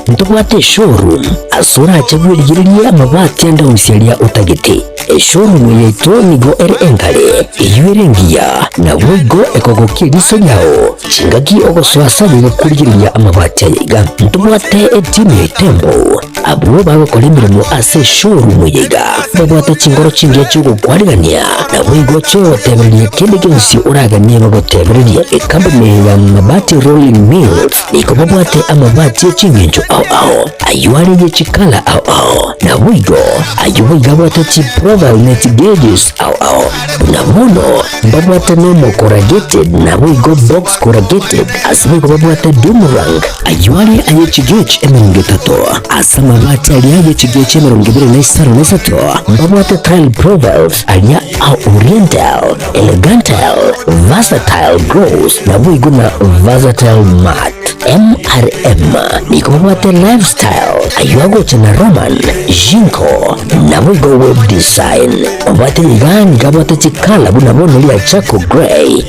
ntobwate showroom asura achagwirigiria amabati anda usialia utagete showroom yeto nigo engale iyuerengia na wigo ekogokie liso yao chingaki ogoswasa kurigiria amabati aiga ntobwate etime tembo abuo bago kolemirano ase showroom yiga babwata chingoro chingia chugo kwarigania na wigo cho tebelie kende gensi uragania bago tebelie company ya mabati Rolling Mills niko babwate amabati chingencho au ayuari ye chikala au na wigo ayuiga bwata chi proval net gauges au na mono babwata nomo corrugated na wigo box corrugated aswigo babwata boomerang ayuari aye chigech emengetato asama mabati aliaje chigech emerongibire na isaro nesato babwata tile provals alia au oriental elegantal versatile grows na wigo na versatile mat MRM niko babwate lifestyle ayuago chana Roman Jinko na wigo web design babwate igani gabwate chikala buna bono lia chako gray